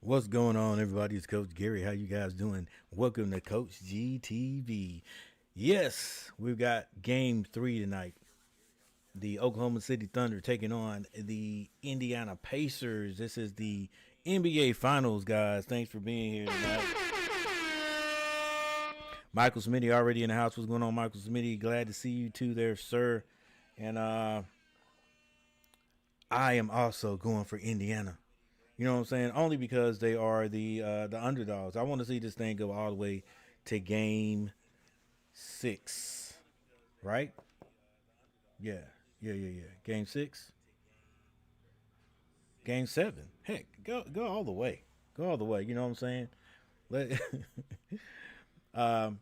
What's going on, everybody? It's Coach Gary. How you guys doing? Welcome to Coach GTV. Yes, we've got Game 3 tonight. The Oklahoma City Thunder taking on the Indiana Pacers. This is the NBA Finals, guys. Thanks for being here tonight. Michael Smitty already in the house. What's going on, Michael Smitty? Glad to see you too there, sir. And I am also going for Indiana. You know what I'm saying? Only because they are the underdogs. I want to see this thing go all the way to Game 6, right? Yeah, yeah. Game 6, Game 7. Heck, go all the way. Go all the way. You know what I'm saying? Let, um,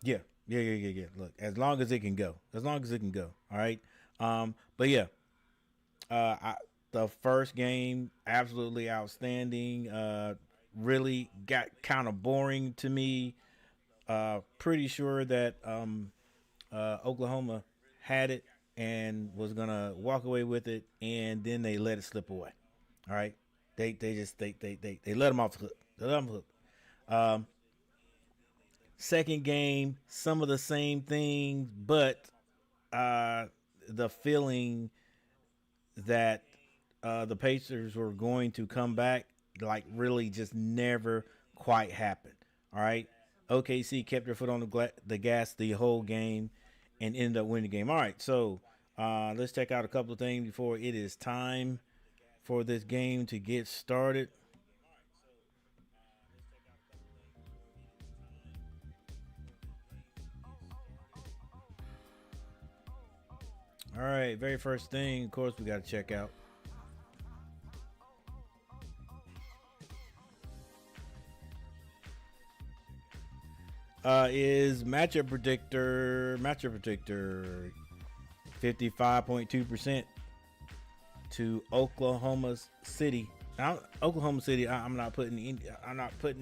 yeah, yeah. Look, as long as it can go, as long as it can go. All right. But yeah, the first game absolutely outstanding. Really got kind of boring to me. Pretty sure that Oklahoma had it and was gonna walk away with it, and then they let it slip away. All right, they just they let them off the hook. They let them hook. Um, Second game, some of the same things, but uh, the feeling that the Pacers were going to come back, like really just never quite happened. All right. OKC kept their foot on the gas the whole game and ended up winning the game. All right. So let's check out a couple of things before it is time for this game to get started. All right. Very first thing, of course, we got to check out is matchup predictor. Matchup predictor 55.2% to Oklahoma City. Now, Oklahoma City, I'm not putting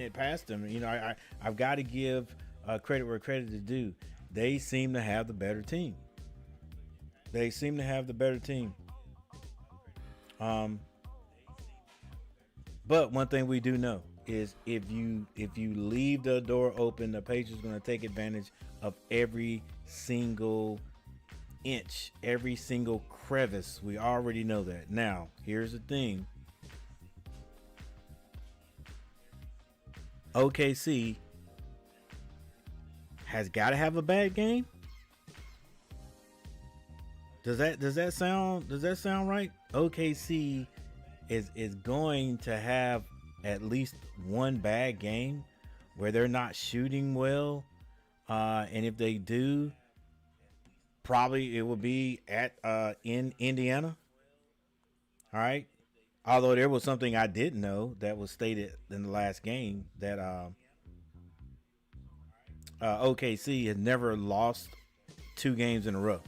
it past them. You know, I've got to give credit where credit is due. They seem to have the better team. They seem to have the better team. Um, but one thing we do know is if you leave the door open, the Patriots are going to take advantage of every single inch, every single crevice. We already know that. Now, here's the thing. OKC has got to have a bad game. Does that sound right? OKC is going to have at least one bad game where they're not shooting well, and if they do, probably it will be at in Indiana. All right. Although there was something I didn't know that was stated in the last game that OKC had never lost 2 games in a row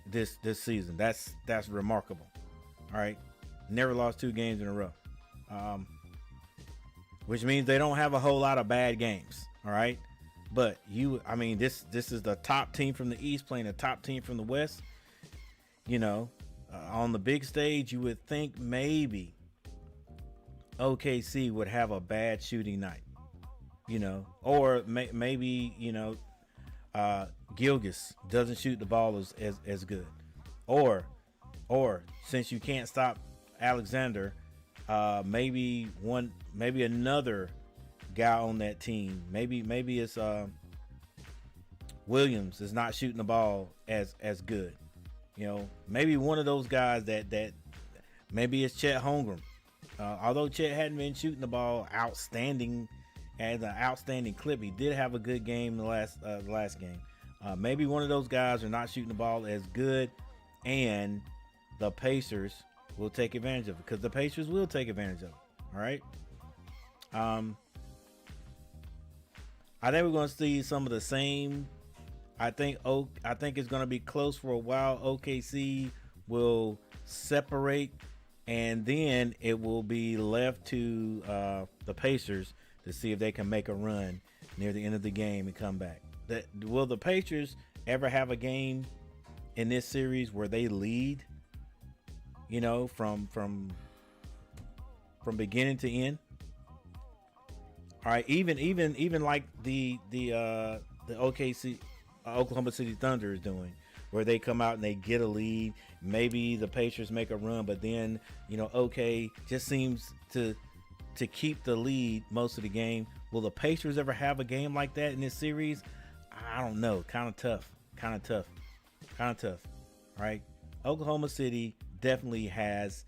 this season. That's remarkable. All right, never lost 2 games in a row, which means they don't have a whole lot of bad games. All right, but I mean, this is the top team from the East playing the top team from the West. You know, on the big stage, you would think maybe OKC would have a bad shooting night. You know, or maybe Gilgeous doesn't shoot the ball as good, or since you can't stop Alexander, maybe another guy on that team, maybe it's Williams is not shooting the ball as good. You know, maybe one of those guys that maybe it's Chet Holmgren. Although Chet hadn't been shooting the ball outstanding as an outstanding clip, he did have a good game the last game. Maybe one of those guys are not shooting the ball as good, and the Pacers will take advantage of it, because the Pacers will take advantage of it. All right. I think we're going to see some of the same. I think it's going to be close for a while. OKC will separate, and then it will be left to the Pacers to see if they can make a run near the end of the game and come back. Will the Pacers ever have a game in this series where they lead, you know, from beginning to end? All right, even like the OKC Oklahoma City Thunder is doing, where they come out and they get a lead. Maybe the Pacers make a run, but then, you know, OK just seems to keep the lead most of the game. Will the Pacers ever have a game like that in this series? I don't know. Kind of tough. All right. Oklahoma City definitely has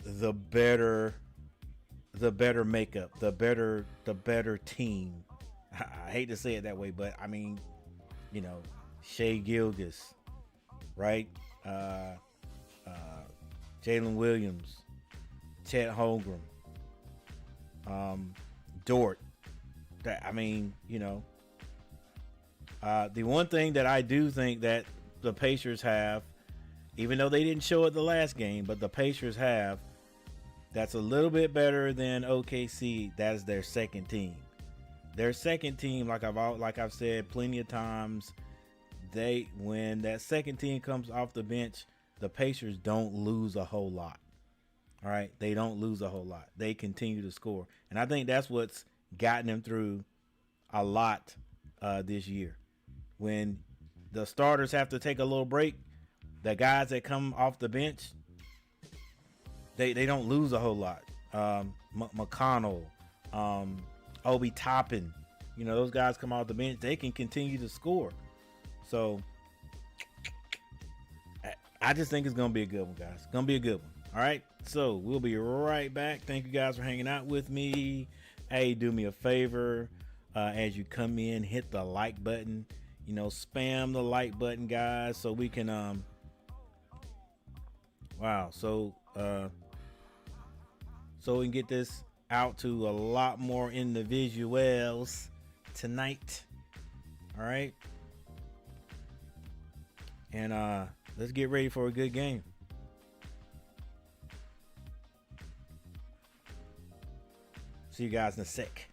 the better makeup, the better team. I hate to say it that way, but I mean, you know, Shai Gilgeous, right? Jalen Williams, Chet Holmgren, Dort. I mean, you know, the one thing that I do think that the Pacers have, even though they didn't show it the last game, but the Pacers have, that's a little bit better than OKC. That is their second team. Their second team, like I've said plenty of times, when that second team comes off the bench, the Pacers don't lose a whole lot. All right, they don't lose a whole lot. They continue to score, and I think that's what's gotten them through a lot this year. When the starters have to take a little break, the guys that come off the bench, they don't lose a whole lot. McConnell, Obi Toppin, you know, those guys come off the bench, they can continue to score. So I just think it's going to be a good one, guys. It's going to be a good one. All right. So we'll be right back. Thank you guys for hanging out with me. Hey, do me a favor. As you come in, hit the like button, you know, spam the like button, guys, so we can, so we can get this out to a lot more individuals tonight. All right. And let's get ready for a good game. See you guys in a sec.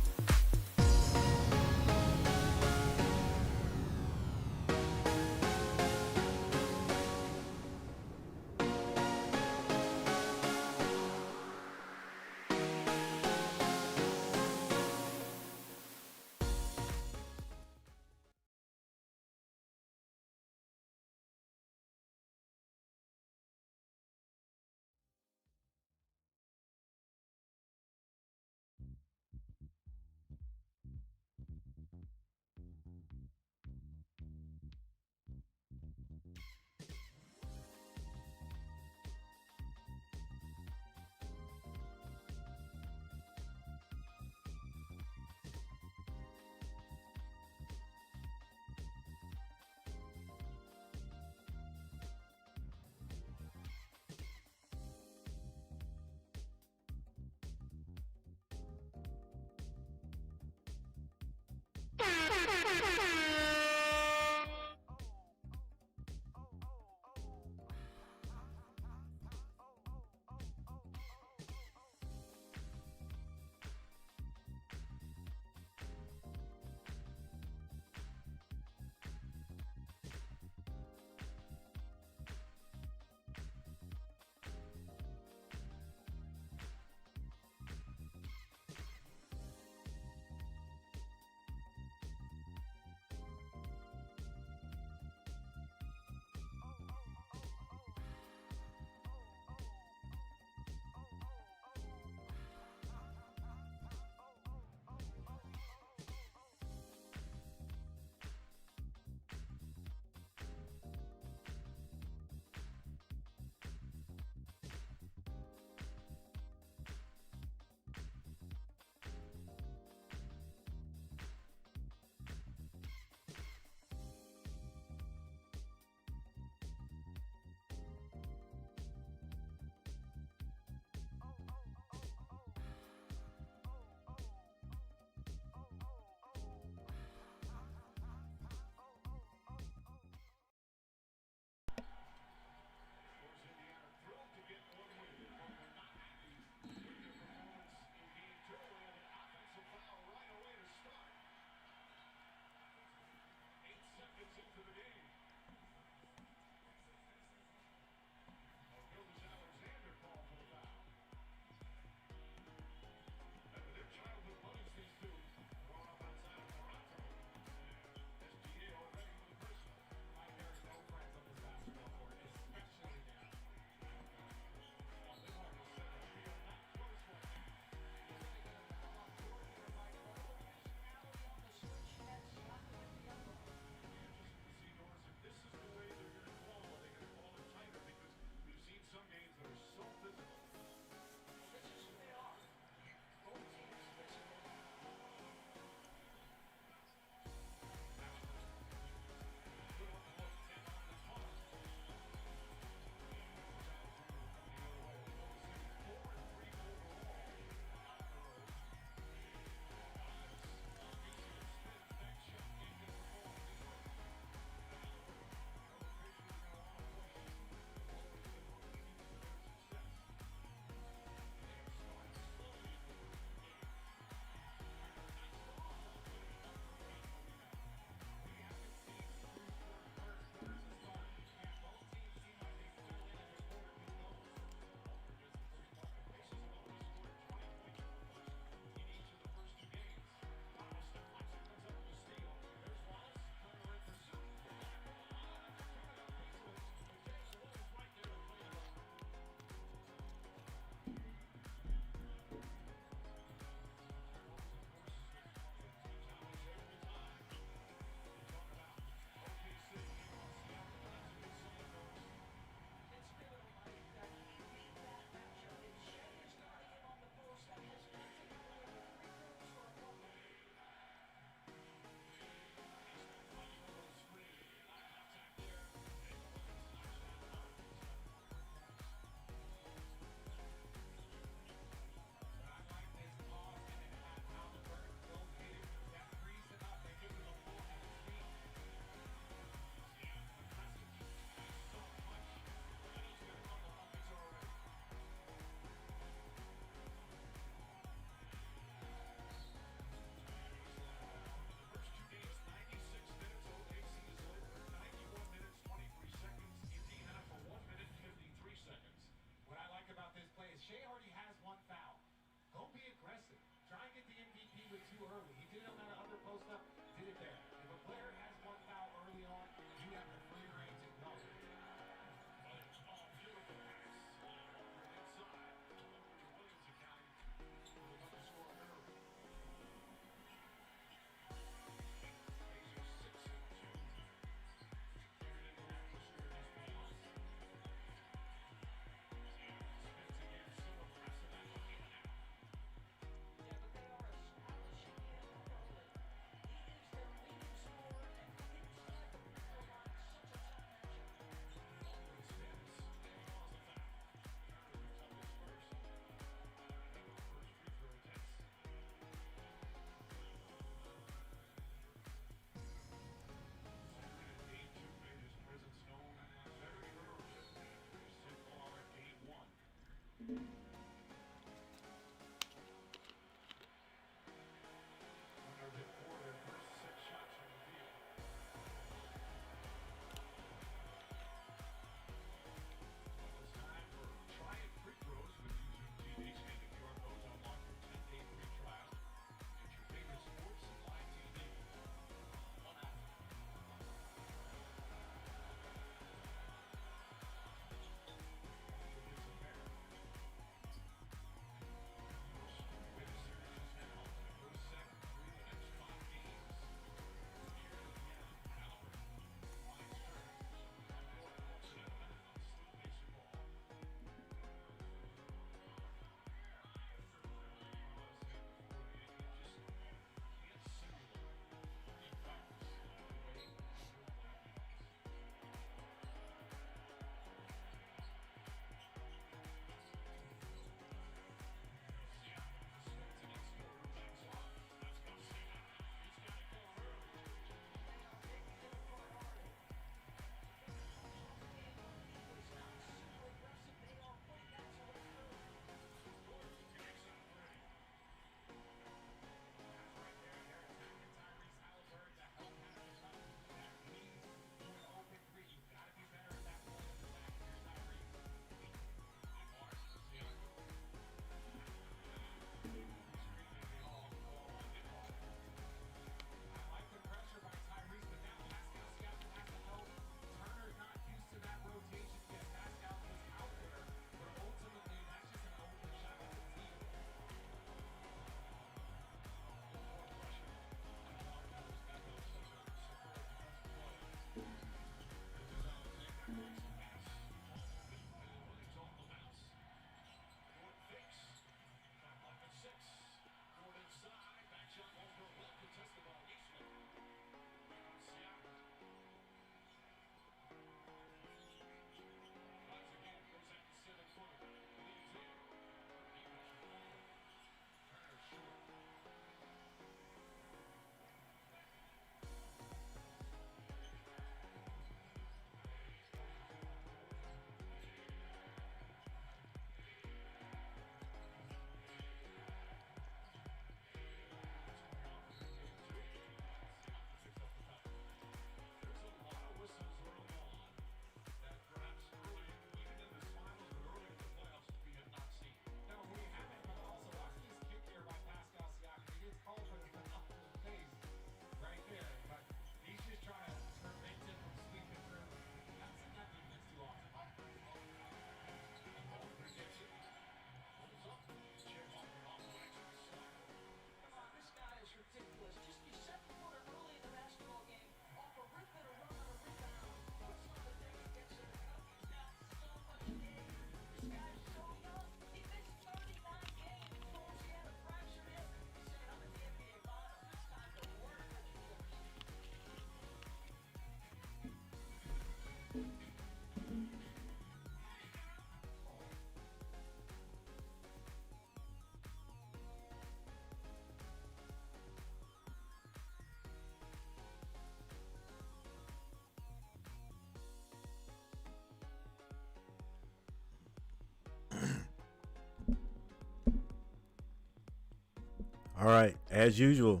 All right, as usual,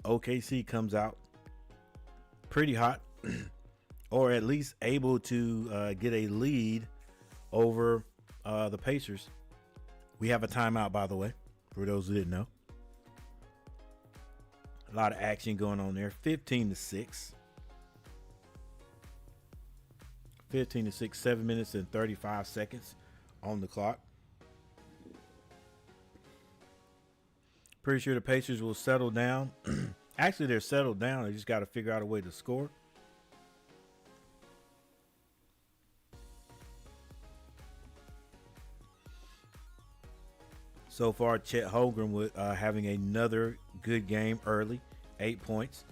OKC comes out pretty hot, or at least able to get a lead over the Pacers. We have a timeout, by the way, for those who didn't know. A lot of action going on there. 15-6. 15-6, 7 minutes and 35 seconds on the clock. Pretty sure the Pacers will settle down. Actually, they're settled down. They just got to figure out a way to score. So far, Chet Holmgren with having another good game early, 8 points.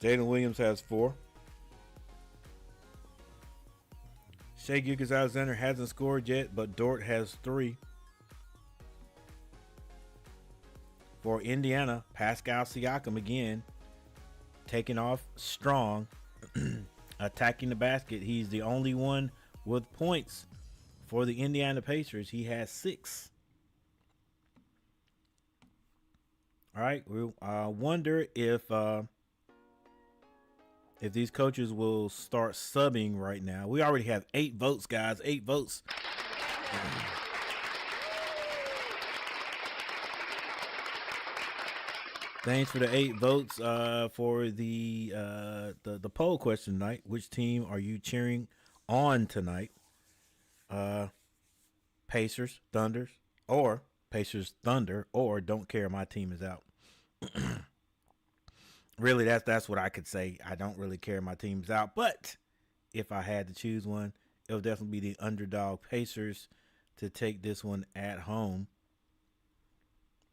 Jalen Williams has 4. Shai Gilgeous-Alexander hasn't scored yet, but Dort has 3. For Indiana, Pascal Siakam again, taking off strong, attacking the basket. He's the only one with points for the Indiana Pacers. He has 6. All right, we wonder if these coaches will start subbing right now. We already have 8 votes, guys. 8 votes. Thanks for the 8 votes for the poll question tonight. Which team are you cheering on tonight? Pacers, Thunders, or Pacers, Thunder, or don't care, my team is out. Really, that's what I could say. I don't really care, my team's out. But if I had to choose one, it would definitely be the underdog Pacers to take this one at home.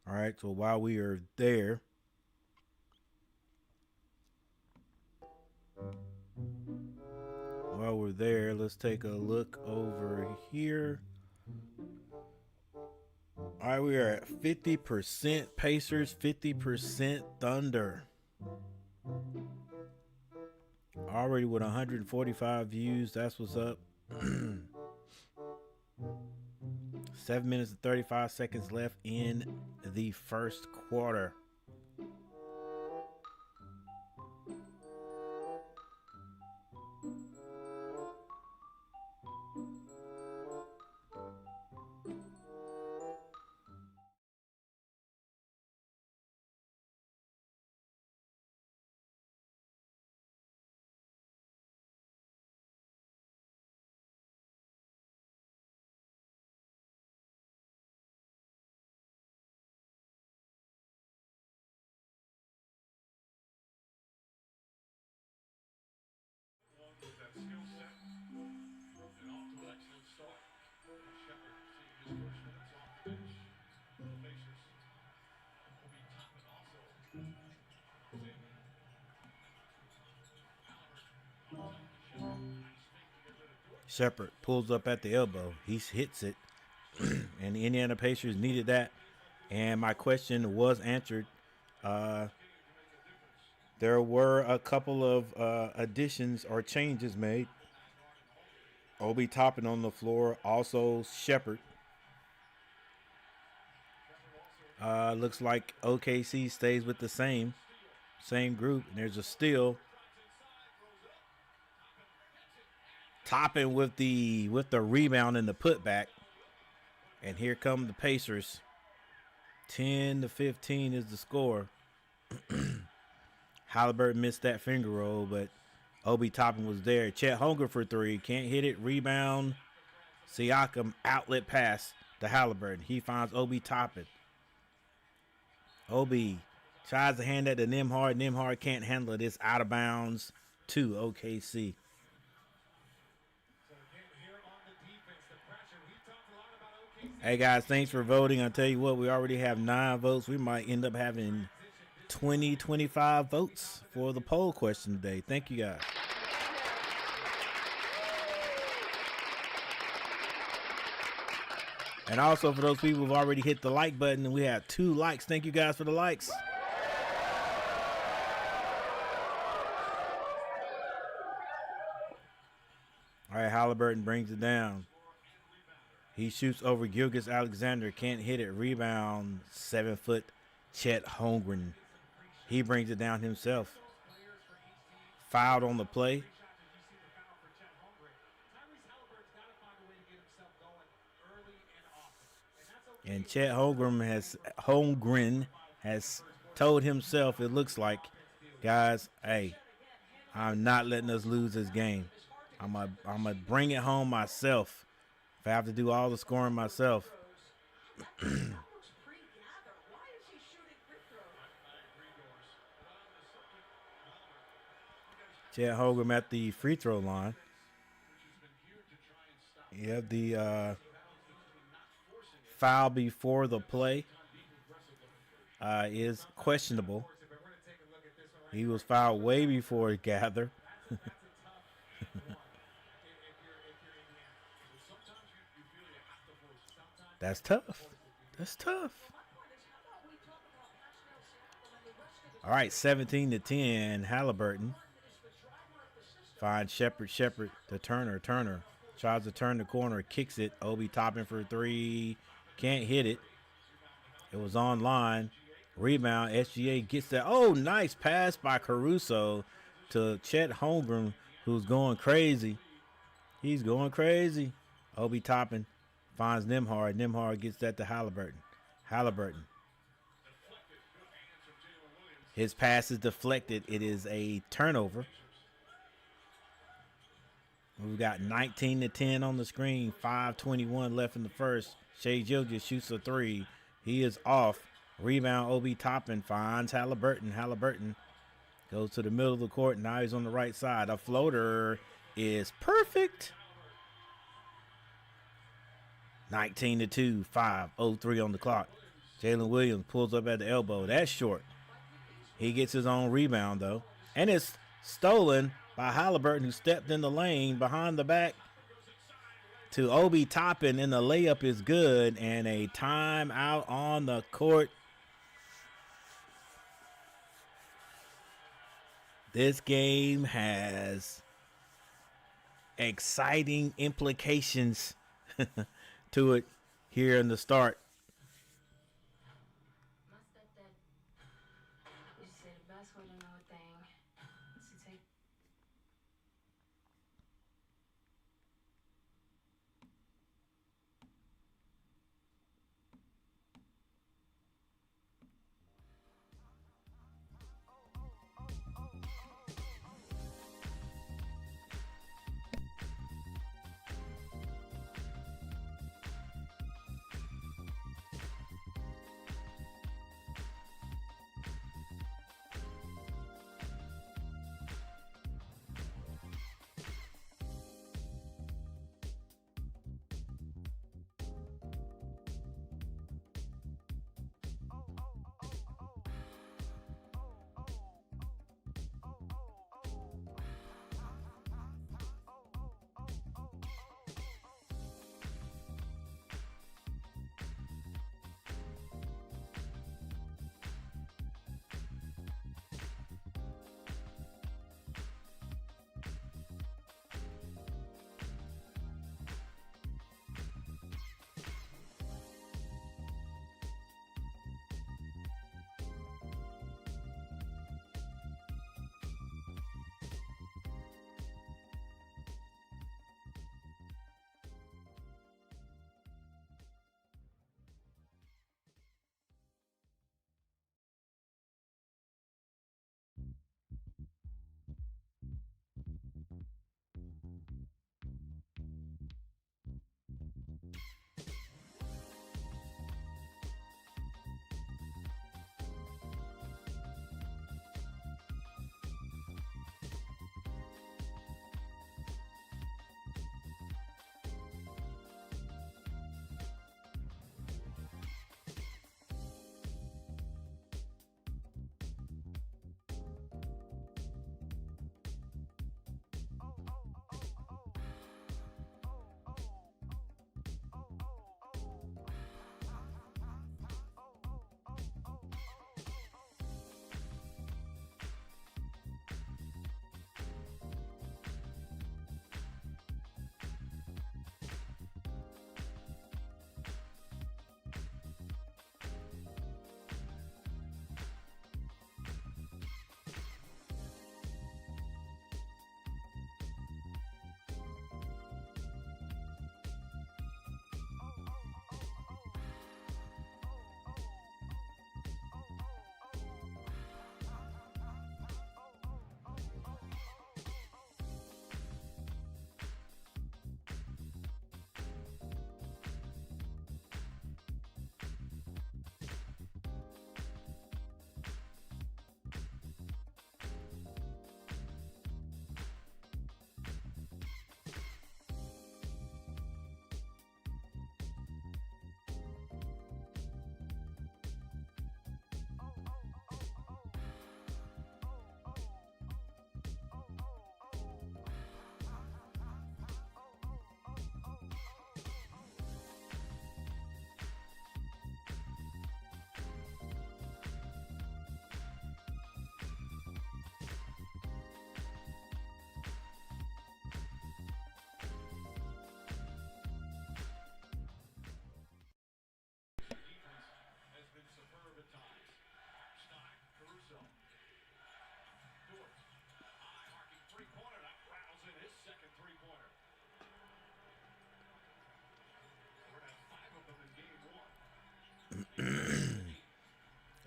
All right, so while we are there, let's take a look over here. All right, we are at 50% Pacers, 50% Thunder. Already with 145 views. That's what's up. 7 minutes and 35 seconds left in the first quarter. Shepard pulls up at the elbow. He hits it. And the Indiana Pacers needed that. And my question was answered. There were a couple of additions or changes made. Obi Toppin on the floor. Also Shepard. Looks like OKC stays with the same group. And there's a steal. Toppin with the rebound and the putback. And here come the Pacers. 10-15 is the score. Halliburton missed that finger roll, but Obi Toppin was there. Chet Holmgren for 3. Can't hit it. Rebound. Siakam outlet pass to Halliburton. He finds Obi Toppin. Obi tries to hand that to Nembhard. Nembhard can't handle it. It's out of bounds to OKC. Hey, guys, thanks for voting. I'll tell you what, we already have 9 votes. We might end up having 20, 25 votes for the poll question today. Thank you, guys. And also for those people who've already hit the like button, we have 2 likes. Thank you, guys, for the likes. All right, Halliburton brings it down. He shoots over Gilgeous-Alexander. Can't hit it. Rebound. 7-foot Chet Holmgren, he brings it down himself. Fouled on the play. And Chet Holmgren has told himself, it looks like, guys, hey, I'm not letting us lose this game. I'm gonna bring it home myself. If I have to do all the scoring myself. Chet Holmgren at the free throw line. You have the foul before the play is questionable. He was fouled way before he gathered. That's tough. That's tough. All right, 17-10, Halliburton. Finds Shepherd to Turner. Turner tries to turn the corner, kicks it. Obi Toppin for three. Can't hit it. It was on line. Rebound. SGA gets that. Oh, nice pass by Caruso to Chet Holmgren, who's going crazy. He's going crazy. Obi Toppin finds Nembhard. Nembhard gets that to Halliburton. Halliburton. His pass is deflected. It is a turnover. We've got 19-10 on the screen. 5:21 left in the first. Shai Gilgeous shoots a three. He is off. Rebound, Obi Toppin finds Halliburton. Halliburton goes to the middle of the court. Now he's on the right side. A floater is perfect. 19-2, 5:03 on the clock. Jalen Williams pulls up at the elbow. That's short. He gets his own rebound, though. And it's stolen by Halliburton, who stepped in the lane behind the back to Obi Toppin, and the layup is good. And a timeout on the court. This game has exciting implications to it here in the start.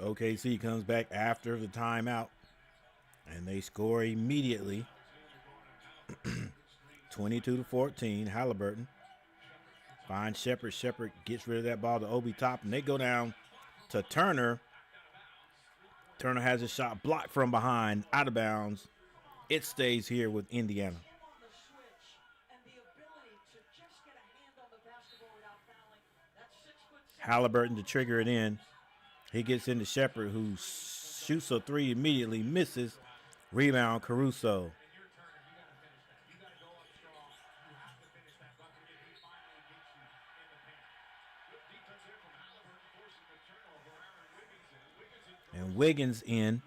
OKC comes back after the timeout, and they score immediately. 22-14, Halliburton finds Shepherd. Shepherd gets rid of that ball to Obi Toppin. They go down to Turner. Turner has a shot blocked from behind, out of bounds. It stays here with Indiana. Halliburton to trigger it in. He gets into Shepherd, who shoots a three immediately, misses. Rebound, Caruso. And Wiggins in,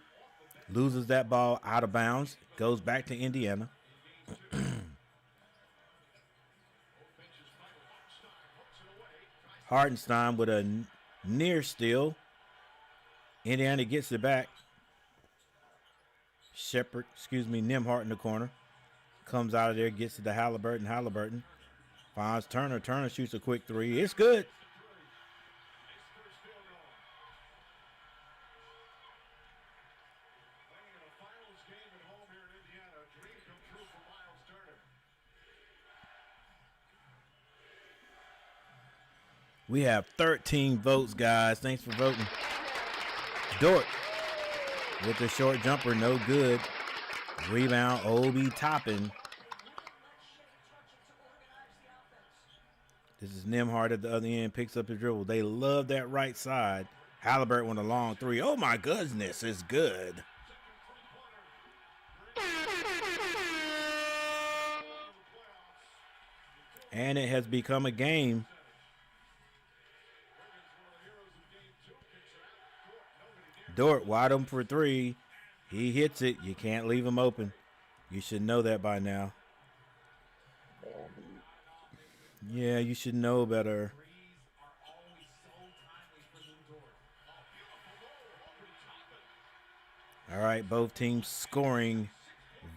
loses that ball out of bounds, goes back to Indiana. Hartenstein with a near steal. Indiana gets it back. Nembhard in the corner. Comes out of there, gets it to Halliburton. Halliburton finds Turner. Turner shoots a quick three. It's good. We have 13 votes, guys. Thanks for voting. Dort with the short jumper, no good. Rebound, Obi Toppin. This is Nembhard at the other end, picks up the dribble. They love that right side. Halliburton with a long three. Oh my goodness, it's good. And it has become a game. Dort wide open for three. He hits it. You can't leave him open. You should know that by now. Yeah, you should know better. All right, both teams scoring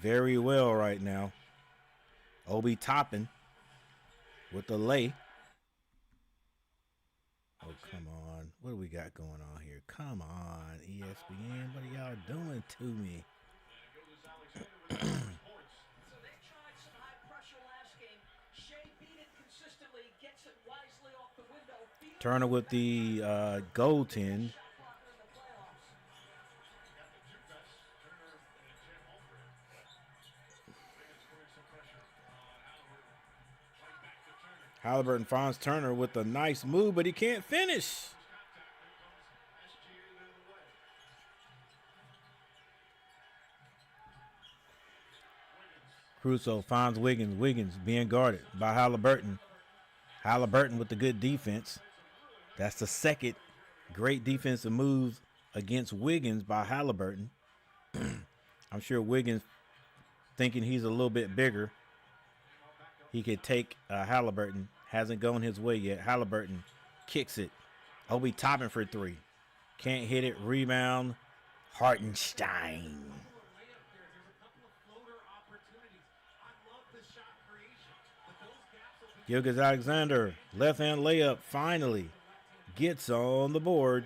very well right now. Obi Toppin with the lay. Oh, come on. What do we got going on here? Come on, ESPN. What are y'all doing to me? Turner with the goaltend. Halliburton finds Turner with a nice move, but he can't finish. Caruso finds Wiggins. Wiggins being guarded by Halliburton. Halliburton with the good defense. That's the second great defensive move against Wiggins by Halliburton. I'm sure Wiggins, thinking he's a little bit bigger, he could take Halliburton. Hasn't gone his way yet. Halliburton kicks it. Obi Toppin for three. Can't hit it. Rebound. Hartenstein. Gilgeous-Alexander, left-hand layup, finally gets on the board.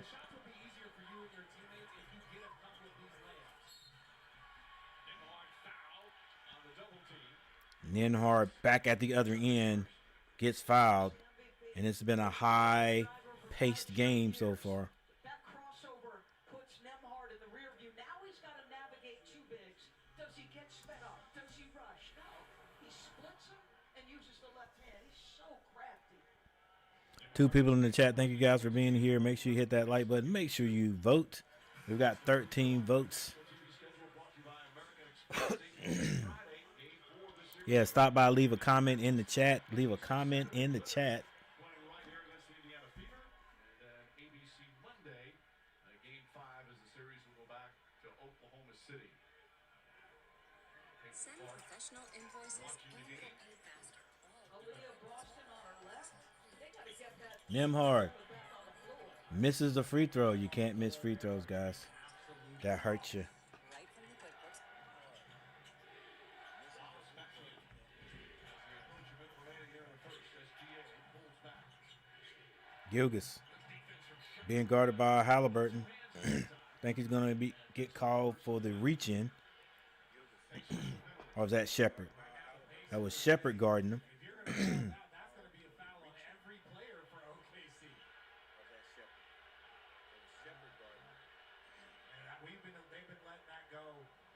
Nembhard back at the other end, gets fouled, and it's been a high-paced game so far. That crossover puts Nembhard in the rear view. Now he's got to navigate two bigs. Does he get sped up? Does he rush? No. He splits them and uses the left hand. He's so crafty. 2 people in the chat. Thank you guys for being here. Make sure you hit that like button. Make sure you vote. We've got 13 votes. Yeah, stop by, leave a comment in the chat. Leave a comment in the chat. Send professional invoices and get paid faster. Nembhard misses the free throw. You can't miss free throws, guys. That hurts you. Right from the QuickBooks. Gilgeous being guarded by Halliburton. think he's going to get called for the reach in. Or was that Shepard? That was Shepard guarding him. That's going to be a foul on every player for OKC. They've been letting that go,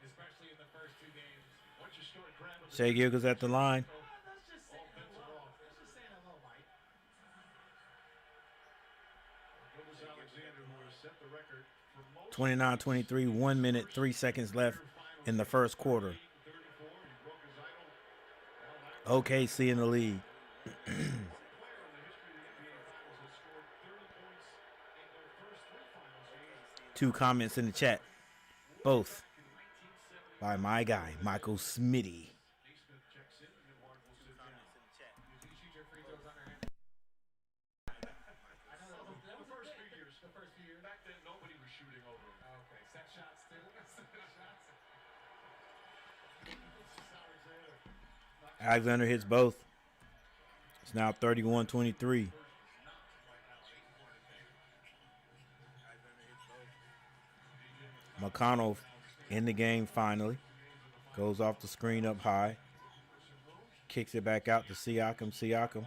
especially in the first two games. Once you start grabbing Shai Gilgeous at the line. Let's just say hello. Let's just say hello, Mike. Gilgeous Alexander, who has set the record for most 29-23, 1 minute, 3 seconds left in the first quarter. 34. He broke his idol. OKC in the lead. Player in the history of the NBA Finals has scored 30 points in their first three finals games. 2 comments in the chat. Both by my guy, Michael Smitty. Naismith checks in, and Nembhard will sit down. Did you shoot your free throws underhand? I know that was the first few years. The first few years. Back then, nobody was shooting over him. Okay, set shots too. Set shots. Alexander hits both. It's now 31-23. McConnell in the game finally. Goes off the screen up high. Kicks it back out to Siakam. Siakam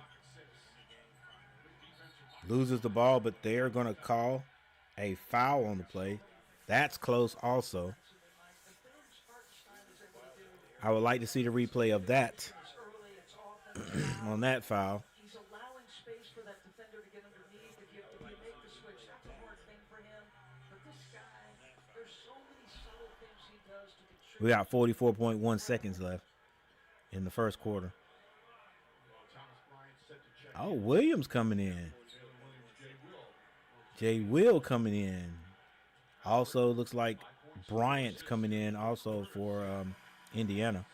loses the ball, but they're going to call a foul on the play. That's close also. I would like to see the replay of that on that foul. He's allowing space for that defender to get underneath. If you make the switch, that's a hard thing for him. But this guy, there's so many subtle things he does to contribute. We got 44.1 seconds left in the first quarter. Oh, Williams coming in. Jay Will coming in. Also looks like Bryant's coming in also for Indiana.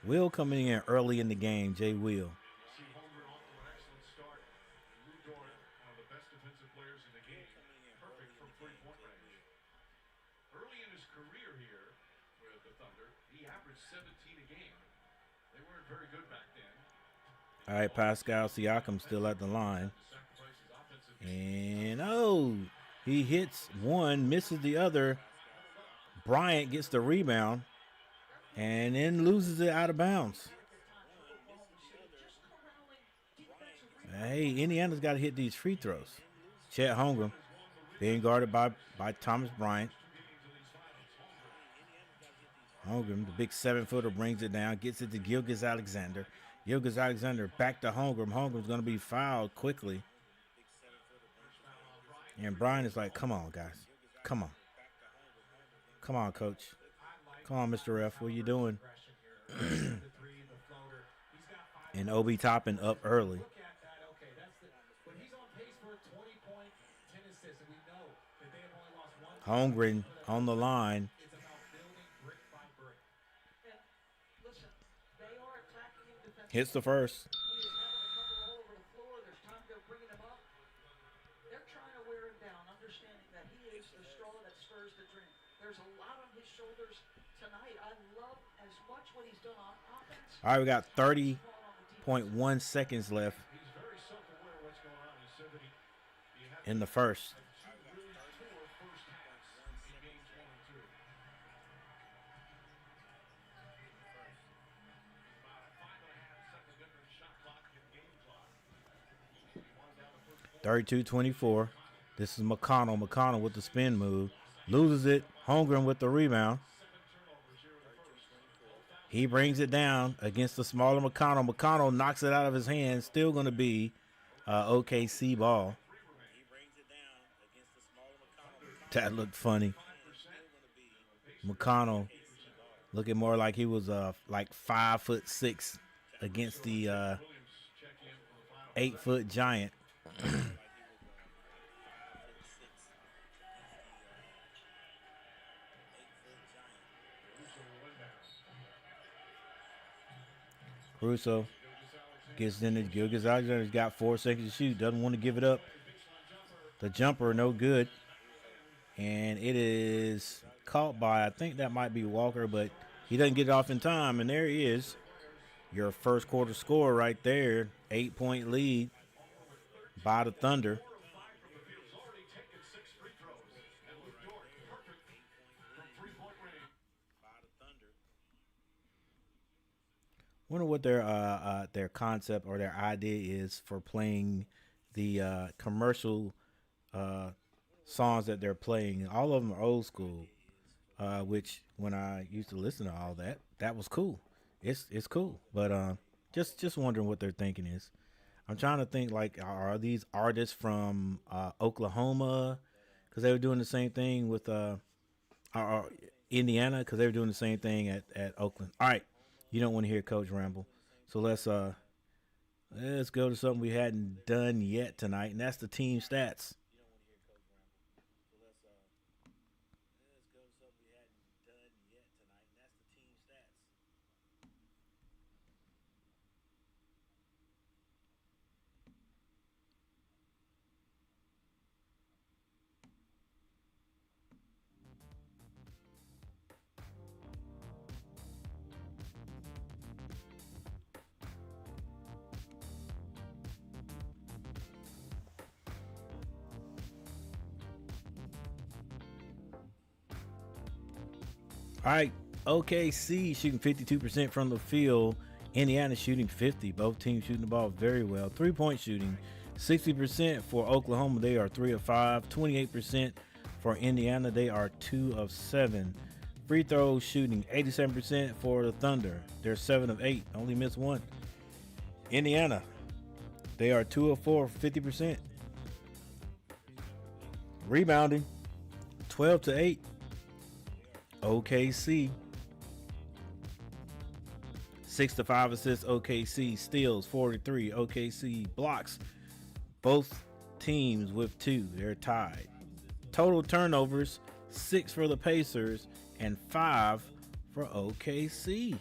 Will coming in early in the game, Jay Will. See Holmgren off to an excellent start. Lou Dort, one of the best defensive players in the game. Perfect from three-point range. Early in his career here with the Thunder, he averaged 17 a game. They weren't very good back then. All right, Pascal Siakam still at the line. Sacrifice his offensive And, oh, he hits one, misses the other. Bryant gets the rebound and then loses it out of bounds. Hey, Indiana's got to hit these free throws. Chet Holmgren being guarded by Thomas Bryant. Holmgren, the big 7-footer, brings it down, gets it to Gilgeous Alexander. Gilgeous Alexander back to Holmgren. Holmgren's going to be fouled quickly. And Bryant is like, come on, guys. Come on. Come on, coach. Come on, Mr. Ref. What are you doing? And Obi Toppin up early. Look at that. Okay, but he's on pace for a 20-point, 10 assists, and we know that they have only lost one. Holmgren on the line. It's about building brick by brick. And listen, they are attacking him defensively. Hits the first. He is having to cover all over the floor. There's time they're bringing him up. They're trying to wear him down, understanding that he is the straw that stirs the drink. There's a lot on his shoulders tonight. I love as much what he's done on offense. All right, we got 30.1 seconds left He's very self-aware of what's going on. He said that he had in the first. two really poor first halves in games 1 and 2. About a 5.5-second difference shot clock and game clock. He wanted down the first 32-24. This is McConnell. McConnell with the spin move. Loses it. Holmgren with the rebound. He brings it down against the smaller McConnell. McConnell knocks it out of his hand. Still going to be OKC ball. That looked funny. McConnell looking more like he was like 5'6" against the 8-foot giant. Caruso gets in it. Gilgeous Alexander's got 4 seconds to shoot. Doesn't want to give it up. The jumper, no good. And it is caught by, I think that might be Walker, but he doesn't get it off in time. And there he is. Your first quarter score right there. 8-point lead by the Thunder. Wonder what their concept or their idea is for playing the commercial songs that they're playing. All of them are old school, which when I used to listen to all that, that was cool. It's cool, but just wondering what their thinking is. I'm trying to think like, are these artists from Oklahoma? Because they were doing the same thing with or Indiana, because they were doing the same thing at Oakland. All right, you don't want to hear Coach ramble, so let's go to something we hadn't done yet tonight, and that's the team stats. All right, OKC shooting 52% from the field. Indiana shooting 50. Both teams shooting the ball very well. 3-point shooting, 60% for Oklahoma. They are 3 of 5. 28% for Indiana. They are 2 of 7. Free throw shooting, 87% for the Thunder. They're 7 of 8. Only missed one. Indiana, they are 2 of 4, 50%. Rebounding, 12 to 8. OKC, 6 to 5 assists. OKC steals 43. OKC blocks. Both teams with 2. They're tied. Total turnovers, 6 for the Pacers and 5 for OKC.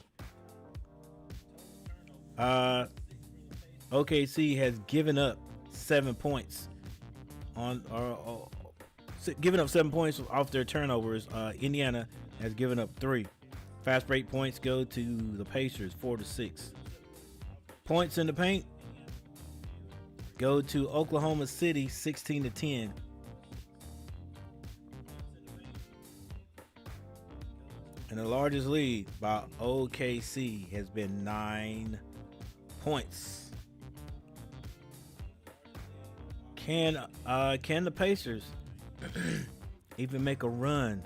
OKC has given up 7 points given up 7 points off their turnovers. Indiana has given up 3. Fast break points go to the Pacers, 4 to 6. Points in the paint go to Oklahoma City, 16 to 10. And the largest lead by OKC has been 9 points. Can the Pacers even make a run?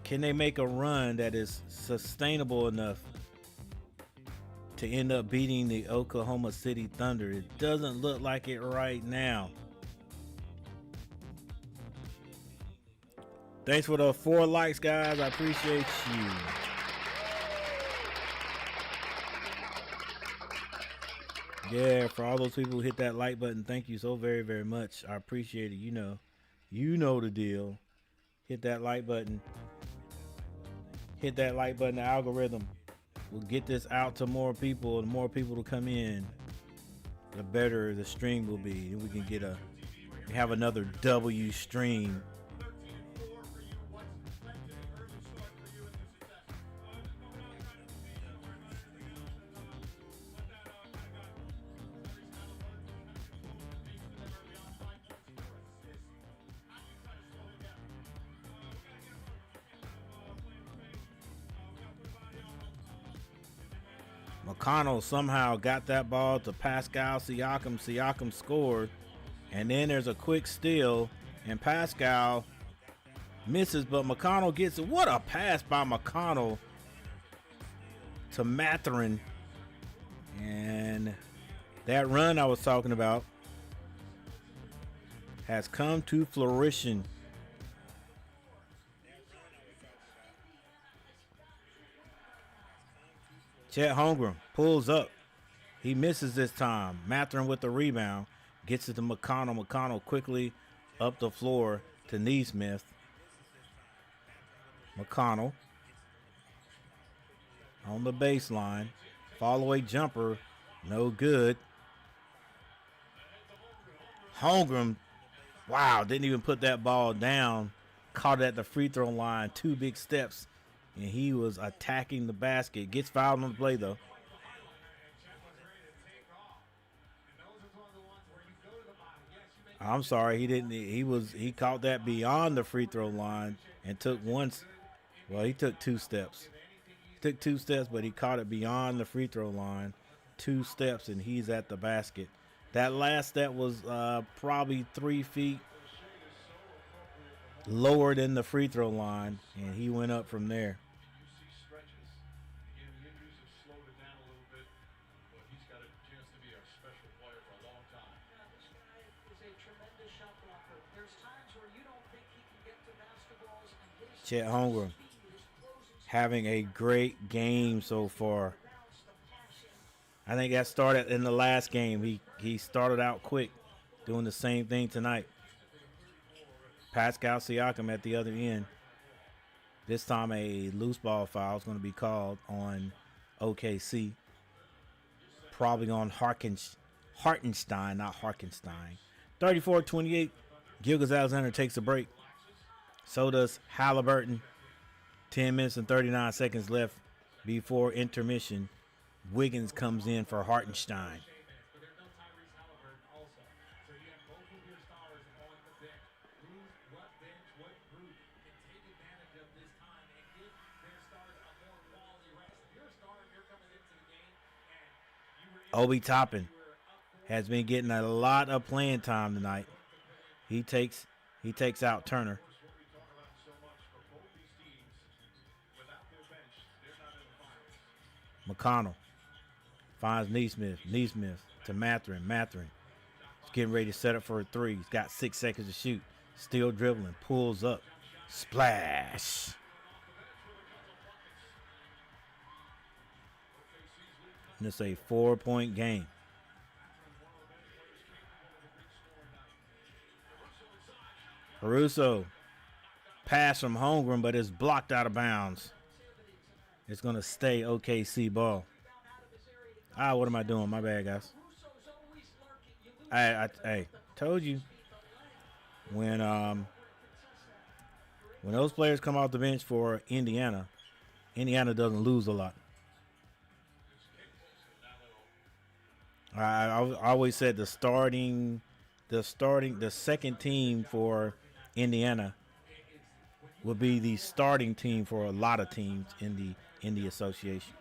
Can they make a run that is sustainable enough to end up beating the Oklahoma City Thunder? It doesn't look like it right now. Thanks for the 4 likes, guys. I appreciate you. Yeah, for all those people who hit that like button, thank you so very, very much. I appreciate it. You know the deal. Hit that like button. Hit that like button. The algorithm will get this out to more people, and more people to come in, the better the stream will be. And we can have another W stream. McConnell somehow got that ball to Pascal Siakam. Siakam scored. And then there's a quick steal. And Pascal misses, but McConnell gets it. What a pass by McConnell to Mathurin. And that run I was talking about has come to fruition. Chet Holmgren pulls up. He misses this time. Mathurin with the rebound. Gets it to McConnell. McConnell quickly up the floor to Neesmith. McConnell on the baseline. Fall away jumper. No good. Holmgren, wow, didn't even put that ball down. Caught it at the free throw line. 2 big steps. And he was attacking the basket. Gets fouled on the play, though. I'm sorry, he didn't. He caught that beyond the free throw line and took he took 2 steps. took 2 steps, but he caught it beyond the free throw line. 2 steps, and he's at the basket. That last step was probably 3 feet lower than the free throw line, and he went up from there. You see stretches. Again, the injuries have slowed it down a little bit, but he's got a chance to be a special player for a long time. Yeah, this guy is a tremendous shot blocker. There's times where you don't think he can get to basketballs, and his Chet Holmgren speed, his closing having a great game so far. routes, the passing. I think that started in the last game. He started out quick, doing the same thing tonight. Pascal Siakam at the other end. This time a loose ball foul is going to be called on OKC. Probably on Hartenstein, not Harkenstein. 34-28. Gilgeous-Alexander takes a break. So does Halliburton. 10 minutes and 39 seconds left before intermission. Wiggins comes in for Hartenstein. But there's no Tyrese Halliburton also. So you have both of your stars on the bench. What bench, what group can take advantage of this time and give their stars a more quality rest? If you're a star and you're coming into the game and you were Obi Toppin has been getting a lot of playing time tonight. He takes out Turner. What we talk about so much for both these teams, without their bench, they're not in the finals. McConnell finds Neesmith. Neesmith to Mathurin. Mathurin is getting ready to set up for a 3. He's got 6 seconds to shoot. Still dribbling. Pulls up. Splash. And it's a 4-point game. Caruso. Pass from Holmgren, but it's blocked out of bounds. It's going to stay OKC ball. What am I doing? My bad, guys. I told you when those players come off the bench for Indiana doesn't lose a lot. I always said the second team for Indiana would be the starting team for a lot of teams in the association.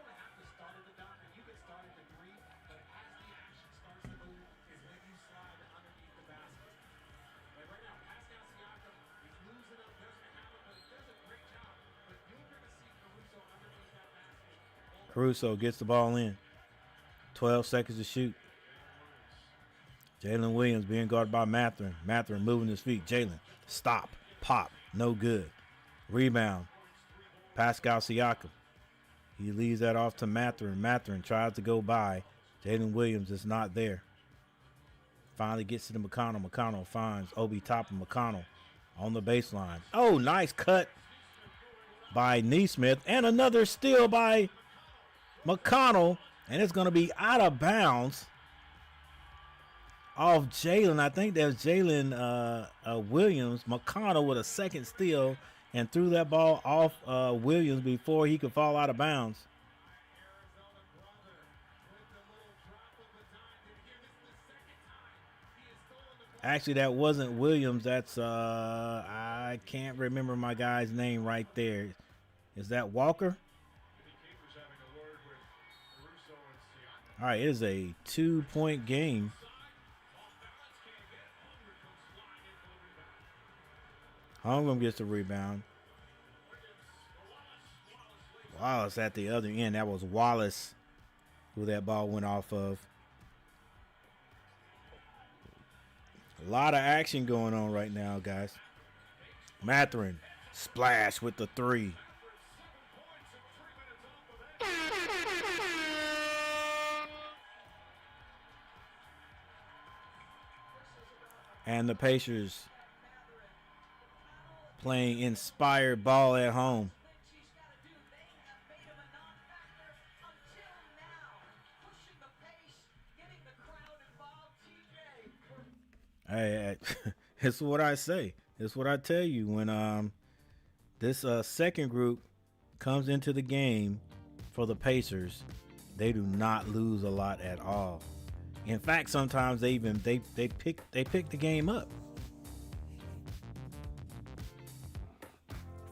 Caruso gets the ball in. 12 seconds to shoot. Jalen Williams being guarded by Mathurin. Mathurin moving his feet. Jalen, stop, pop, no good. Rebound. Pascal Siakam. He leaves that off to Mathurin. Mathurin tries to go by. Jalen Williams is not there. Finally gets to the McConnell. McConnell finds Obi Toppin. McConnell on the baseline. Oh, nice cut by Neesmith. And another steal by McConnell. And it's going to be out of bounds off Jalen. I think that was Jalen Williams. McConnell with a second steal and threw that ball off Williams before he could fall out of bounds. Actually, that wasn't Williams. That's I can't remember my guy's name right there. Is that Walker? All right, it is a 2-point game. Holmgren gets the rebound. Wallace at the other end. That was Wallace who that ball went off of. A lot of action going on right now, guys. Mathurin, splash with the 3. And the Pacers playing inspired ball at home. Hey, it's what I say. It's what I tell you when this second group comes into the game for the Pacers. They do not lose a lot at all. In fact, sometimes they pick the game up.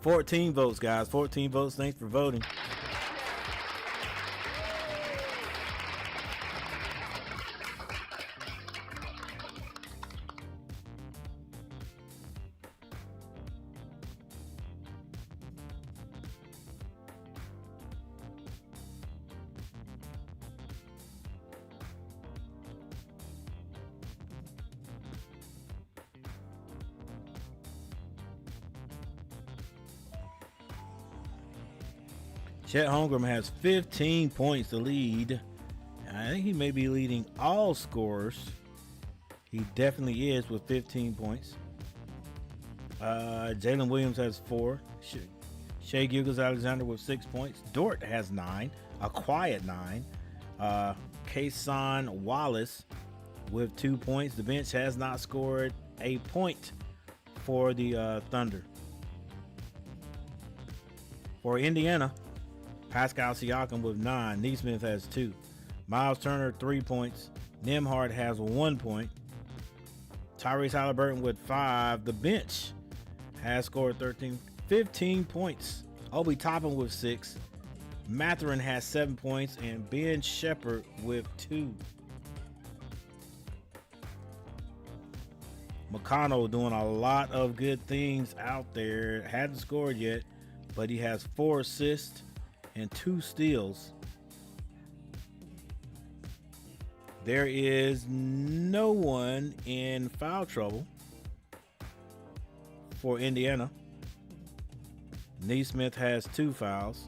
14 votes, guys. 14 votes. Thanks for voting. Chet Holmgren has 15 points to lead. I think he may be leading all scorers. He definitely is with 15 points. Jalen Williams has 4. Shea Gilgeous-Alexander with 6 points. Dort has 9, a quiet 9. Kason Wallace with 2 points. The bench has not scored a point for the Thunder. For Indiana, Pascal Siakam with 9. Neesmith has 2. Miles Turner 3 points. Nembhard has 1 point. Tyrese Halliburton with 5. The bench has scored 15 points. Obi Toppin with 6. Mathurin has 7 points, and Ben Shepherd with 2. McConnell doing a lot of good things out there. Hasn't scored yet, but he has 4 assists and 2 steals. There is no one in foul trouble for Indiana. Neesmith has 2 fouls.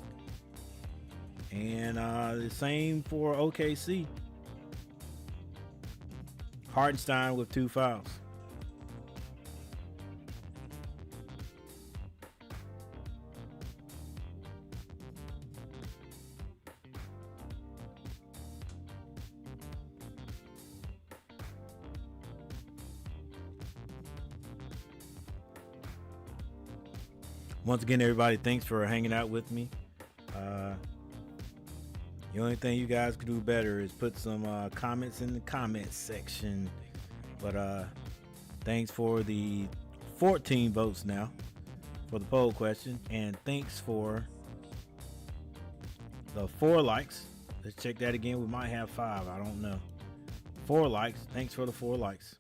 And the same for OKC. Hartenstein with 2 fouls. Once again, everybody, thanks for hanging out with me. The only thing you guys can do better is put some comments in the comments section. But thanks for the 14 votes now for the poll question. And thanks for the 4 likes. Let's check that again. We might have 5. I don't know. 4 likes. Thanks for the 4 likes.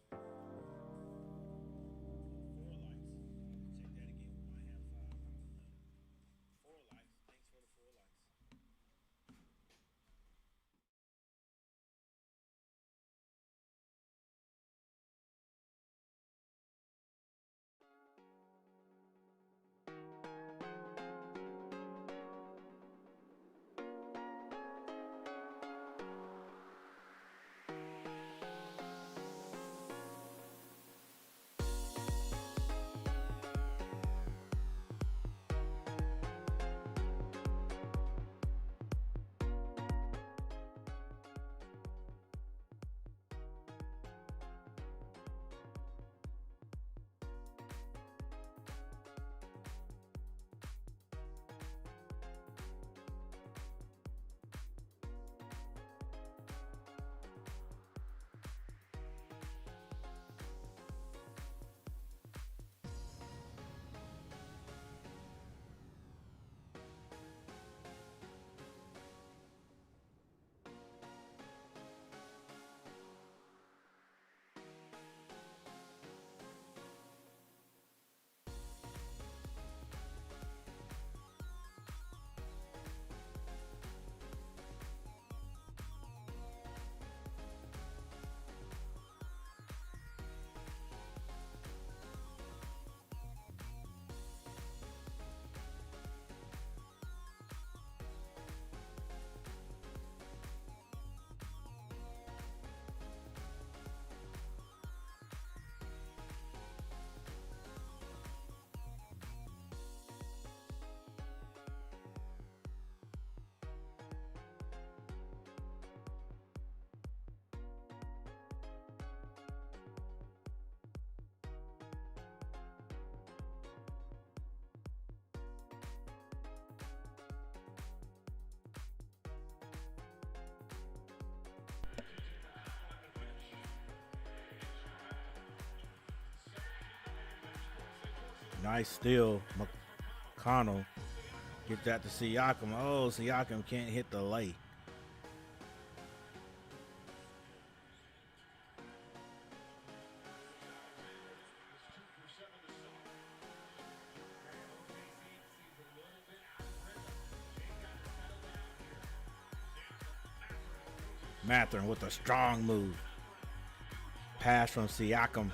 Nice steal. McConnell gets that to Siakam. Oh, Siakam can't hit the lay. Mathurin with a strong move. Pass from Siakam.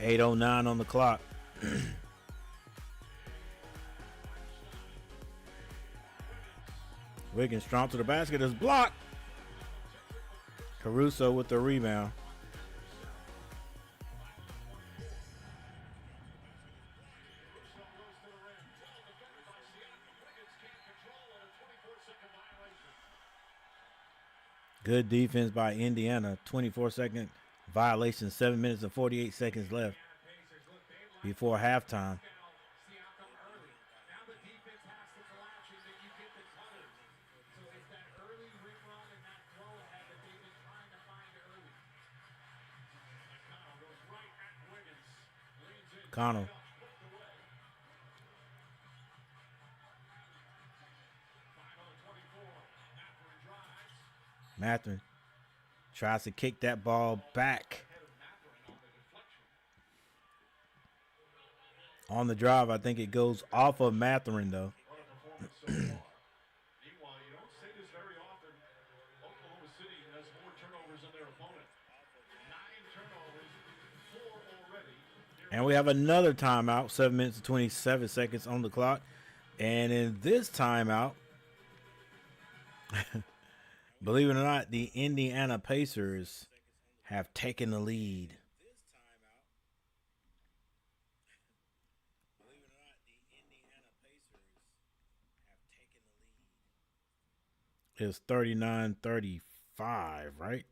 8:09 on the clock. Wiggins strong to the basket is blocked. Caruso with the rebound. Good defense by Indiana. 24-second violation. 7 minutes and 48 seconds left before halftime. Siakam early. Now the defense has to collapse and then you get the cutters. So it's that early ring run and that throw ahead that they've been trying to find early. McConnell goes right at Wiggins. Leans in. Connell. Flipped away. 5 on 24. Mathurin drives. Mathurin tries to kick that ball back. Ahead of Mathurin on the deflection. On the drive, I think it goes off of Mathurin, though. What a performance so far. Meanwhile, you don't say this very often. Oklahoma City has more turnovers than their opponent. 9 turnovers, 4 already. And we have another timeout. 7 minutes and 27 seconds on the clock. And in this timeout, believe it or not, the Indiana Pacers have taken the lead. It's 39-35, right?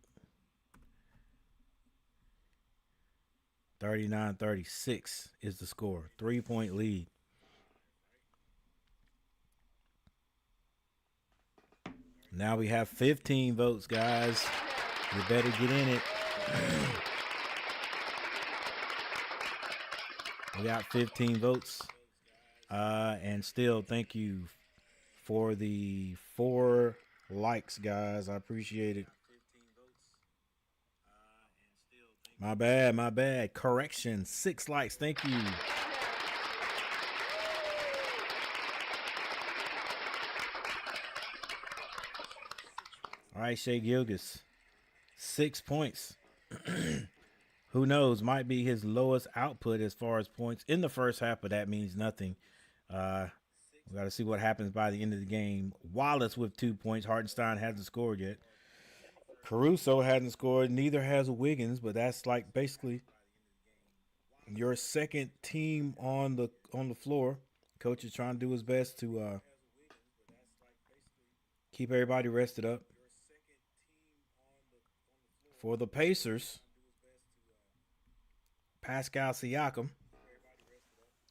39-36 is the score. 3-point lead. Now we have 15 votes, guys. You better get in it. We got 15 votes. And still, thank you for the 4 likes, guys. I appreciate it. My bad. Correction, 6 likes. Thank you. All right, Shai Gilgeous, 6 points. Who knows? Might be his lowest output as far as points in the first half, but that means nothing. We got to see what happens by the end of the game. Wallace with 2 points. Hartenstein hasn't scored yet. Caruso hasn't scored. Neither has Wiggins, but that's like basically your second team on the floor. Coach is trying to do his best to keep everybody rested up. For the Pacers, Pascal Siakam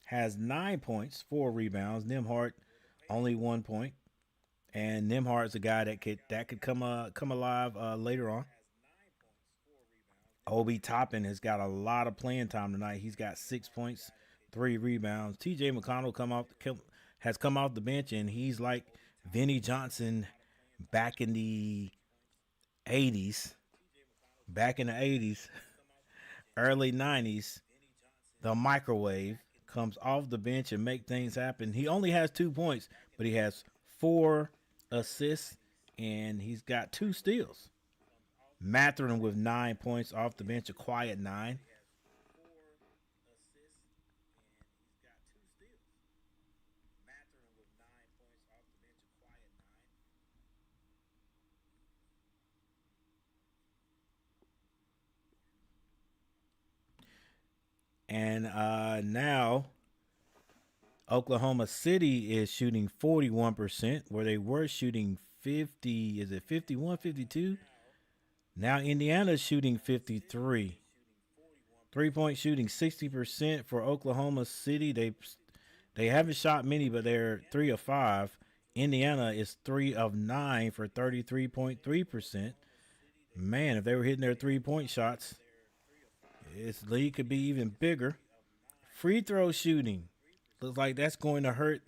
has 9 points, 4 rebounds. Nembhard only 1 point, and Nembhard's a guy that could come alive later on. Obi Toppin has got a lot of playing time tonight. He's got 6 points, 3 rebounds. T.J. McConnell has come off the bench, and he's like Vinnie Johnson back in the 80s. Back in the 80s, early 90s, the microwave comes off the bench and make things happen. He only has 2 points, but he has 4 assists, and he's got 2 steals. Mathurin with 9 points off the bench, a quiet 9. And now Oklahoma City is shooting 41%, where they were shooting 50. Is it 51, 52? Now Indiana is shooting 53. 3-point shooting 60% for Oklahoma City. They haven't shot many, but they're 3 of 5. Indiana is 3 of 9 for 33.3%. Man, if they were hitting their 3-point shots, this lead could be even bigger. Free throw shooting looks like that's going to hurt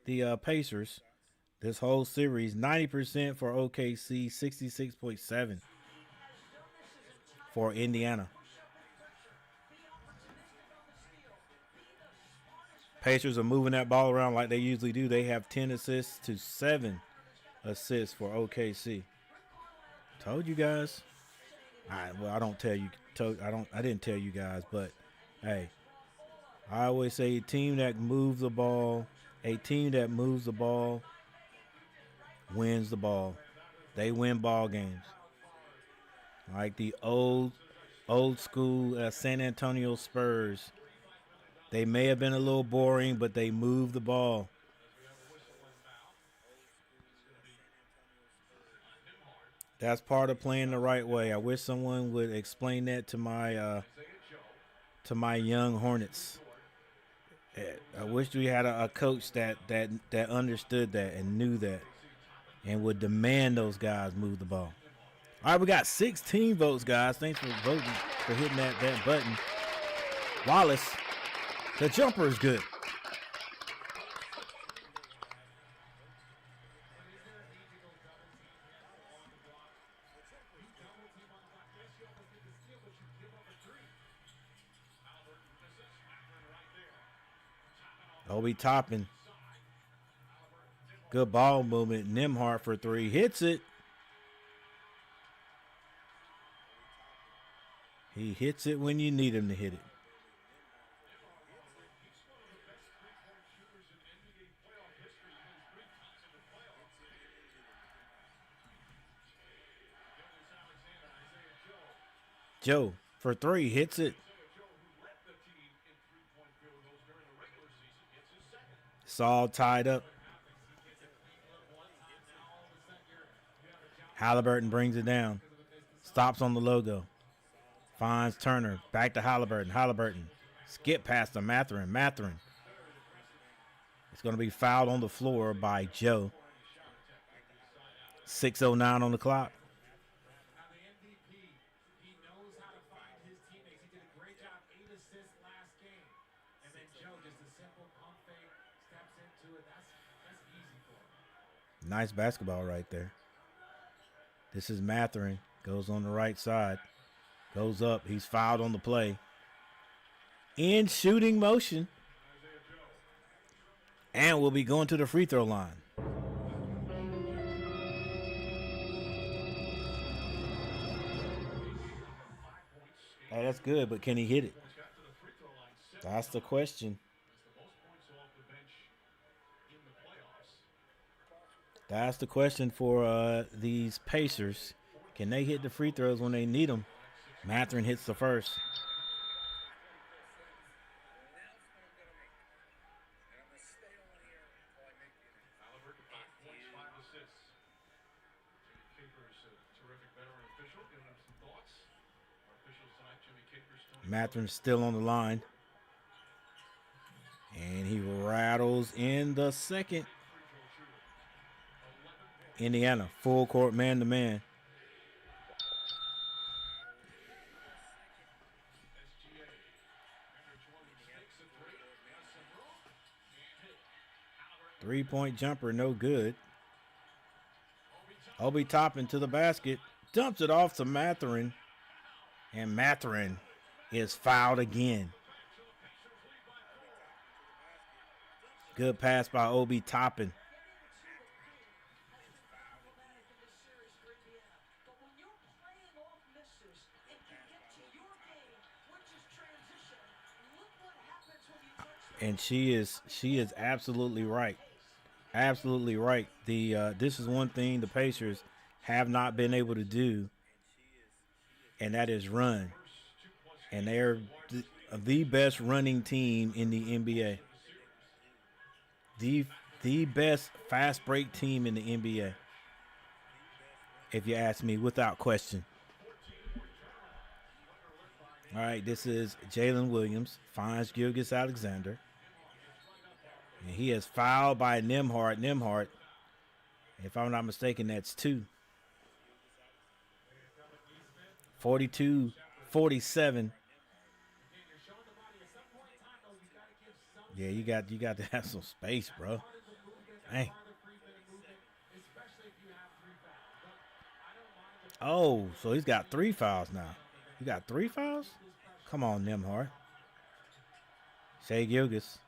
the Pacers this whole series. 90% for OKC, 66.7 for Indiana. Pacers are moving that ball around like they usually do. They have 10 assists to 7 assists for OKC. Told you guys. I didn't tell you guys, but Hey, I always say a team that moves the ball wins the ball. They win ball games. Like the old school San Antonio Spurs. They may have been a little boring, but they moved the ball. That's part of playing the right way. I wish someone would explain that to my young Hornets. I wish we had a coach that understood that and knew that and would demand those guys move the ball. All right, we got 16 votes, guys. Thanks for voting, for hitting that button. Wallace, the jumper is good. Obi Toppin. Good ball movement. Nembhard for three. Hits it. He hits it when you need him to hit it. Joe for three. Hits it. It's all tied up. Halliburton brings it down. Stops on the logo. Finds Turner. Back to Halliburton. Halliburton. Skip past to Mathurin. Mathurin. It's going to be fouled on the floor by Joe. 6:09 on the clock. Now the MVP, he knows how to find his teammates. He did a great job, 8 assists last game. And then Joe, just a simple pump fake, steps into it. That's easy for him. Nice basketball right there. This is Mathurin. Goes on the right side. Goes up. He's fouled on the play. In shooting motion. And we'll be going to the free throw line. Hey, that's good, but can he hit it? That's the question. That's the question for these Pacers. Can they hit the free throws when they need them? Mathurin hits the first. Halliburton, 5 points, 5 assists. Jimmy Capers, a terrific veteran official, giving him some thoughts. Our officials tonight, Jimmy Capers, Tony. Mathurin's still on the line. And he rattles in the second. Indiana, full court, man-to-man. Three-point jumper, no good. Obi Toppin to the basket. Dumps it off to Mathurin. And Mathurin is fouled again. Good pass by Obi Toppin. And she is absolutely right. Absolutely right. This is one thing the Pacers have not been able to do, and that is run. And they're the best running team in the NBA. The best fast break team in the NBA. If you ask me, without question. All right, this is Jalen Williams, finds Gilgeous-Alexander. And he is fouled by Nembhard. Nembhard, if I'm not mistaken, that's 2. 42-47. Yeah, you got to have some space, bro. Dang. Oh, so he's got 3 fouls now. You got 3 fouls? Come on, Nembhard. Shai Gilgeous.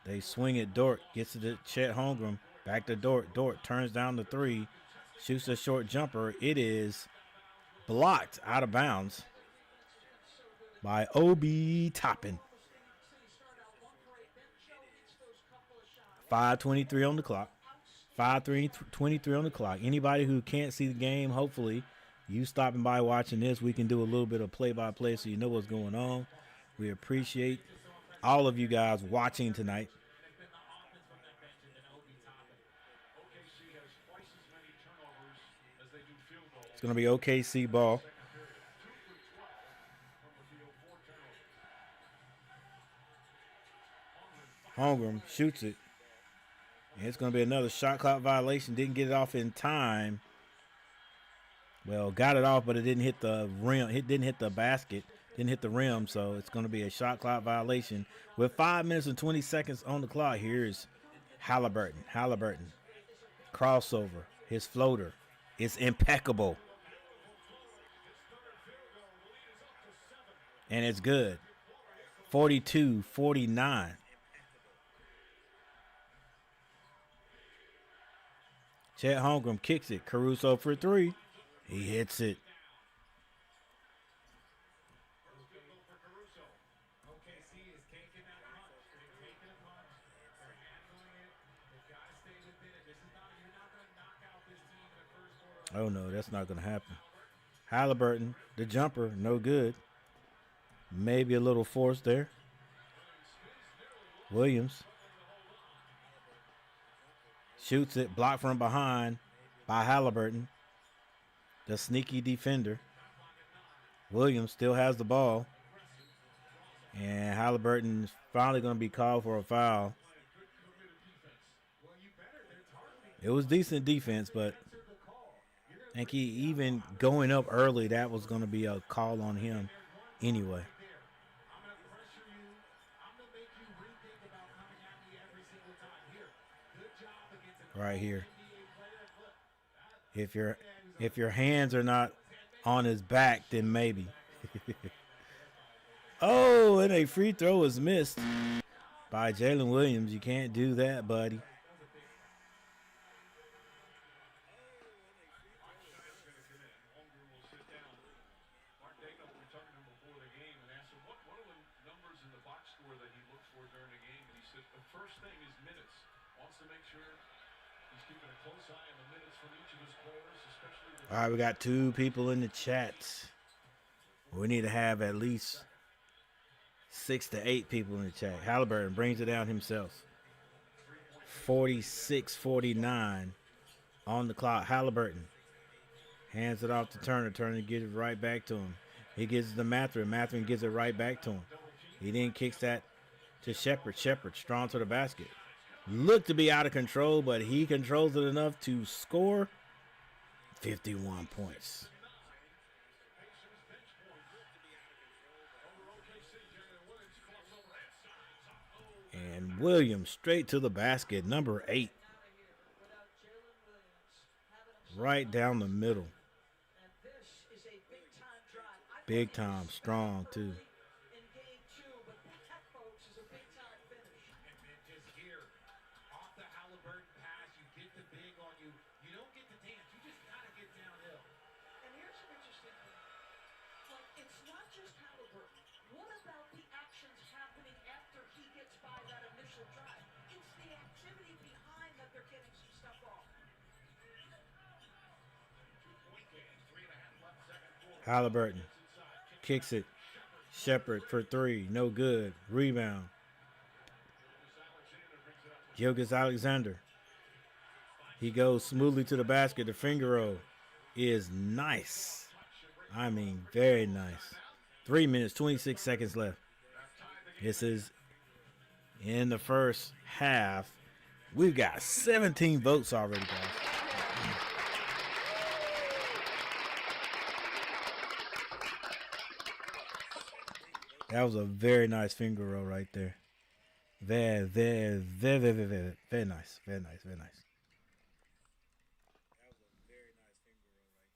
They swing it. Dort gets it to Chet Holmgren. Back to Dort. Dort turns down the 3. Shoots a short jumper. It is blocked out of bounds. by Obi Toppin. 5:23 on the clock. 5:23 on the clock. Anybody who can't see the game, hopefully you stopping by watching this, we can do a little bit of play-by-play so you know what's going on. We appreciate all of you guys watching tonight. OKC has twice as many turnovers as they do field goals. It's going to be OKC ball. 2 for 12 from the field, 4 turnovers. Holmgren shoots it. And it's going to be another shot clock violation. Didn't get it off in time. Well, got it off, but it didn't hit the rim. It didn't hit the basket. Didn't hit the rim, so it's going to be a shot clock violation. With 5 minutes and 20 seconds on the clock, here's Halliburton. Halliburton. Crossover. His floater is impeccable. And it's good. 42-49. Chet Holmgren kicks it. Caruso for 3. He hits it. OKC is taking that punch. They're taking a punch. They're handling it. They've got to stay within it. This is not, you're not going to knock out this team in the first quarter. Oh, no, that's not going to happen. Halliburton, the jumper, no good. Maybe a little force there. Williams shoots it, blocked from behind by Halliburton, the sneaky defender. Williams still has the ball. And Halliburton's finally going to be called for a foul. It was decent defense, but I think he even going up early, that was going to be a call on him anyway. I'm going to pressure you. I'm going to make you rethink about coming at me every single time. Here, good job against an Right here. NBA player. Look, If your hands are not on his back, then maybe. Oh, and a free throw is missed by Jalen Williams. You can't do that, buddy. Holmgren will sit down. Mark Daigneault, we were talking to him before the game and asked him what are the numbers in the box score that he looks for during the game. And he said the first thing is minutes. Wants to make sure he's keeping a close eye on the minutes from each of his players, especially the All right, we got 2 people in the chat. We need to have at least 6 to 8 people in the chat. Halliburton brings it down himself. 46-49 on the clock. Halliburton hands it off to Turner. Turner gives it right back to him. He gives it to Mathurin. Mathurin gives it right back to him. He then kicks that to Shepherd. Shepherd strong to the basket. Looked to be out of control, but he controls it enough to score 51 points. And Williams straight to the basket, number 8. Right down the middle. And this is a big-time drive. I Big time, strong too. in game 2, but that, folks, is a big-time finish. and just here, off the Halliburton pass, you get the big on you. You don't get the dance. You just got to get downhill. And here's an interesting thing. Like, it's not just Halliburton. What about the actions happening after he gets by that initial drive? It's the activity behind that they're getting some stuff off. Halliburton kicks it. Shepherd for 3, no good. Rebound. Gilgeous Alexander. He goes smoothly to the basket. The finger roll is nice. I mean, very nice. 3 minutes, 26 seconds left. This is in the first half. We've got 17 votes already, guys. That was a very nice finger roll right there. Very, very, very, very, very, very nice. Very nice, very nice. That was a very nice finger roll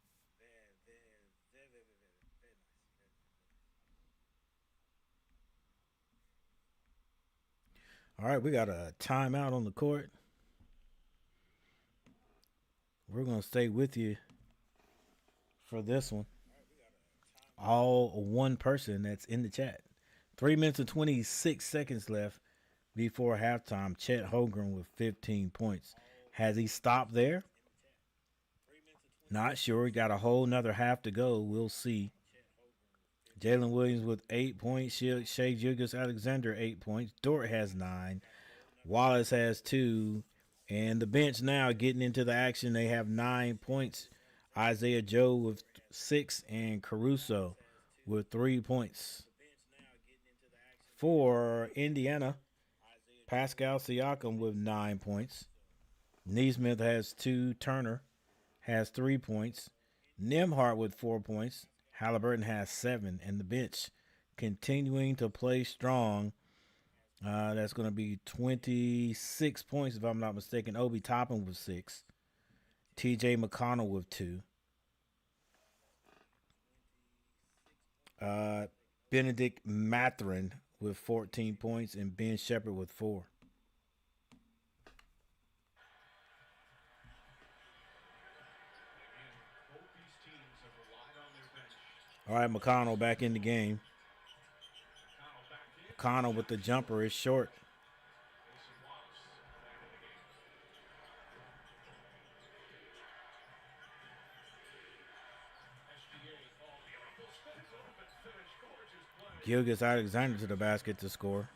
right there. Very, very, very, very, very, very nice. All right, we got a timeout on the court. We're going to stay with you for this one. all one person that's in the chat. 3 minutes and 26 seconds left before halftime. Chet Holmgren with 15 points. Has he stopped there? Not sure. He got a whole nother half to go. We'll see. Jalen Williams with 8 points. Shai Gilgeous-Alexander 8 points. Dort has 9. Wallace has 2. And the bench now getting into the action. They have 9 points. Isaiah Joe with 6 and Caruso with 3 points. For Indiana, Pascal Siakam with 9 points. Neesmith has 2. Turner has 3 points. Nembhard with 4 points. Halliburton has 7. And the bench continuing to play strong. That's going to be 26 points, if I'm not mistaken. Obi Toppin with 6. TJ McConnell with 2. Benedict Mathurin with 14 points. And Ben Shepherd with 4. All right, McConnell back in the game. McConnell with the jumper is short. Gilgeous-Alexander to the basket to score.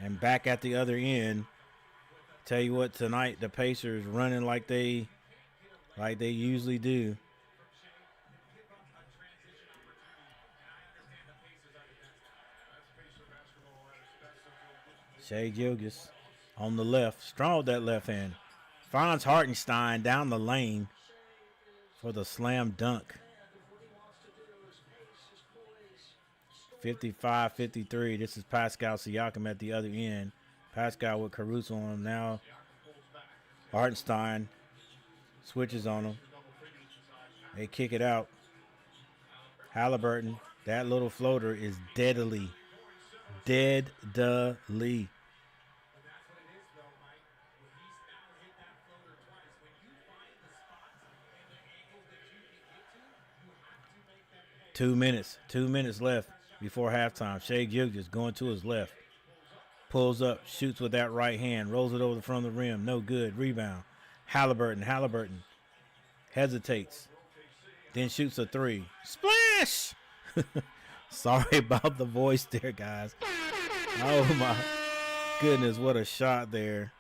And back at the other end. Tell you what, tonight the Pacers running like they usually do. Shai Gilgeous on the left. Strong with that left hand. Franz Hartenstein down the lane for the slam dunk. 55-53. This is Pascal Siakam at the other end. Pascal with Caruso on him now. Hartenstein switches on him. They kick it out. Halliburton, that little floater is deadly. Deadly. Two minutes left before halftime. Shai Gilgeous going to his left. Pulls up, shoots with that right hand, rolls it over the front of the rim. No good. Rebound. Halliburton hesitates. Then shoots a 3. Splash! Sorry about the voice there, guys. Oh, my goodness. What a shot there.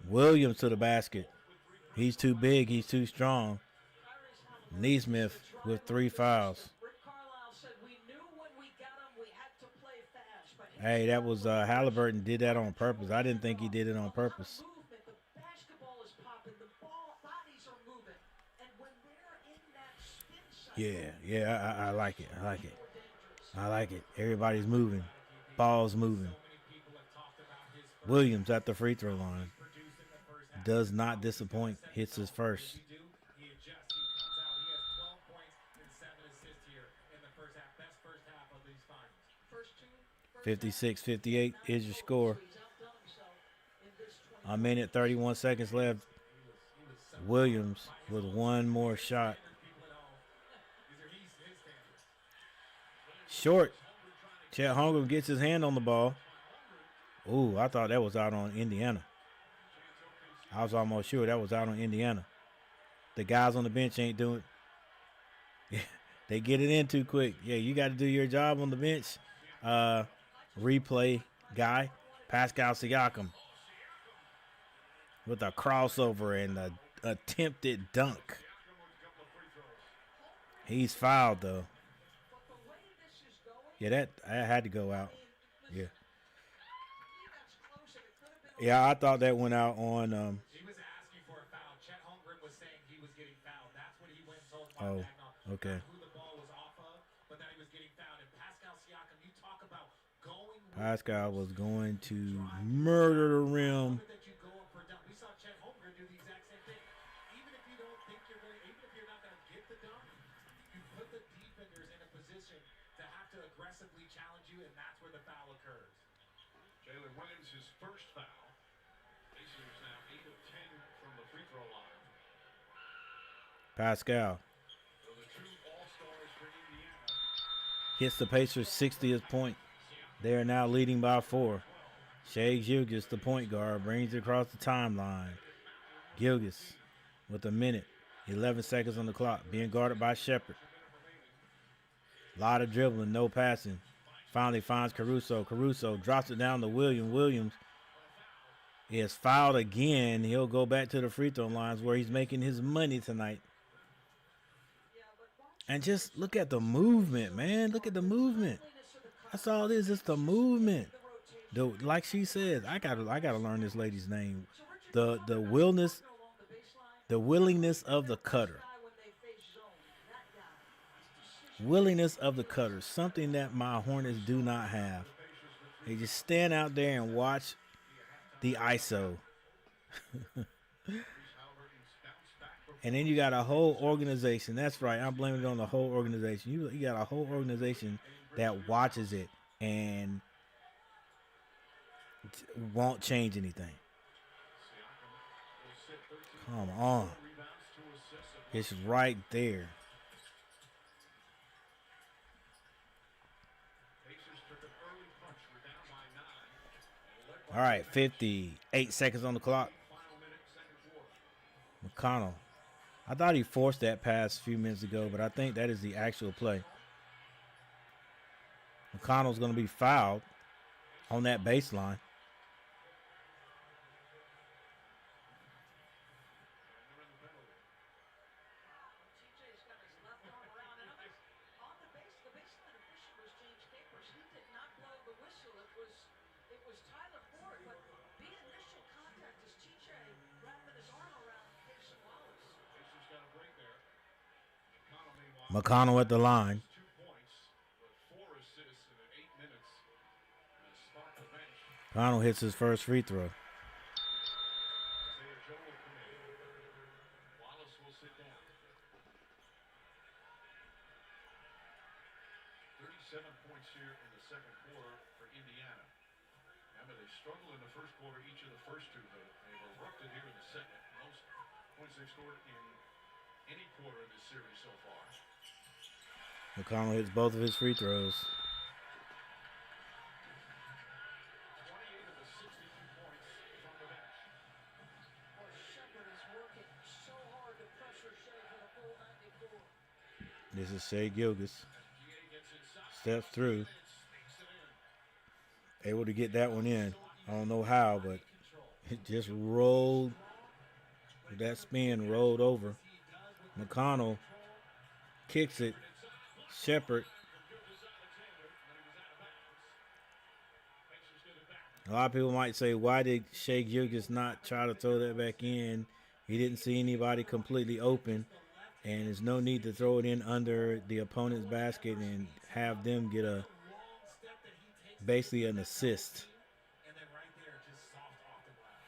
Williams to the basket. He's too big. He's too strong. Neesmith with 3 fouls. Hey, that was Halliburton did that on purpose. I didn't think he did it on purpose. Yeah, I like it. I like it. Everybody's moving. Ball's moving. Williams at the free throw line. Does not disappoint. Hits his first. 56-58 is your score. A minute, 31 seconds left. Williams with one more shot. Short. Chet Holmgren gets his hand on the ball. Ooh, I thought that was out on Indiana. I was almost sure that was out on Indiana. The guys on the bench ain't doing it. They get it in too quick. Yeah, you got to do your job on the bench. Replay guy, Pascal Siakam, with a crossover and an attempted dunk. He's fouled, though. Yeah, that had to go out. Yeah. Yeah, I thought that went out on. He was asking for a foul. Chet Holmgren was saying he was getting fouled. That's what he went and told Mark Daigneault. Okay. Who the ball was off of, but that he was getting fouled. And Pascal Siakam, you talk about going. Pascal was going to murder the rim. That you go up for a dunk. We saw Chet Holmgren do the exact same thing. Even if you don't think you're going, even if you're not going to get the dunk, you put the defenders in a position to have to to aggressively challenge you, and that's where the foul occurs. Jalen Williams, his first foul. Pacers now 8 of 10 from the free throw line. Pascal So the two all-stars for Indiana. hits the Pacers' 60th point. They are now leading by 4. Shai Gilgeous, the point guard, brings it across the timeline. Gilgeous with a minute, 11 seconds on the clock, being guarded by Shepherd. A lot of dribbling, no passing. Finally finds Caruso. Caruso drops it down to Williams. Williams is fouled again. He'll go back to the free throw lines where he's making his money tonight. And just look at the movement, man. Look at the movement. That's all it is. It's the movement. Like she says, I gotta learn this lady's name. The willingness of the cutter. Willingness of the cutter. Something that my Hornets do not have. They just stand out there and watch the ISO. And then you got a whole organization. That's right. I'm blaming it on the whole organization. You got a whole organization that watches it and won't change anything. Come on. It's right there. All right, 58 seconds on the clock. McConnell. I thought he forced that pass a few minutes ago, but I think that is the actual play. McConnell's going to be fouled on that baseline. TJ's got his left arm around, and on the baseline official was James Capers. He did not blow the whistle. It was Tyler Ford, but the initial contact is TJ wrapping his arm around Cason Wallace. Pacers got a break there. McConnell, meanwhile, McConnell at the line. 2 points with 4 assists in 8 minutes. And a spot to bench. McConnell hits his first free throw. Isaiah Joe will come in. Wallace will sit down. 37 points here in the second quarter for Indiana. Remember, they struggled in the first quarter, each of the first two. They've erupted here in the second. Most points they've scored in any quarter of this series so far. McConnell hits both of his free throws. 28 of the 62 points from the bench. Well, Shepherd is working so hard to pressure Shea for the full 94. This is Shai Gilgeous. GA gets inside. Steps through. And sneaks it in. Able to get that one in. I don't know how, but it just rolled. That spin rolled over. McConnell kicks it. Shepherd. A lot of people might say, why did Shai Gilgeous not try to throw that back in? He didn't see anybody completely open, and there's no need to throw it in under the opponent's basket and have them get basically an assist. And then right there, just soft off the glass.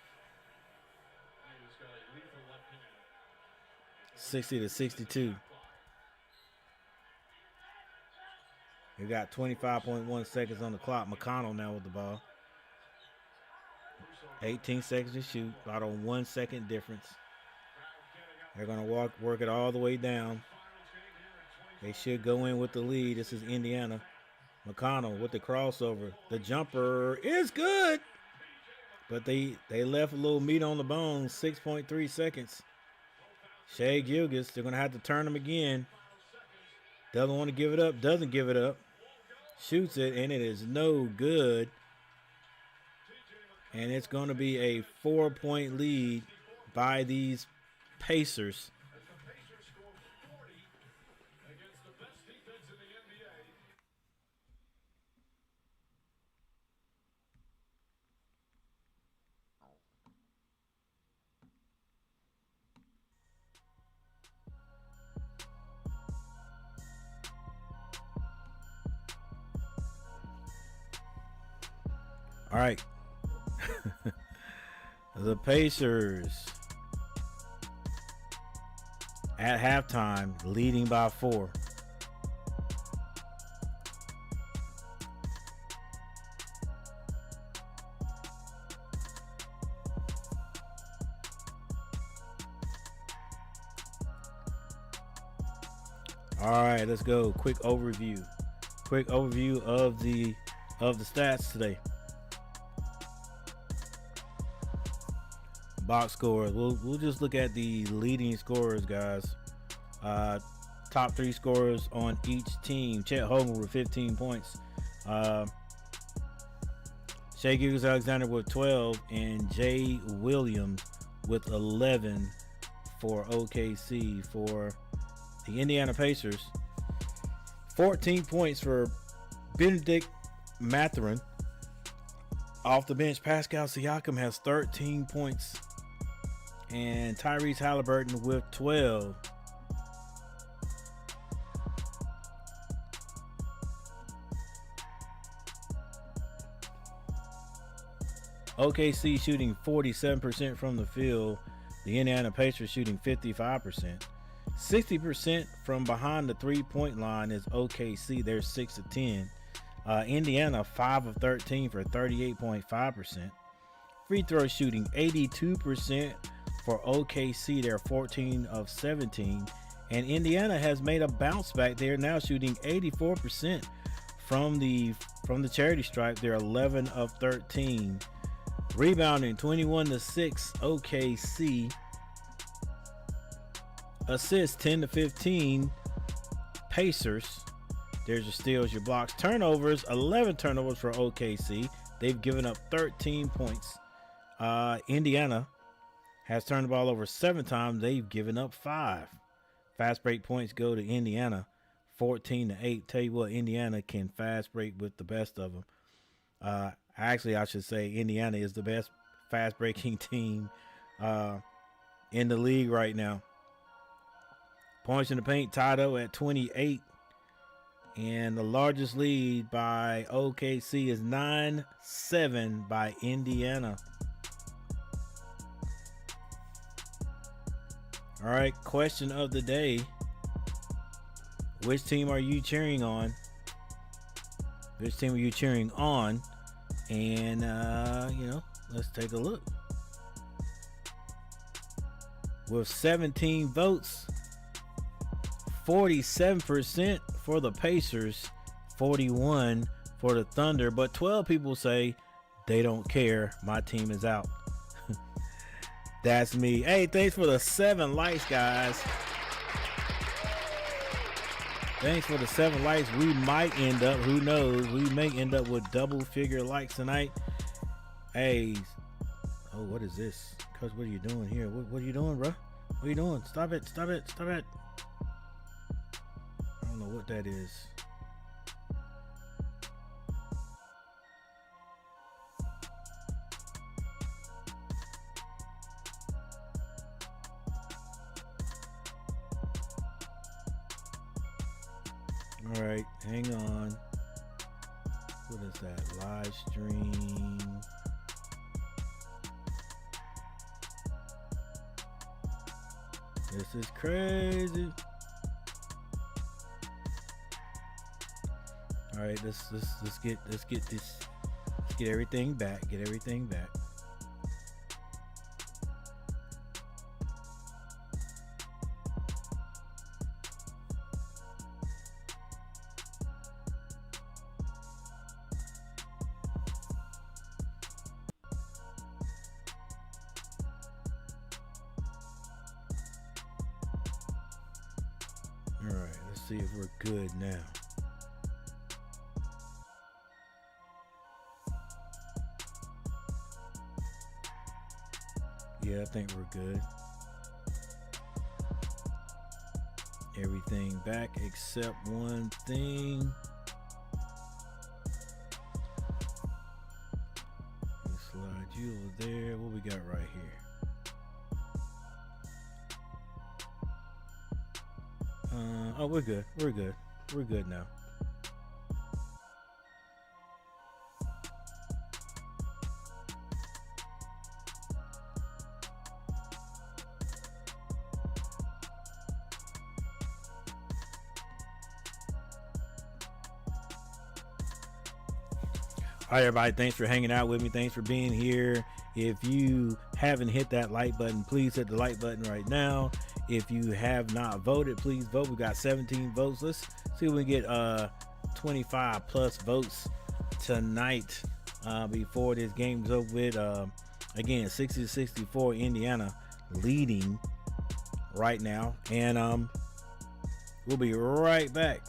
He's got a lethal left hand. 60 to 62. We got 25.1 seconds on the clock. McConnell now with the ball. 18 seconds to shoot, about a 1 second difference. They're going to work it all the way down. They should go in with the lead. This is Indiana. McConnell with the crossover. The jumper is good. But they left a little meat on the bone, 6.3 seconds. Shai Gilgeous, they're going to have to turn him again. Doesn't want to give it up, doesn't give it up. Shoots it, and it is no good. And it's going to be a 4-point lead by these Pacers. As the Pacers score 40 against the best defense in the NBA. All right. The Pacers at halftime leading by 4. All right, let's go. Quick overview. Quick overview of the stats today. Box scores. We'll just look at the leading scorers, guys. Top 3 scorers on each team. Chet Holmgren with 15 points. Shai Gilgeous-Alexander with 12, and Jay Williams with 11 for OKC. For the Indiana Pacers, 14 points for Benedict Mathurin. Off the bench, Pascal Siakam has 13 points, and Tyrese Halliburton with 12. OKC shooting 47% from the field. The Indiana Pacers shooting 55%. 60% from behind the three-point line is OKC. They're 6 of 10. Indiana 5 of 13 for 38.5%. Free throw shooting 82% for OKC. They're 14 of 17. And Indiana has made a bounce back. They're now shooting 84% from the charity stripe. They're 11 of 13. Rebounding 21-6 OKC. Assists 10-15 Pacers. There's your steals, your blocks. Turnovers, 11 turnovers for OKC. They've given up 13 points. Indiana has turned the ball over 7 times. They've given up 5. Fast break points go to Indiana, 14-8. Tell you what, Indiana can fast break with the best of them. Actually, I should say Indiana is the best fast breaking team in the league right now. Points in the paint tied up at 28. And the largest lead by OKC is 9-7 by Indiana. All right, question of the day. Which team are you cheering on? Which team are you cheering on? And, let's take a look. With 17 votes, 47% for the Pacers, 41 for the Thunder, but 12 people say they don't care. My team is out. That's me. Hey, thanks for the 7 likes, guys. Thanks for the 7 likes. We might end up, who knows, we may end up with double figure likes tonight. Hey, oh, what is this? Coach, what are you doing here? What are you doing, bro? What are you doing? Stop it. Stop it. Stop it. I don't know what that is. All right, hang on. What is that? Live stream. This is crazy. All right, let's get everything back. Get everything back. All right, let's see if we're good now. Yeah, I think we're good. Everything back except one thing. Let's slide you over there. What we got right here? Oh, we're good. We're good. We're good now. All right, everybody. Thanks for hanging out with me. Thanks for being here. If you haven't hit that like button, please hit the like button right now. If you have not voted, please vote. We got 17 votes. Let's see if we can get 25 plus votes tonight before this game's over with. Again, 60-64, Indiana leading right now. And we'll be right back.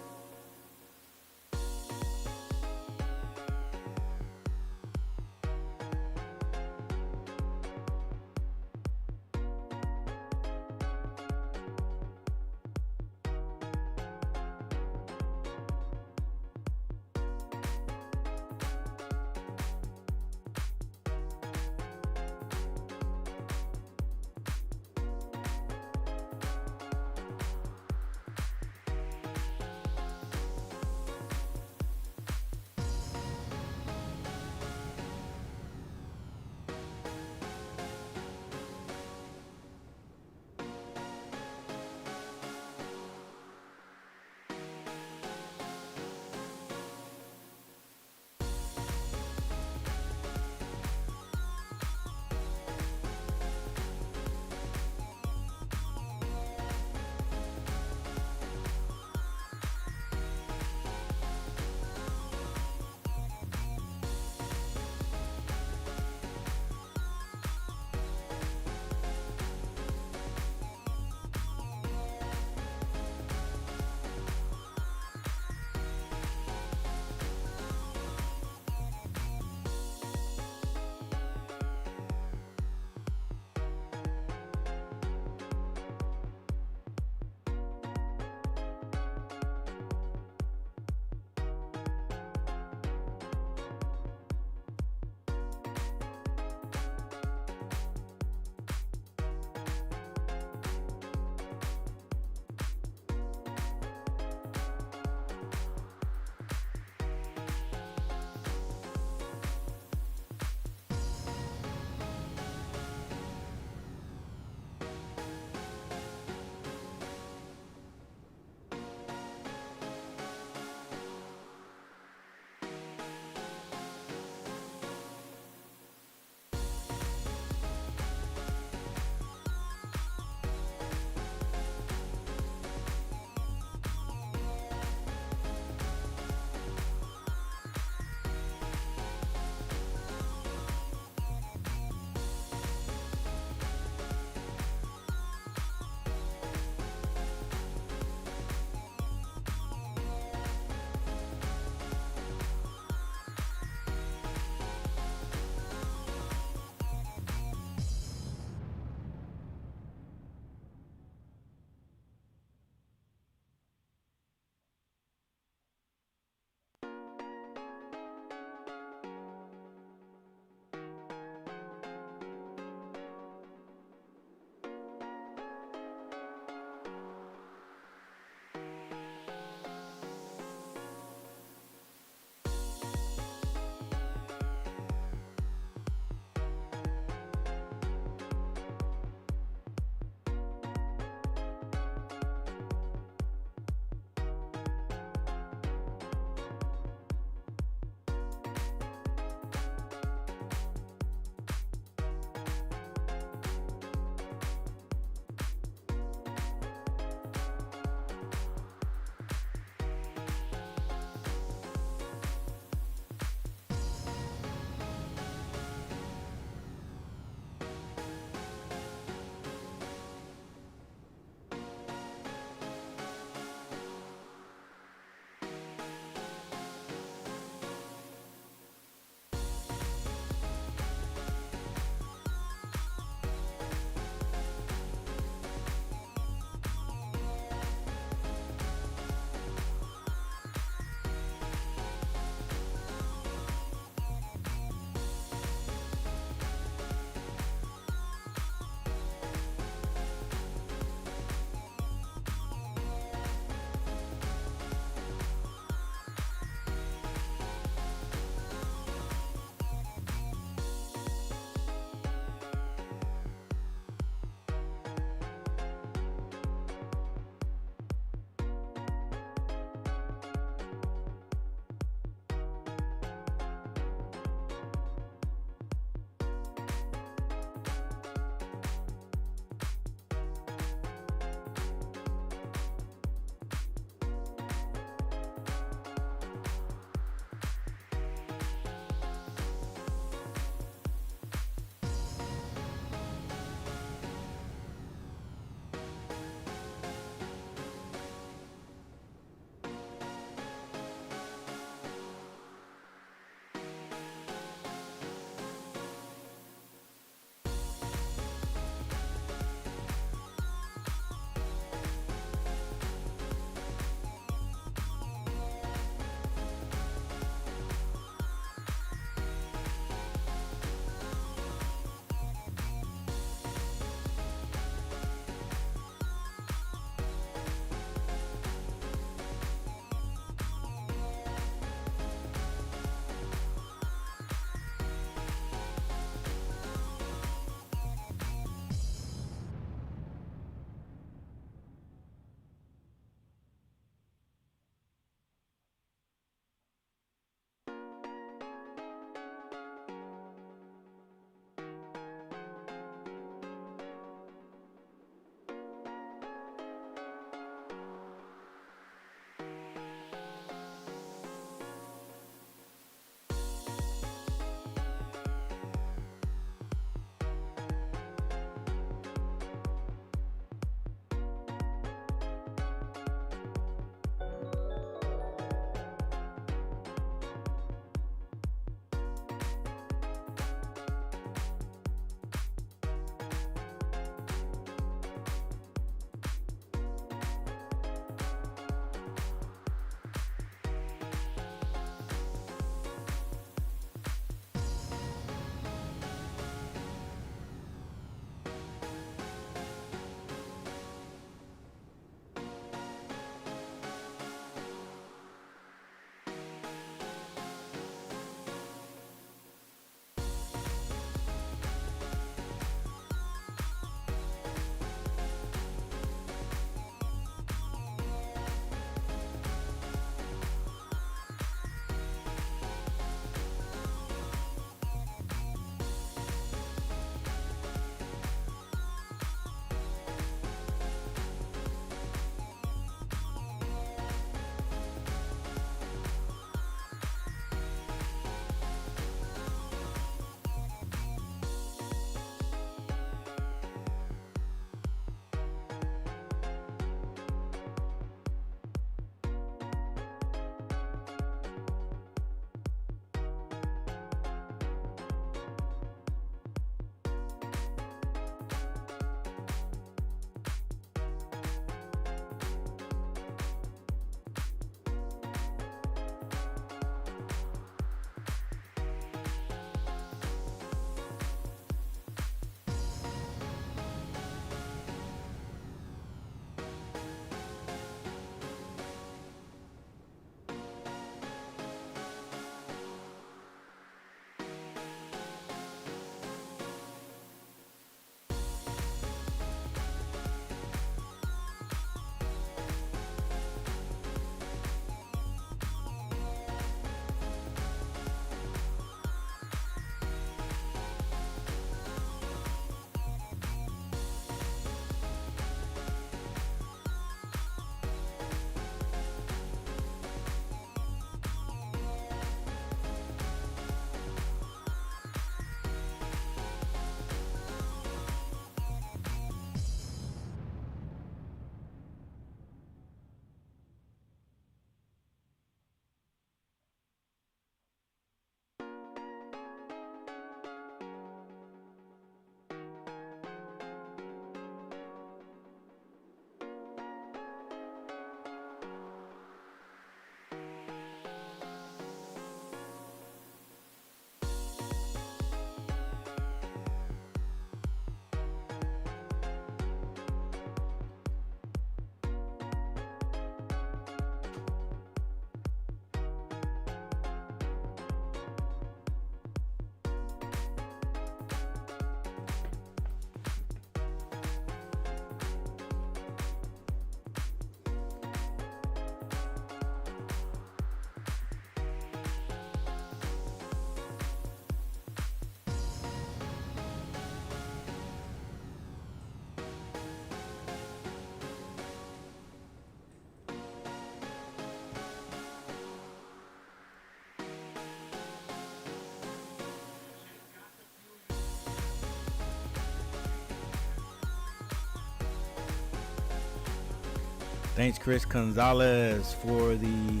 Thanks, Chris Gonzalez, for the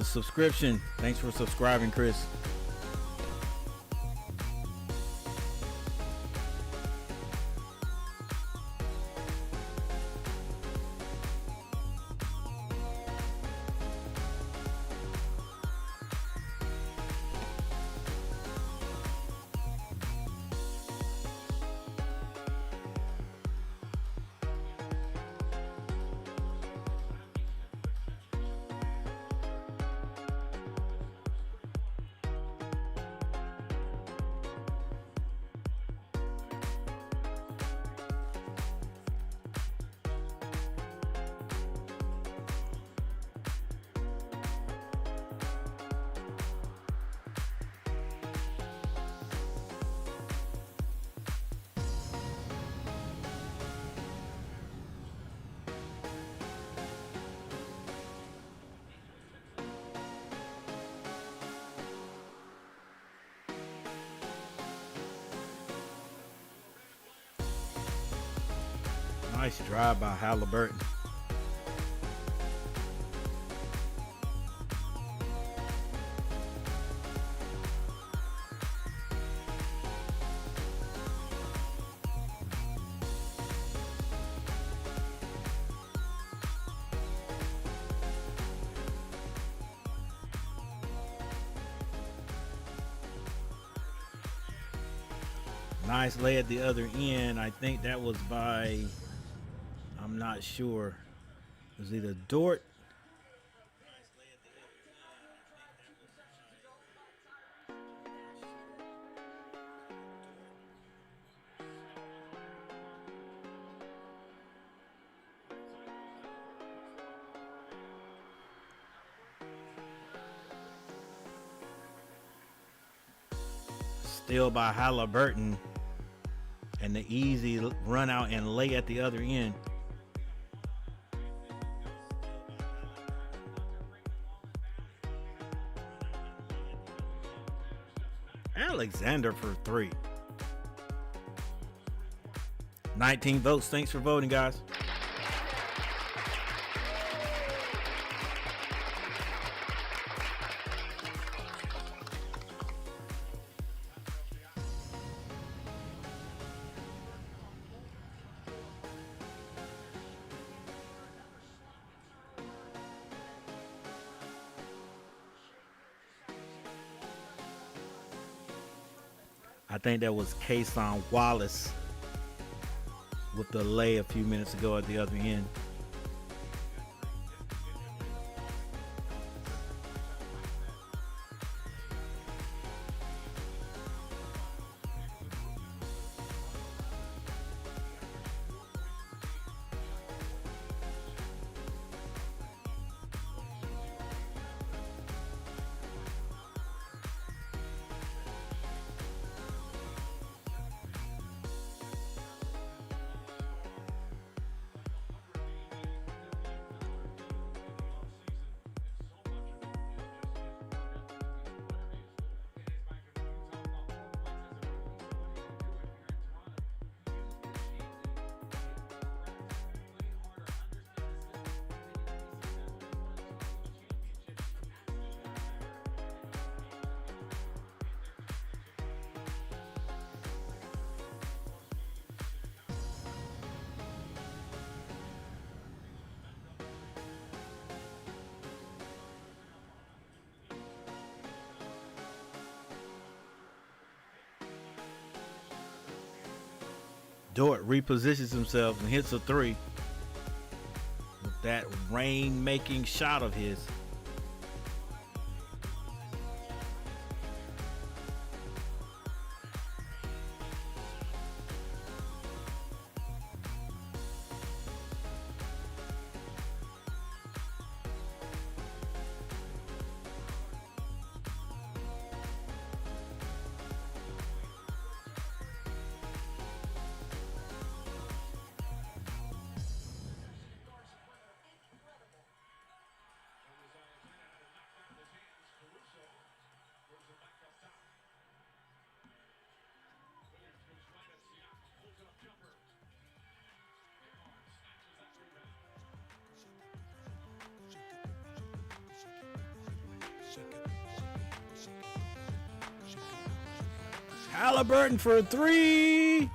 subscription. Thanks for subscribing, Chris. Nice drive by Halliburton. Nice lay at the other end. I think that was by, I'm not sure. It was either Dort. Still by Halliburton. And the easy run out and lay at the other end. Alexander for 3. 19 votes. Thanks for voting, guys. I think that was Kason Wallace with the lay a few minutes ago at the other end. Dort repositions himself and hits a 3 with that rain-making shot of his. Halliburton for 3.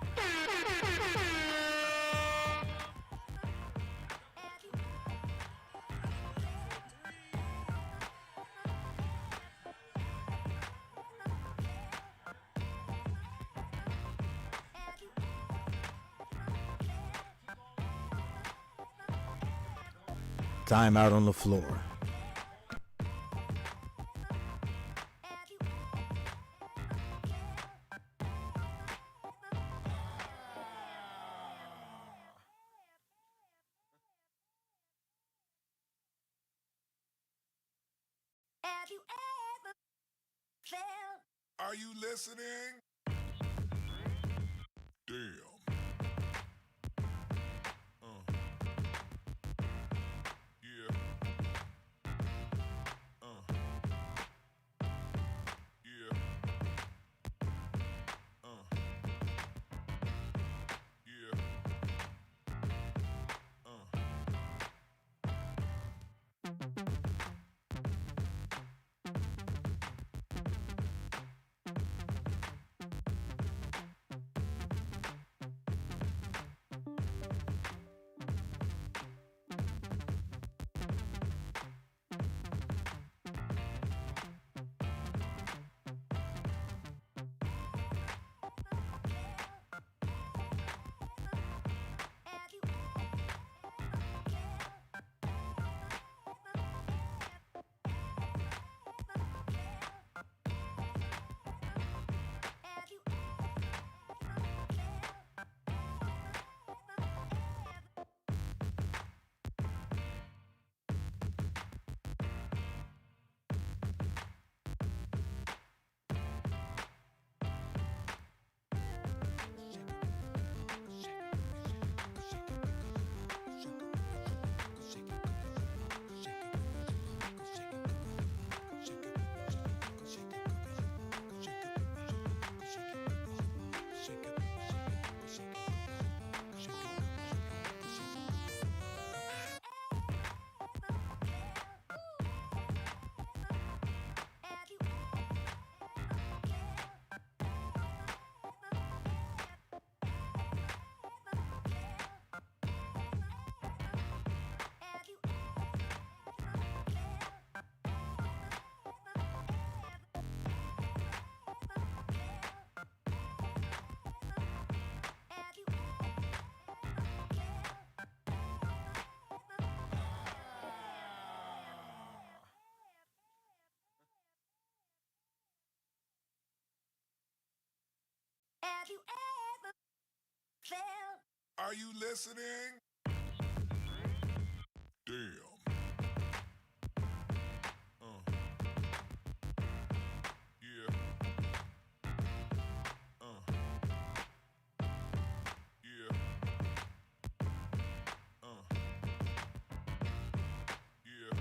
Timeout on the floor. Have you ever felt? Are you listening? Damn. Yeah. Yeah. Yeah. Have you have you have you ever felt? Are you listening? Damn. Yeah. Yeah. Yeah.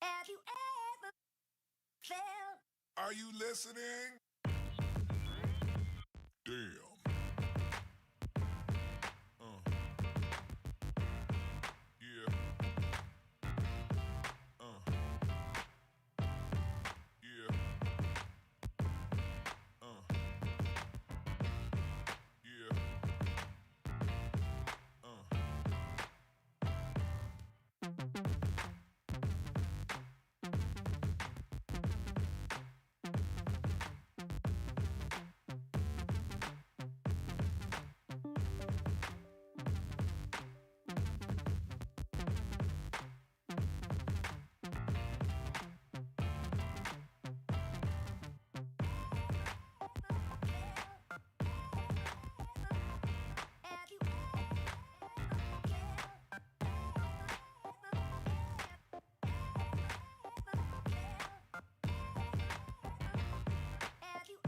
Have you ever felt? Are you listening? Damn. Yeah. Yeah. Yeah. Have you ever Have you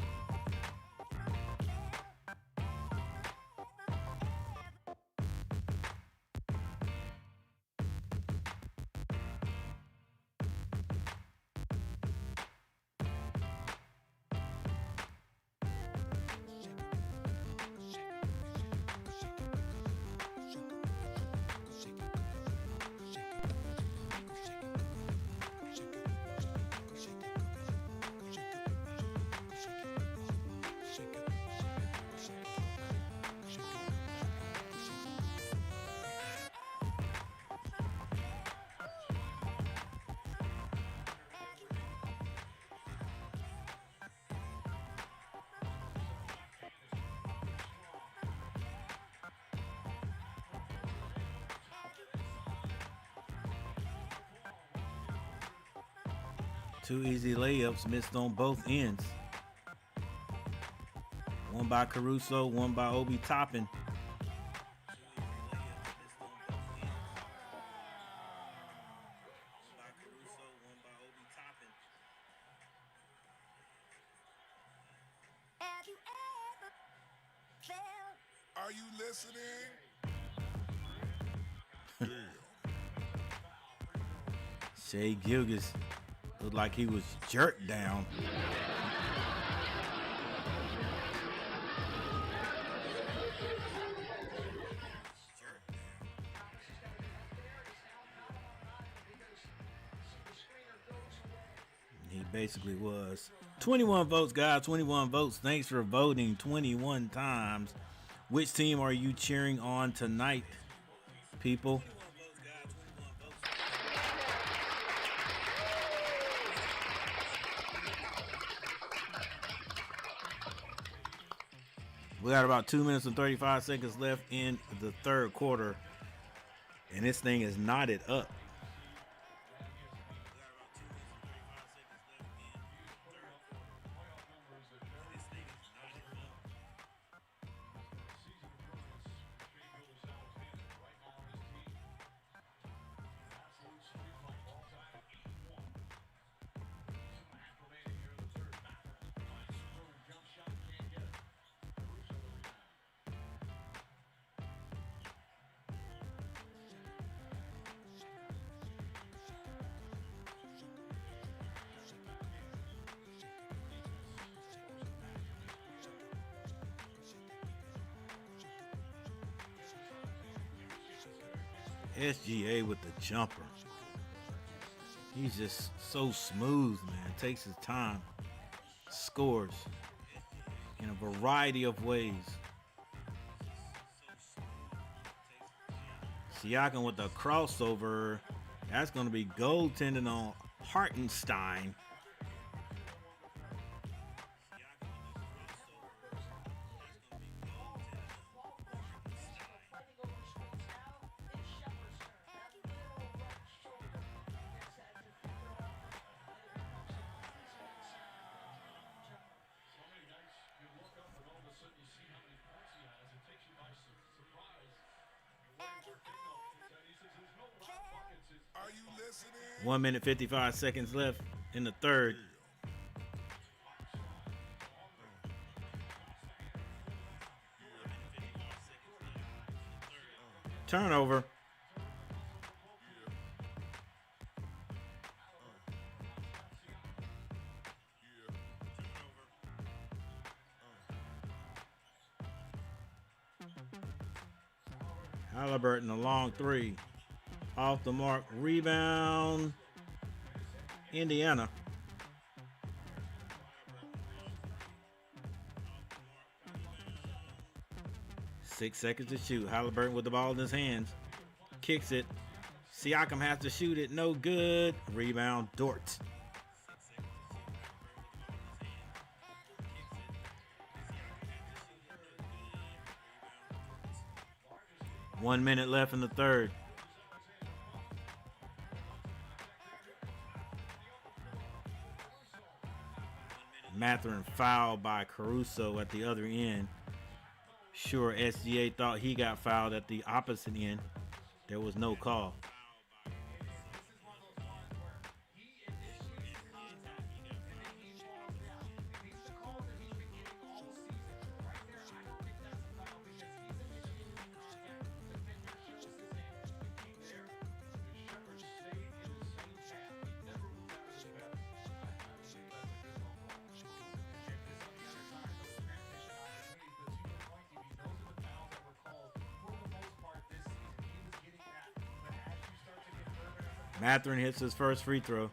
Two easy layups missed on both ends. One by Caruso, one by Obi Toppin. Have you ever felt? Are you listening? Shea Gilgeous looked like he was jerked down. He basically was. 21 votes, guys. 21 votes. Thanks for voting 21 times. Which team are you cheering on tonight, people? We got about 2 minutes and 35 seconds left in the third quarter, and this thing is knotted up. SGA with the jumper. He's just so smooth, man. Takes his time. Scores in a variety of ways. Siakam with the crossover. That's going to be goaltending on Hartenstein. Are you listening? 1 minute 55 seconds left in the third. Turnover. Halliburton, a long three. Off the mark. Rebound. Indiana. 6 seconds to shoot. Halliburton with the ball in his hands. Kicks it. Siakam has to shoot it. No good. Rebound, Dort. One minute left in the third. Mathurin fouled by Caruso at the other end. Sure, SGA thought he got fouled at the opposite end. There was no call. Mathurin hits his first free throw.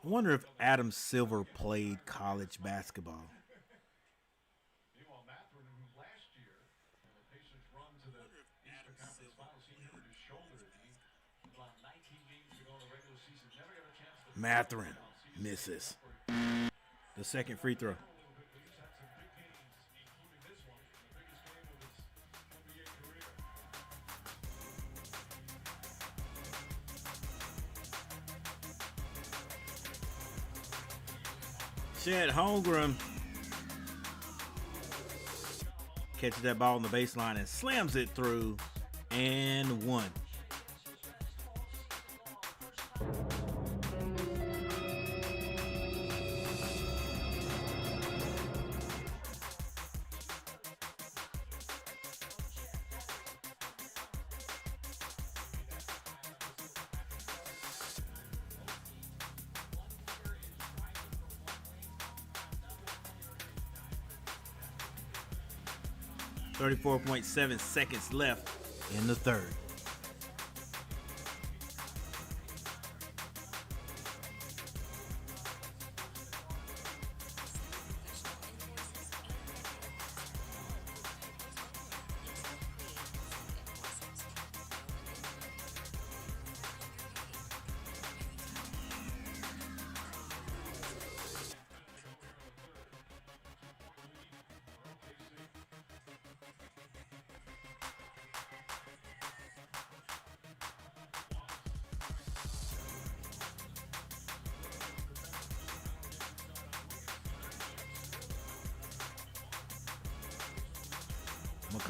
I wonder if Adam Silver played college basketball. Meanwhile, Mathurin, who last year, in the Pacers' run to the Eastern Conference Finals, he hurt his shoulder. About 19 games to go in the regular season. Never got a chance to. Mathurin misses the second free throw. He's had some big games, including this one, the biggest game of his NBA career. Chet Holmgren catches that ball on the baseline and slams it through and one. .7 seconds left in the third.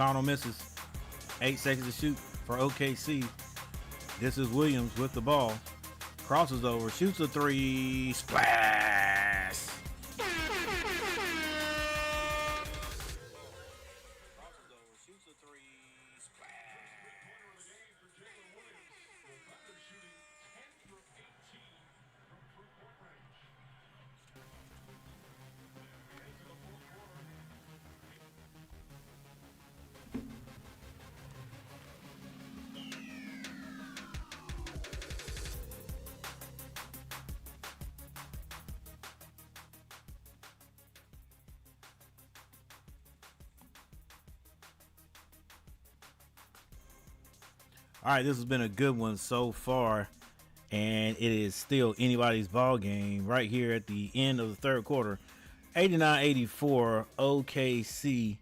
McConnell misses. 8 seconds to shoot for OKC. This is Williams with the ball. Crosses over, shoots a three. Splash! All right, this has been a good one so far, and it is still anybody's ball game right here at the end of the third quarter. 89-84 OKC.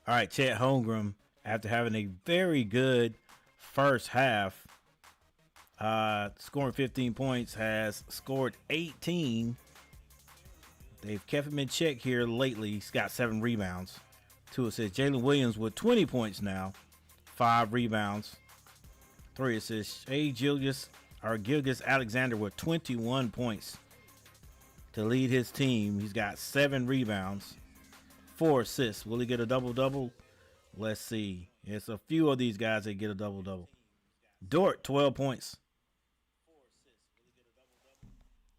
All right, Chet Holmgren, after having a very good first half, scoring 15 points, has scored 18. They've kept him in check here lately. He's got 7 rebounds, 2 assists. Jalen Williams with 20 points now, 5 rebounds, 3 assists. Gilgeous Alexander with 21 points to lead his team. He's got 7 rebounds, 4 assists. Will he get a double-double? Let's see. It's a few of these guys that get a double-double. Dort, 12 points.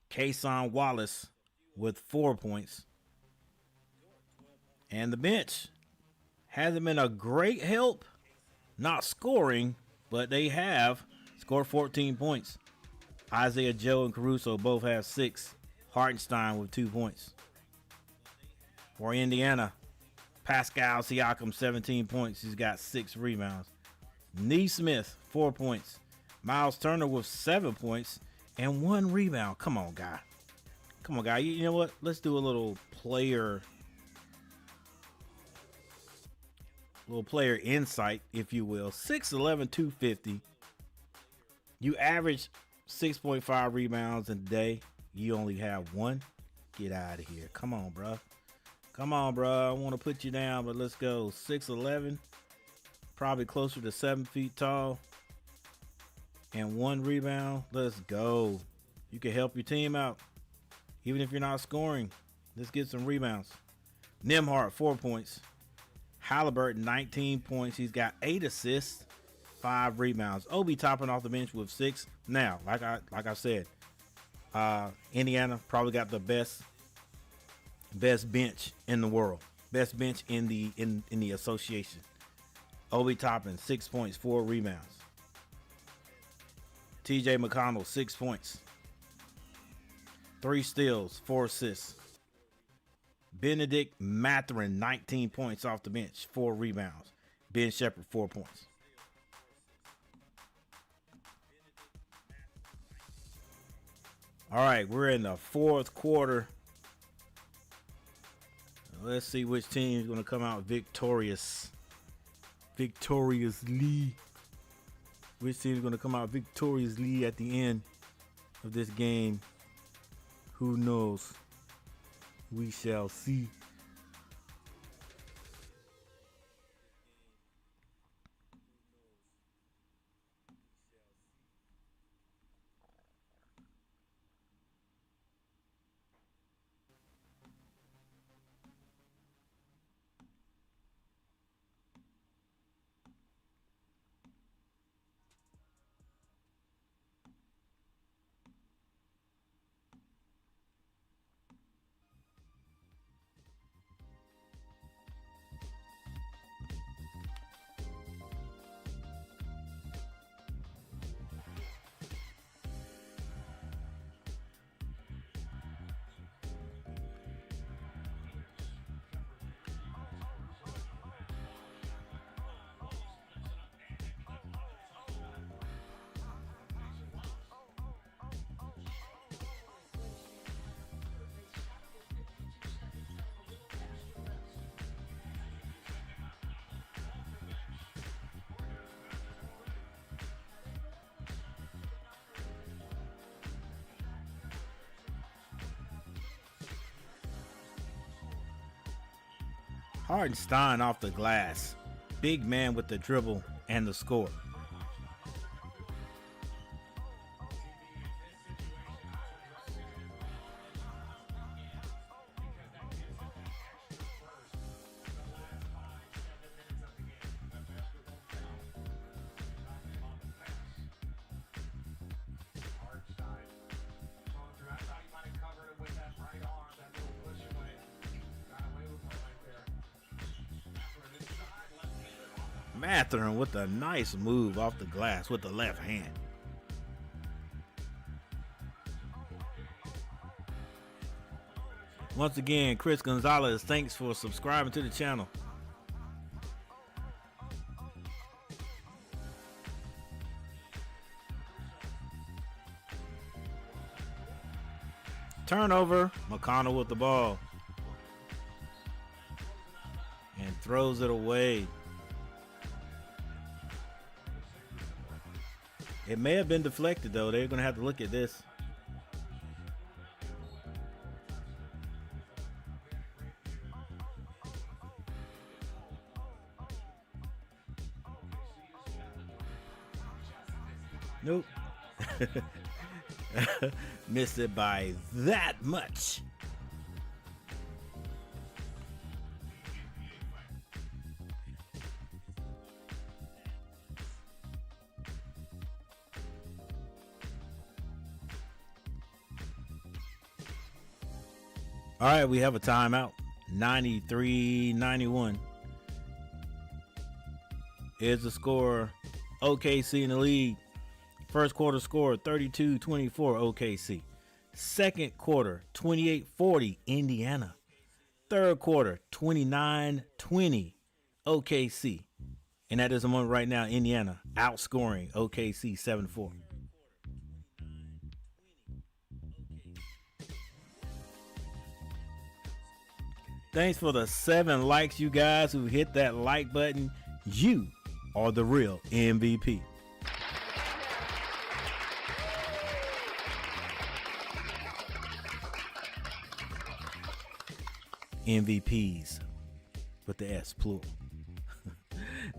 Kason Wallace with 4 points. And the bench hasn't been a great help, not scoring, but they have scored 14 points. Isaiah Joe and Caruso both have 6. Hartenstein with 2 points. For Indiana, Pascal Siakam, 17 points. He's got 6 rebounds. Neesmith, 4 points. Miles Turner with 7 points and 1 rebound. Come on, guy. Come on, guy. You know what? Let's do a little player insight, if you will. 6'11", 250. You average 6.5 rebounds a day. You only have 1. Get out of here. Come on, bro. Come on, bro. I want to put you down, but let's go. 6'11", probably closer to 7 feet tall, and 1 rebound. Let's go. You can help your team out, even if you're not scoring. Let's get some rebounds. Nembhard, 4 points. Halliburton, 19 points. He's got 8 assists, 5 rebounds. Obi topping off the bench with 6. Now, like I said, Indiana probably got the best bench in the world, best bench in the association. Obi Toppin, 6 points, 4 rebounds. TJ McConnell, 6 points, 3 steals, 4 assists. Benedict Mathurin, 19 points off the bench, 4 rebounds. Ben Shepherd, 4 points. All right, we're in the 4th quarter. Let's see which team is going to come out victoriously. Which team is going to come out victoriously at the end of this game? Who knows? We shall see. Hartenstein off the glass. Big man with the dribble and the score. Mathurin with a nice move off the glass with the left hand. Once again, Chris Gonzalez, thanks for subscribing to the channel. Turnover, McConnell with the ball. And throws it away. It may have been deflected, though. They're going to have to look at this. Nope. Missed it by that much. All right, we have a timeout. 93-91 is the score. OKC in the lead. First quarter score 32-24 OKC. Second quarter 28-40 Indiana. Third quarter 29-20 OKC. And at this moment right now, Indiana outscoring OKC 7-4. Thanks for the 7 likes, you guys who hit that like button. You are the real MVP. MVPs with the S, plural.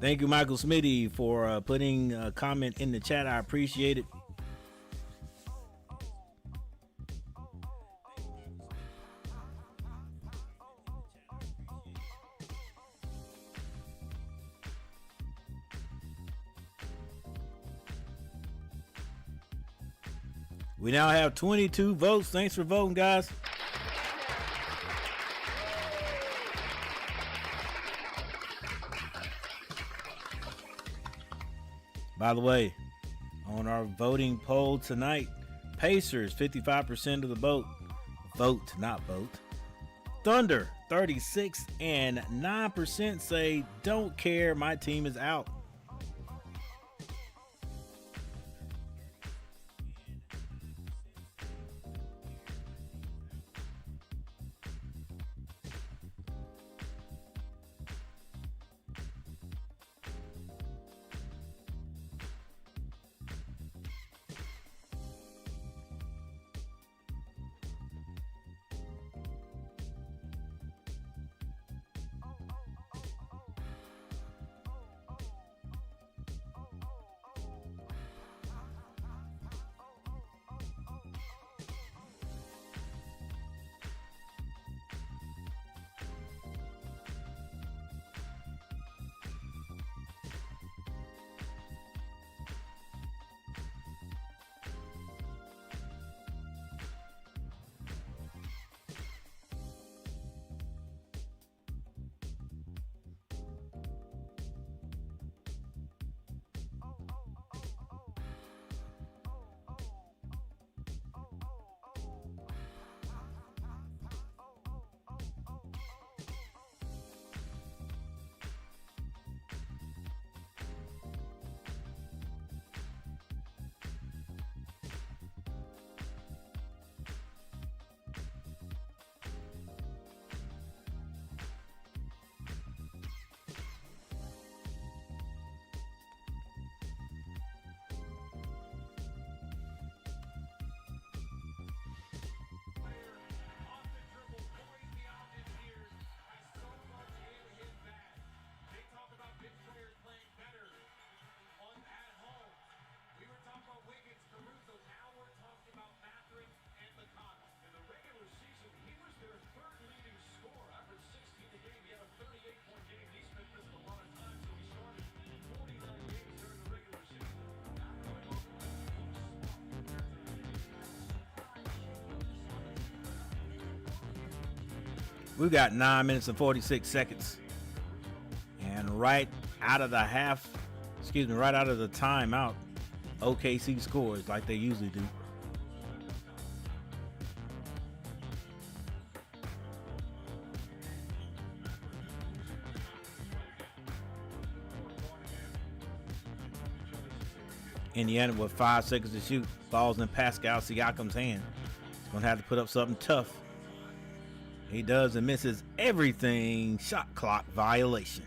Thank you, Michael Smitty, for putting a comment in the chat. I appreciate it. We now have 22 votes. Thanks for voting, guys. By the way, on our voting poll tonight, Pacers 55% of the vote. Vote, not vote. Thunder 36 and 9% say don't care, my team is out. We've got 9 minutes and 46 seconds. And right out of the timeout, OKC scores like they usually do. Indiana with 5 seconds to shoot. Ball's in Pascal Siakam's hand. He's going to have to put up something tough. He does and misses everything. Shot clock violation.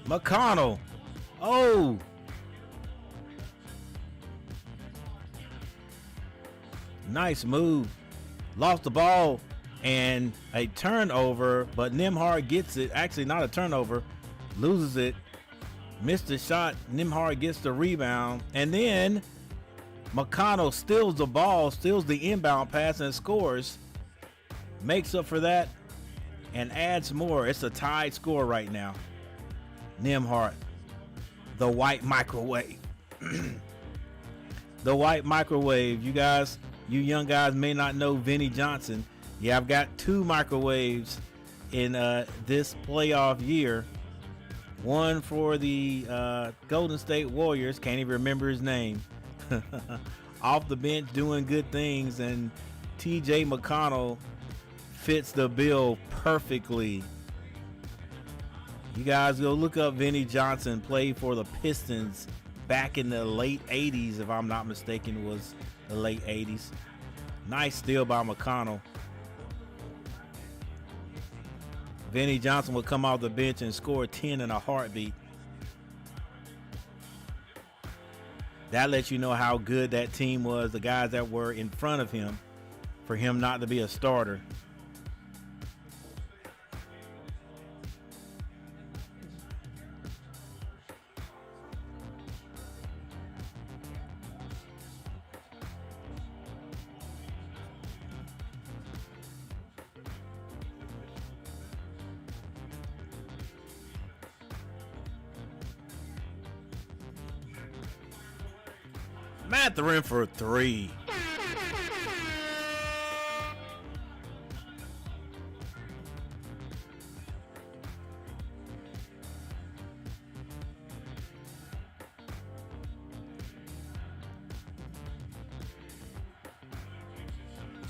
McConnell. Oh. Nice move. Lost the ball and a turnover, but Nembhard gets it. Actually, not a turnover. Loses it. Missed the shot. Nembhard gets the rebound. And then McConnell steals the ball, steals the inbound pass and scores. Makes up for that and adds more. It's a tied score right now. Nembhard, the white microwave. The white microwave. You guys, you young guys may not know Vinnie Johnson. Yeah, I've got 2 microwaves in this playoff year. One for the Golden State Warriors. Can't even remember his name. Off the bench doing good things. And TJ McConnell fits the bill perfectly. You guys go look up Vinnie Johnson. Played for the Pistons back in the late 80s, if I'm not mistaken. It was the late 80s. Nice steal by McConnell. Vinnie Johnson would come off the bench and score 10 in a heartbeat. That lets you know how good that team was, the guys that were in front of him, for him not to be a starter. Mathurin for 3.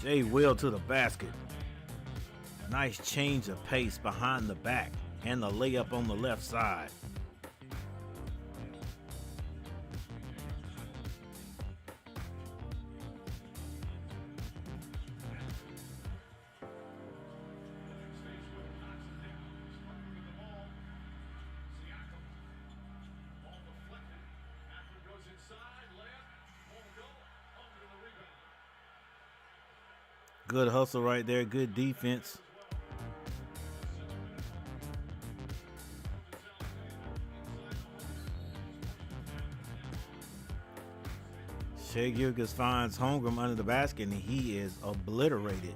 Jay Will to the basket. Nice change of pace behind the back and the layup on the left side. Good hustle right there. Good defense. Shai Gilgeous finds Holmgren under the basket and he is obliterated.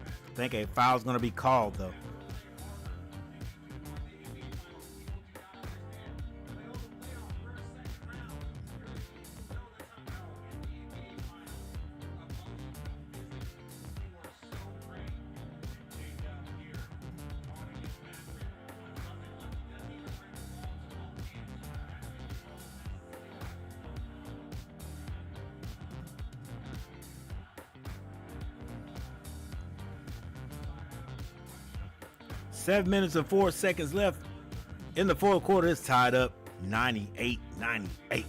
I think a foul's going to be called though. Seven minutes and 4 seconds left in the fourth quarter. It's tied up 98-98.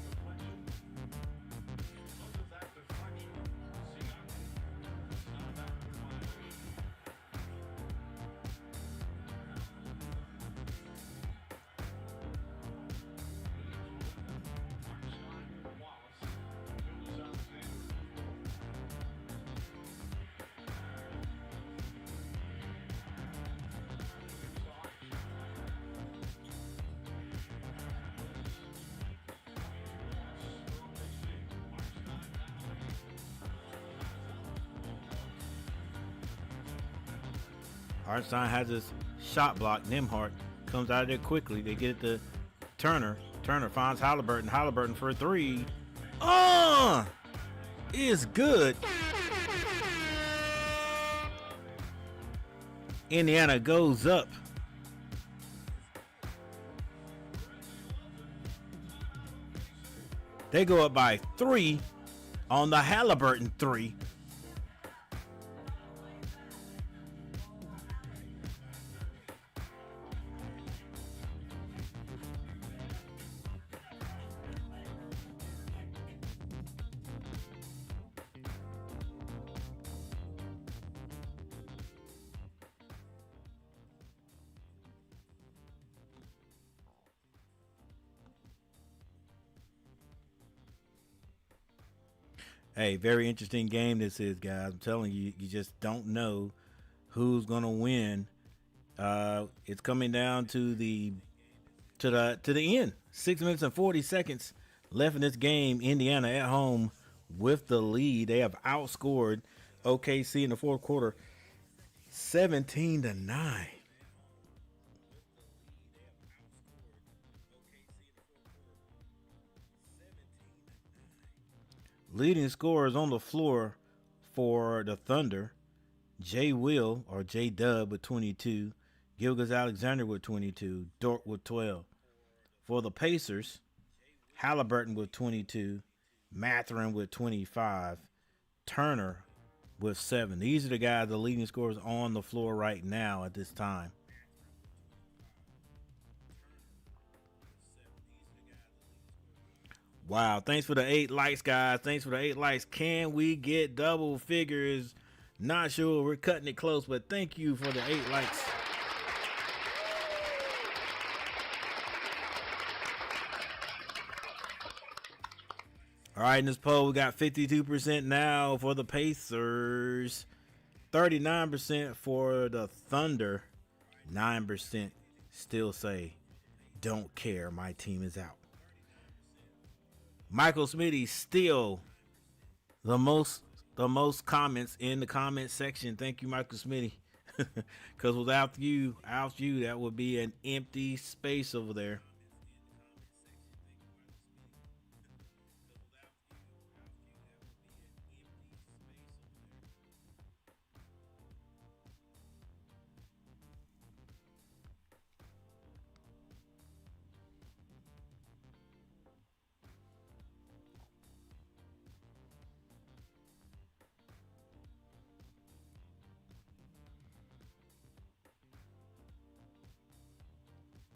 Hartenstein has his shot block. Nembhard comes out of there quickly. They get it to Turner. Turner finds Halliburton. Halliburton for a three. Is good. Indiana goes up. They go up by 3 on the Halliburton 3. Hey, very interesting game this is, guys. I'm telling you, you just don't know who's gonna win. It's coming down to the end. 6 minutes and 40 seconds left in this game. Indiana at home with the lead. They have outscored OKC in the fourth quarter 17-9. Leading scorers on the floor for the Thunder: Jay Will or J Dub with 22, Gilgeous-Alexander with 22, Dort with 12. For the Pacers, Halliburton with 22, Mathurin with 25, Turner with 7. These are the guys, the leading scorers on the floor right now at this time. Wow, thanks for the 8 likes, guys. Thanks for the 8 likes. Can we get double figures? Not sure. We're cutting it close, but thank you for the 8 likes. All right, in this poll, we got 52% now for the Pacers, 39% for the Thunder, 9% still say, don't care, my team is out. Michael Smitty still the most comments in the comment section. Thank you, Michael Smitty. Because without you, that would be an empty space over there.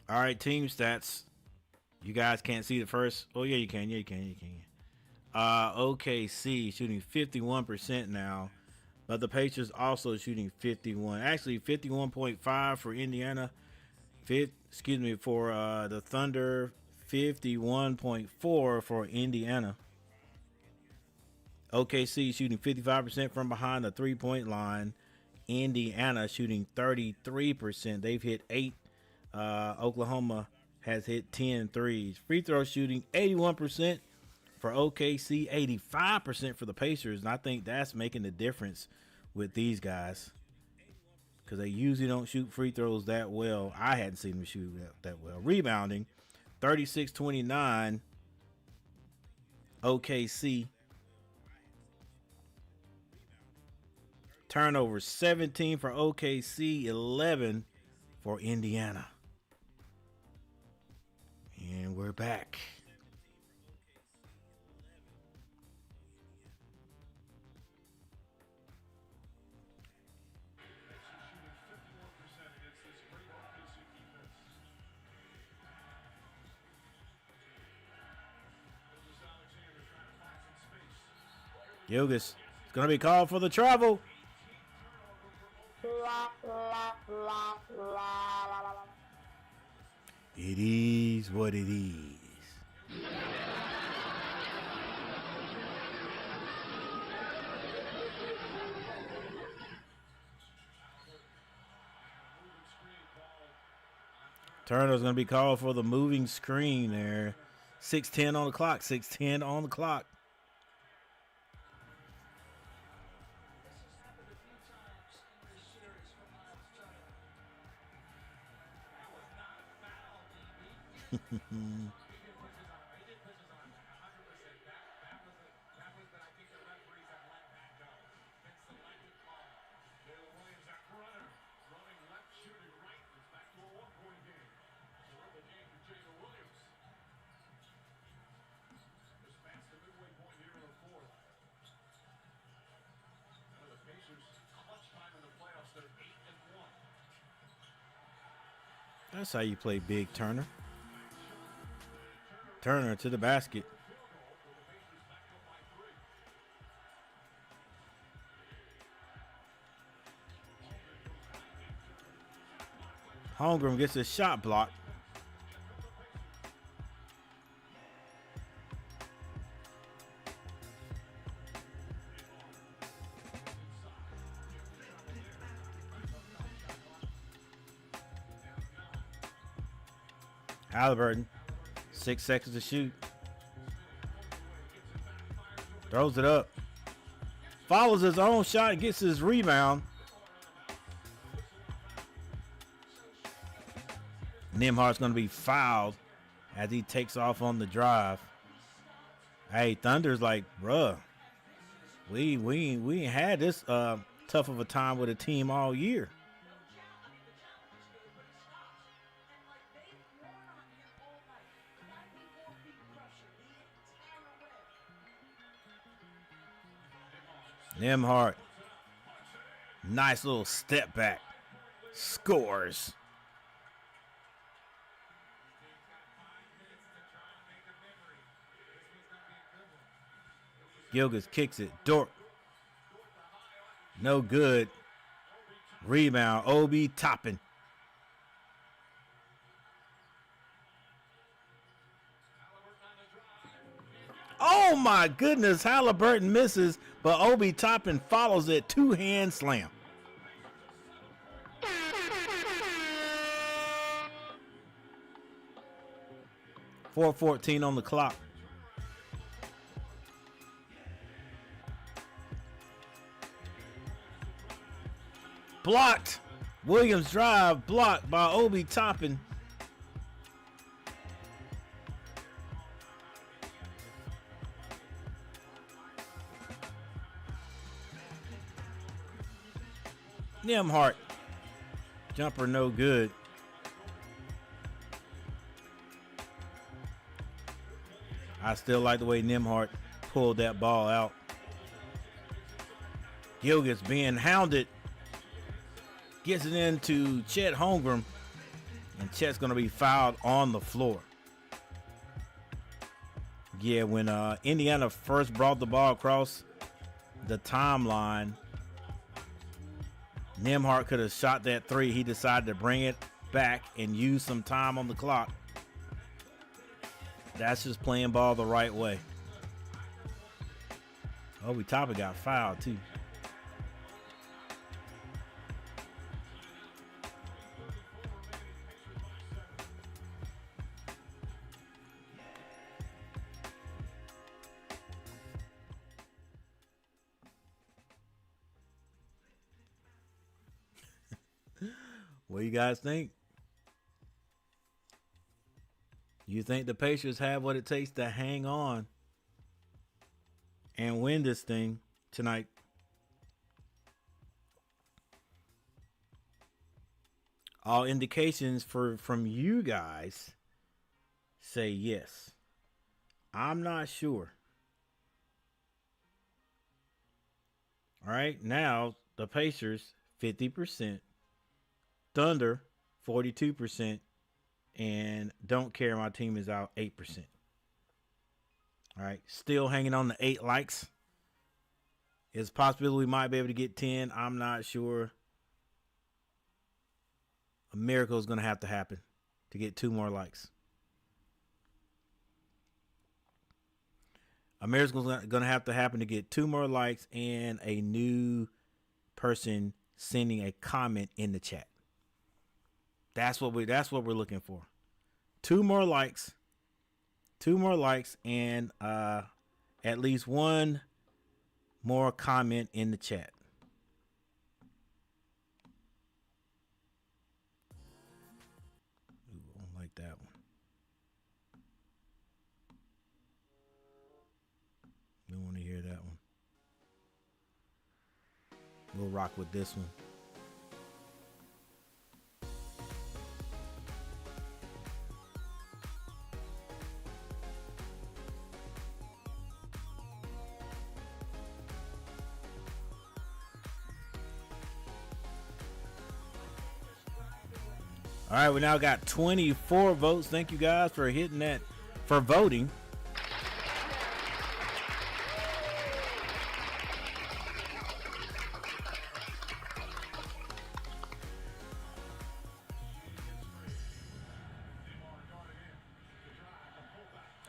All right, team stats. You guys can't see the first. Oh, yeah, you can. Yeah, you can. OKC shooting 51% now. But the Pacers also shooting 51. Actually, 51.5 for Indiana. For the Thunder, 51.4 for Indiana. OKC shooting 55% from behind the three-point line. Indiana shooting 33%. They've hit 8. Oklahoma has hit 10 threes. Free throw shooting 81% for OKC, 85% for the Pacers. And I think that's making the difference with these guys, because they usually don't shoot free throws that well. I hadn't seen them shoot that well. Rebounding, 36-29, OKC. Turnovers, 17 for OKC, 11 for Indiana. And we're back. Gilgeous is going to be called for the travel. It is what it is. Turner's going to be called for the moving screen there. 6:10 on the clock. 6:10 on the clock. This has happened a few times in this series from Miles Turner. Taylor Williams at runner. Running left, shooting right. It's back to a one-point game. Terrific game for Taylor Williams. Just past the midway point here in the fourth. Now the Pacers, clutch time in the playoffs. They're 8-1. That's how you play big, Turner. Turner to the basket. Holmgren gets his shot blocked. Halliburton, 6 seconds to shoot. Throws it up. Follows his own shot, gets his rebound. Nembhard's going to be fouled as he takes off on the drive. Hey, Thunder's like, bruh, we ain't had this tough of a time with a team all year. Nembhard, nice little step back, scores. Gilgeous kicks it. Dort. No good. Rebound. Obi Toppin. Oh my goodness. Halliburton misses, but Obi Toppin follows it. Two-hand slam. .4:14 on the clock. Blocked. Williams drive blocked by Obi Toppin. Nembhard. Jumper no good. I still like the way Nembhard pulled that ball out. Gilgeous being hounded. Gets it into Chet Holmgren, and Chet's going to be fouled on the floor. Yeah, when Indiana first brought the ball across the timeline, Nembhard could have shot that three. He decided to bring it back and use some time on the clock. That's just playing ball the right way. Obi Toppin got fouled too. What do you guys think? You think the Pacers have what it takes to hang on and win this thing tonight? All indications from you guys say yes. I'm not sure. All right, now the Pacers 50%. Thunder, 42%, and don't care, my team is out 8%. All right, still hanging on the 8 likes. It's a possibility we might be able to get 10. I'm not sure. A miracle is going to have to happen to get 2 more likes. A miracle is going to have to happen to get 2 more likes and a new person sending a comment in the chat. That's what we're looking for. 2 more likes. 2 more likes and at least 1 more comment in the chat. Ooh, I don't like that one. We'll rock with this one. All right, we now got 24 votes. Thank you guys for hitting that, for voting.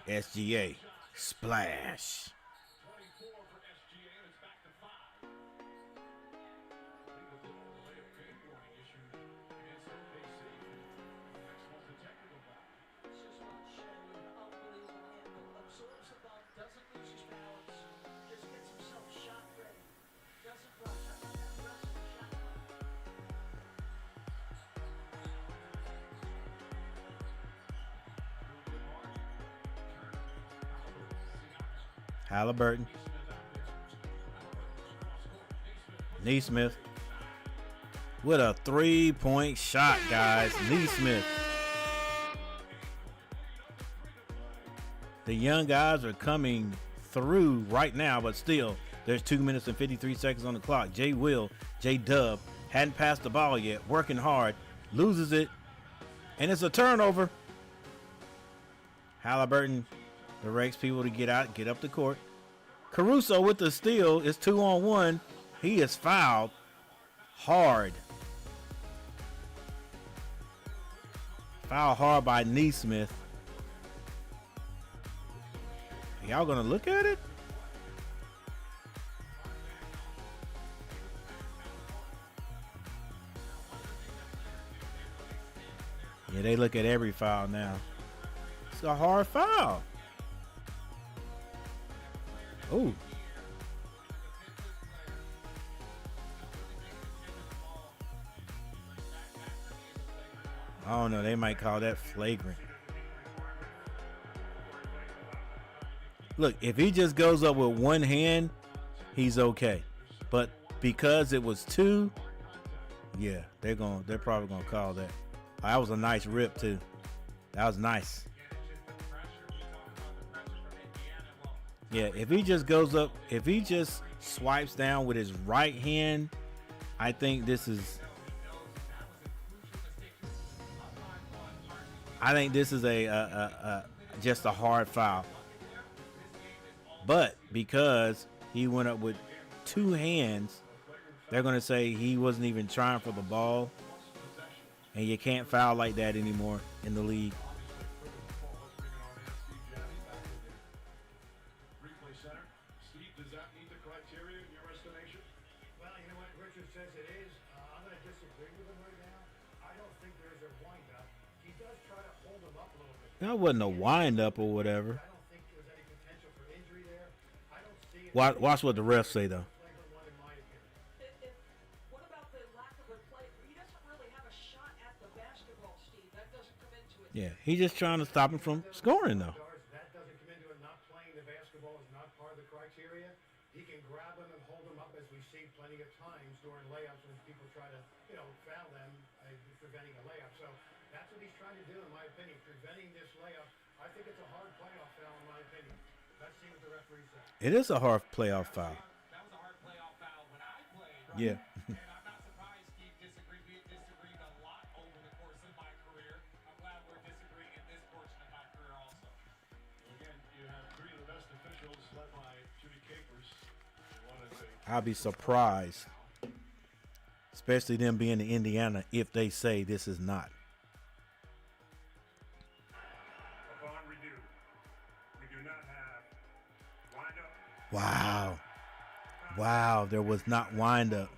SGA splash. 24 for SGA, and it's back to 5. I think the layup game warning issued against OKC. Next one's the technical foul. This is what Shea with an unbelievable handle. Absorbs the ball, doesn't lose his balance, just gets himself shot ready. Doesn't rush. I thought that rest of the shot clock. Halliburton. Neesmith with a 3-point shot, guys. Neesmith. The young guys are coming through right now, but still, there's 2 minutes and 53 seconds on the clock. J-Dub hadn't passed the ball yet, working hard, loses it, and it's a turnover. Halliburton directs people to get out, get up the court. Caruso with the steal is 2-on-1. He is fouled hard. Foul hard by Neesmith. Y'all gonna look at it? Yeah, they look at every foul now. It's a hard foul. Oh. I don't know. They might call that flagrant. Look, if he just goes up with one hand, he's okay. But because it was two, yeah, they're probably gonna call that. Oh, that was a nice rip too. That was nice. Yeah, if he just goes up, if he just swipes down with his right hand, I think this is a just a hard foul. But because he went up with two hands, they're going to say he wasn't even trying for the ball. And you can't foul like that anymore in the league. Replay center. Steve, does that meet the criteria in your estimation? Well, you know what Richard says it is. I'm going to disagree with him right now. I don't think there's a wind-up. He does try to hold him up a little bit. That wasn't a wind-up or whatever. I don't think there's any potential for injury there. I don't see it. Watch what the refs say, though. Flagrant one, in my opinion. What about the lack of a play? He doesn't really have a shot at the basketball, Steve. That doesn't come into it. Yeah, he's just trying to stop him from scoring, though. That doesn't come into it. Not playing the basketball is not part of the criteria. He can grab him and hold him up, as we see plenty of times during layups when people try to, foul them, preventing a layup. So that's what he's trying to do, in my opinion, preventing this layup. I think it's a hard playoff foul, in my opinion. Let's see what the referee says. It is a hard playoff foul. That was a hard playoff foul when I played. Yeah. And I'm not surprised Steve disagreed. We had disagreed a lot over the course of my career. I'm glad we're disagreeing in this portion of my career also. Again, you have three of the best officials led by Judy Capers. I'll be surprised, especially them being in Indiana, if they say this is not. Upon review, we do not have wind up. Wow. Wow, there was not wind up.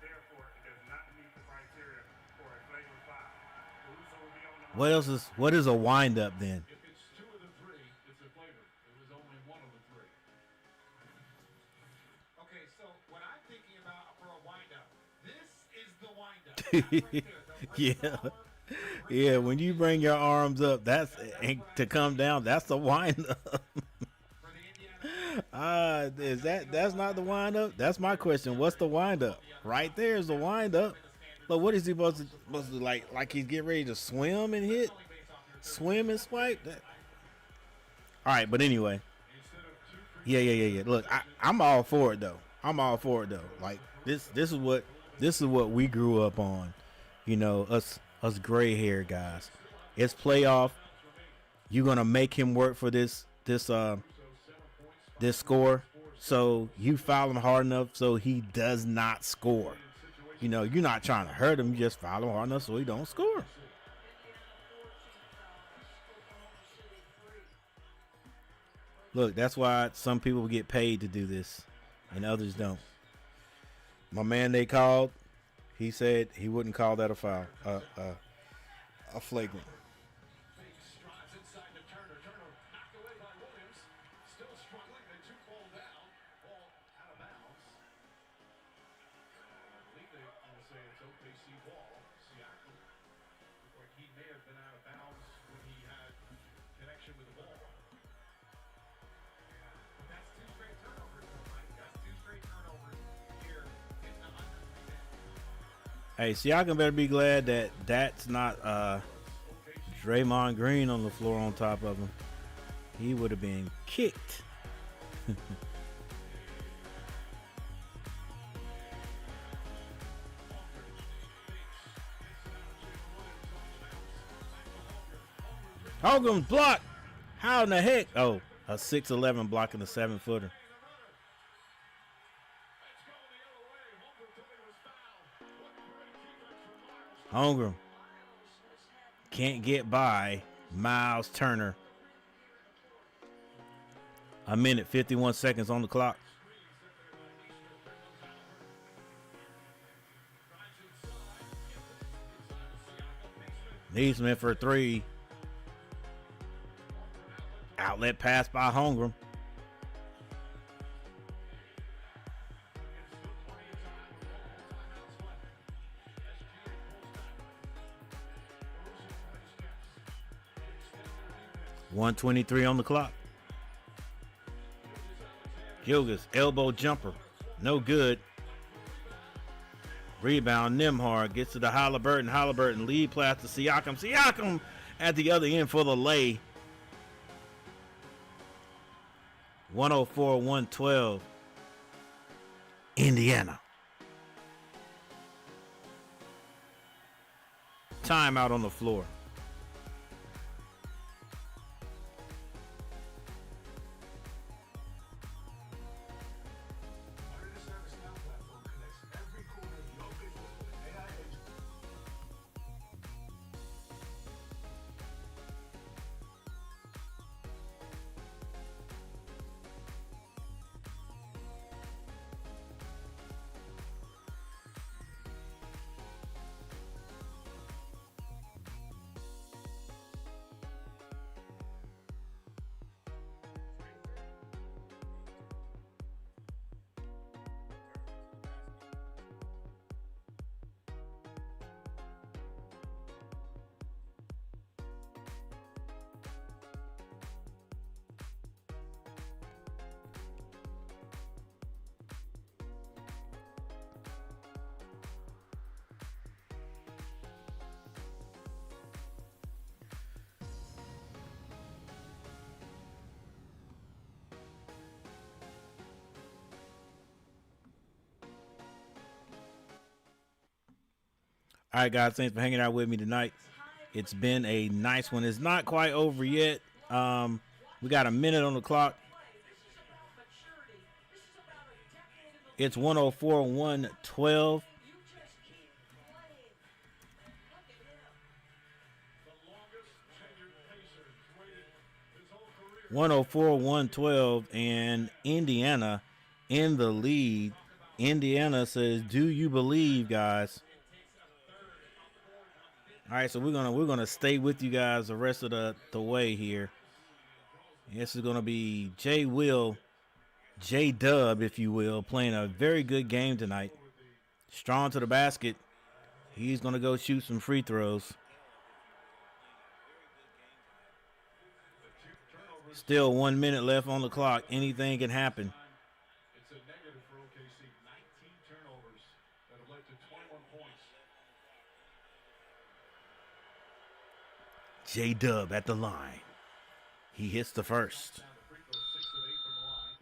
Therefore, it does not meet the criteria for a flagrant foul. Caruso will be on the What is a wind up then? If it's two of the three, it's a flagrant. It was only one of the three. Okay, so what I'm thinking about for a windup, this is the windup. Yeah. Yeah, when you bring your arms up, that's and to come down, that's a wind up. For the Indiana That's not the wind up? That's my question. What's the wind up? Right there is the wind up. But what is he supposed to like he's getting ready to swim and hit? Swim and swipe? All right, but anyway. Yeah. Look, I'm all for it though. Like this is what we grew up on. You know, us gray hair guys. It's playoff. You're gonna make him work for this score. So you foul him hard enough so he does not score. You know, you're not trying to hurt him. You just foul him hard enough so he don't score. Look, that's why some people get paid to do this and others don't. My man they called, he said he wouldn't call that a foul, a flagrant. Big strides inside to Turner. Turner knocked away by Williams. Still struggling. The two fall down. Ball out of bounds. I believe they want to say it's OKC ball. Siakam. Looked like he may have been out of bounds when he had connection with the ball. That's two straight turnovers, Mike. That's two straight turnovers here in the under 3 minutes. Hey, Siakam better be glad that that's not Draymond Green on the floor on top of him. He would have been kicked. Holmgren's block. How in the heck? Oh, a 6'11" blocking a 7-footer. Holmgren can't get by Miles Turner. A minute, 51 seconds on the clock. Neesmith for 3. Outlet pass by Holmgren. .123 on the clock. Gilgeous elbow jumper, no good. Rebound, Nembhard gets to the Halliburton. Halliburton lead pass to Siakam. Siakam at the other end for the lay. 104-112. Indiana. Timeout on the floor. All right, guys, thanks for hanging out with me tonight. It's been a nice one. It's not quite over yet. We got a minute on the clock. It's 104-112. 104-112, and Indiana in the lead. Indiana says, "Do you believe, guys?" All right, so we're gonna stay with you guys the rest of the way here. This is gonna be J-Dub, if you will, playing a very good game tonight. Strong to the basket. He's gonna go shoot some free throws. Still 1 minute left on the clock. Anything can happen. It's a negative for OKC. 19 turnovers that have led to 21 points. J-Dub at the line. He hits the first. Down to free throw, 6 of 8 from the line.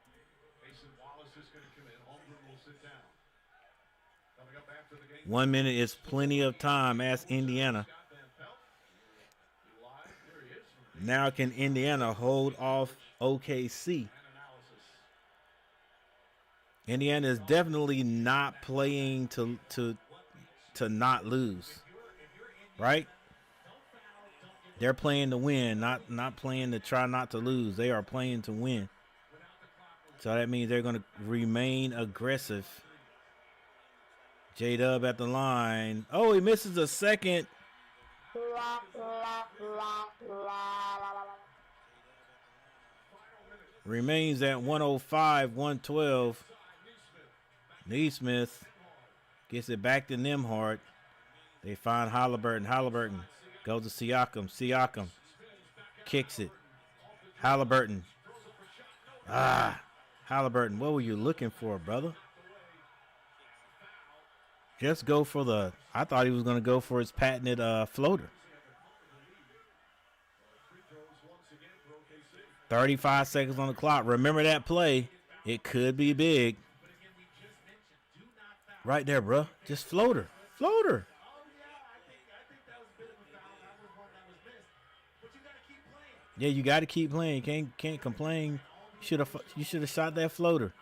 Mason Wallace is going to come in. Holmgren will sit down. Coming up after the game. 1 minute is plenty of time. Ask Indiana. Scott Van Pelt. Live. There he is from Now can Indiana hold off OKC? an analysis. Indiana is definitely not playing to not lose, right? They're playing to win, not playing to try not to lose. They are playing to win. So that means they're going to remain aggressive. J-Dub at the line. Oh, he misses a second. Remains at 105, 112. Neesmith gets it back to Nembhard. They find Halliburton. Halliburton goes to Siakam. Siakam kicks it. Halliburton. Halliburton, what were you looking for, brother? Just go for the, I thought he was going to go for his patented floater. 35 seconds on the clock. Remember that play. It could be big. Right there, bro. Just floater. Floater. Yeah, you got to keep playing. Can't complain. You should have shot that floater.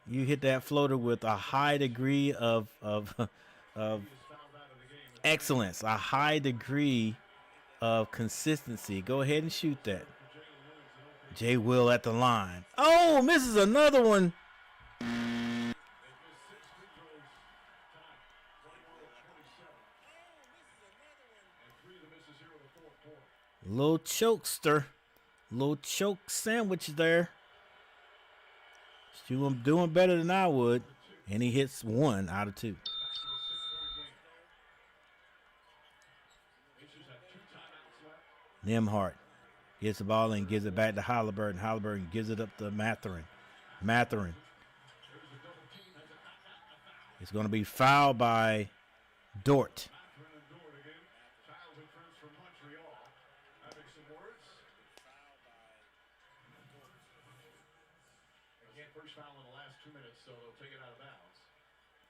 You hit that floater with a high degree of excellence, a high degree of consistency. Go ahead and shoot that. Jay Will at the line. Oh, misses another one. Little chokester. Little choke sandwich there. She was doing better than I would. And he hits 1 out of 2. Nembhard gets the ball and gives it back to Halliburton. Halliburton gives it up to Mathurin. Mathurin. It's going to be fouled by Dort. First foul in the last 2 minutes, so they'll take it out of bounds.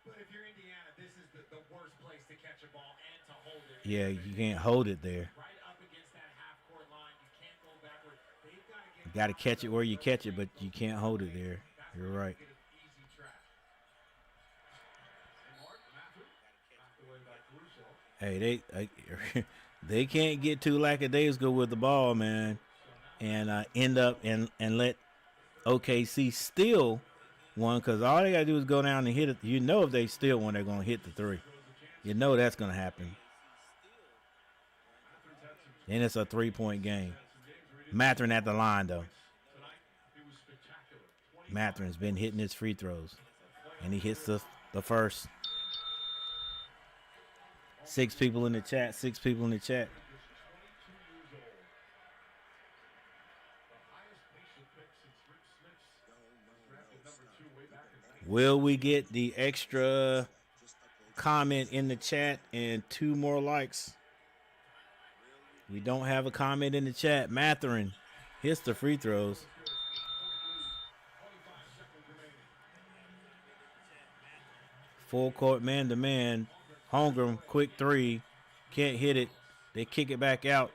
But if you're Indiana, this is the worst place to catch a ball and to hold it. Yeah, you can't hold it there. Right up against that half-court line, you can't go backward. They've got to get. You got to catch it where you catch it, but you can't hold it there. You're right. Get an easy trap. Hey, they can't get too lackadaisical with the ball, man, and end up and let OKC steal one, because all they got to do is go down and hit it. You know if they steal one, they're going to hit the 3. You know that's going to happen. And it's a 3-point game. Mathurin at the line, though. Mathurin's been hitting his free throws. And he hits the first. 6 people in the chat. 6 people in the chat. Will we get the extra comment in the chat and 2 more likes? We don't have a comment in the chat. Mathurin hits the free throws. Full court man-to-man. Holmgren, quick 3. Can't hit it. They kick it back out.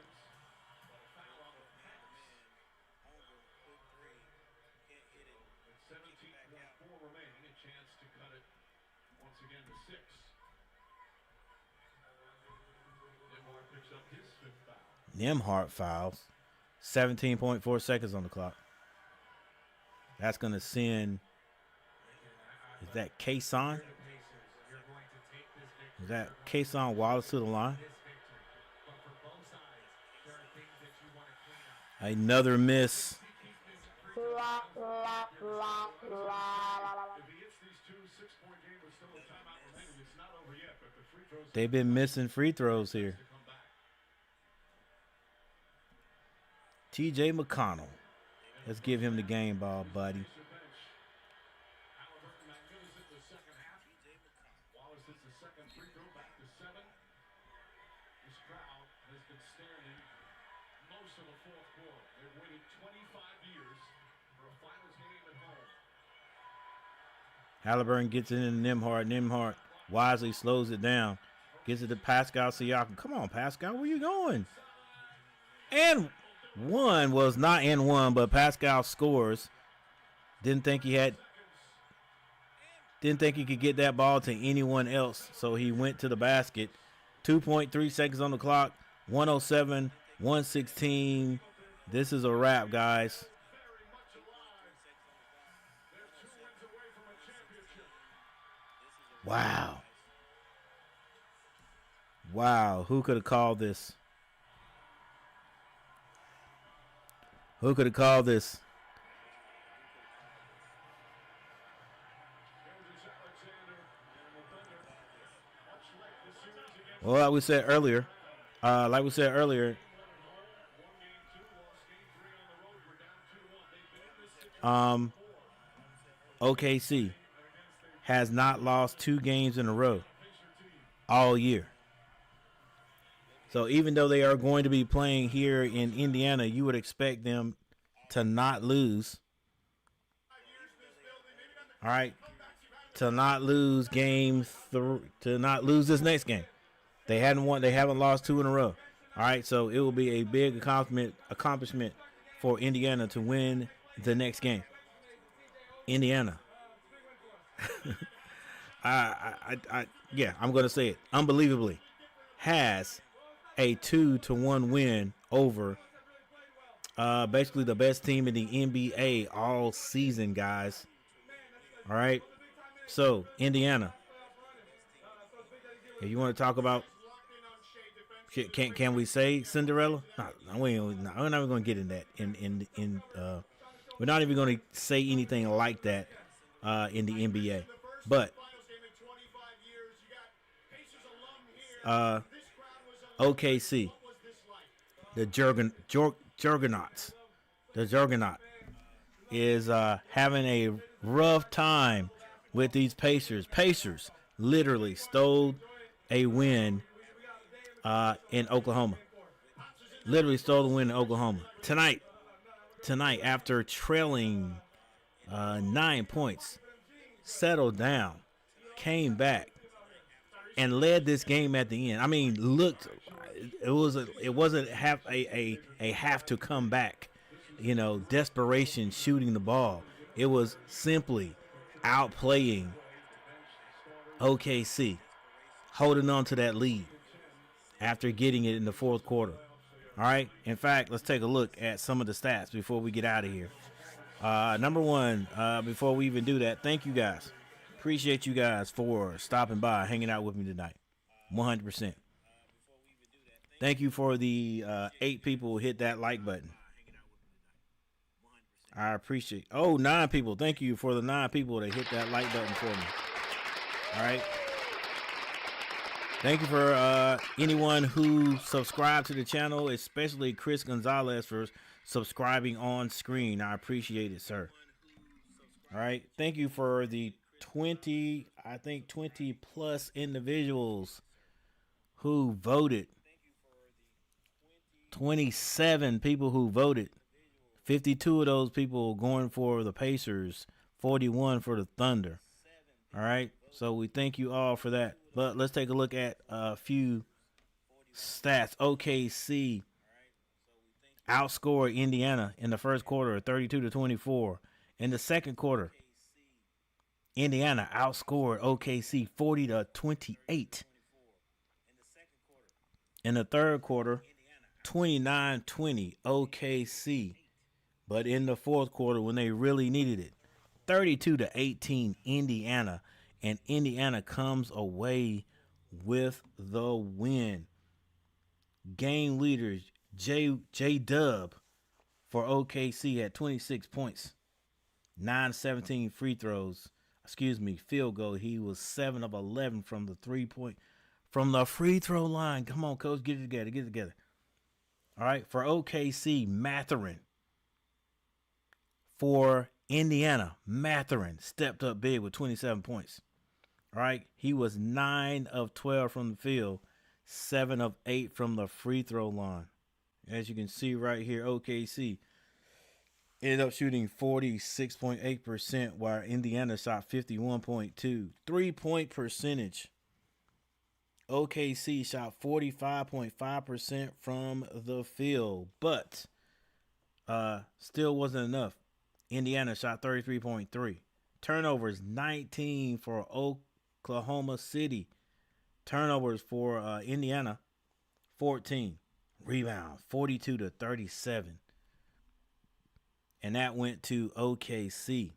Nembhard fouls. 17.4 seconds on the clock. That's going to send. Is that Kason? Is that Kason Wallace to the line? Another miss. They've been missing free throws here. T.J. McConnell. Let's give him the game ball, buddy. Halliburton magnificent the second half. Wallace hits the second free throw, back to 7. This crowd has been standing most of the fourth quarter. They've waited 25 years for a finals game at home. Halliburton gets it in Nembhard. Nembhard wisely slows it down. Gets it to Pascal Siakam. Come on, Pascal, where you going? And one was not in one, but Pascal scores. Didn't think he could get that ball to anyone else, so he went to the basket. 2.3 seconds on the clock. 107, 116. This is a wrap, guys. Wow. Wow, who could have called this? Who could have called this? Well, like we said earlier, OKC has not lost 2 games in a row all year. So even though they are going to be playing here in Indiana, you would expect them to not lose. All right, to not lose to not lose this next game. They haven't lost 2 in a row. All right, so it will be a big accomplishment for Indiana to win the next game. Indiana. I'm going to say it. Unbelievably has a 2-1 win over basically the best team in the NBA all season, guys. All right. So, Indiana. If you want to talk about, can we say Cinderella? No, we're not even going to get in that. We're not even going to say anything like that in the NBA. But OKC, the Juggernauts, the Juggernaut is having a rough time with these Pacers. Pacers literally stole a win in Oklahoma. Literally stole the win in Oklahoma. Tonight, after trailing 9 points, settled down, came back, and led this game at the end. I mean, it wasn't have to come back, desperation shooting the ball. It was simply outplaying OKC, holding on to that lead after getting it in the fourth quarter. All right. In fact, let's take a look at some of the stats before we get out of here. Number one, before we even do that, thank you guys. Appreciate you guys for stopping by, hanging out with me tonight. 100%. Thank you for the 8 people who hit that like button. I appreciate. 9 people. Thank you for the 9 people that hit that like button for me. All right. Thank you for anyone who subscribed to the channel, especially Chris Gonzalez for subscribing on screen. I appreciate it, sir. All right. Thank you for the 20 plus individuals who voted. 27 people who voted. 52 of those people going for the Pacers, 41 for the Thunder. All right. So we thank you all for that. But let's take a look at a few stats. OKC outscored Indiana in the first quarter, 32-24. In the second quarter, Indiana outscored OKC 40-28. In the third quarter, 29-20 OKC. But in the fourth quarter, when they really needed it, 32-18 Indiana. And Indiana comes away with the win. Game leaders, J-Dub for OKC had 26 points, 9-17 field goal. He was 7 of 11 from the free throw line. Come on, coach, get it together. All right, for OKC, Mathurin. For Indiana, Mathurin stepped up big with 27 points. All right, he was 9 of 12 from the field, 7 of 8 from the free throw line. As you can see right here, OKC ended up shooting 46.8%, while Indiana shot 51.2. 3-point percentage. OKC shot 45.5% from the field, but still wasn't enough. Indiana shot 33.3. Turnovers, 19 for Oklahoma City. Turnovers for Indiana, 14. Rebounds, 42 to 37. And that went to OKC.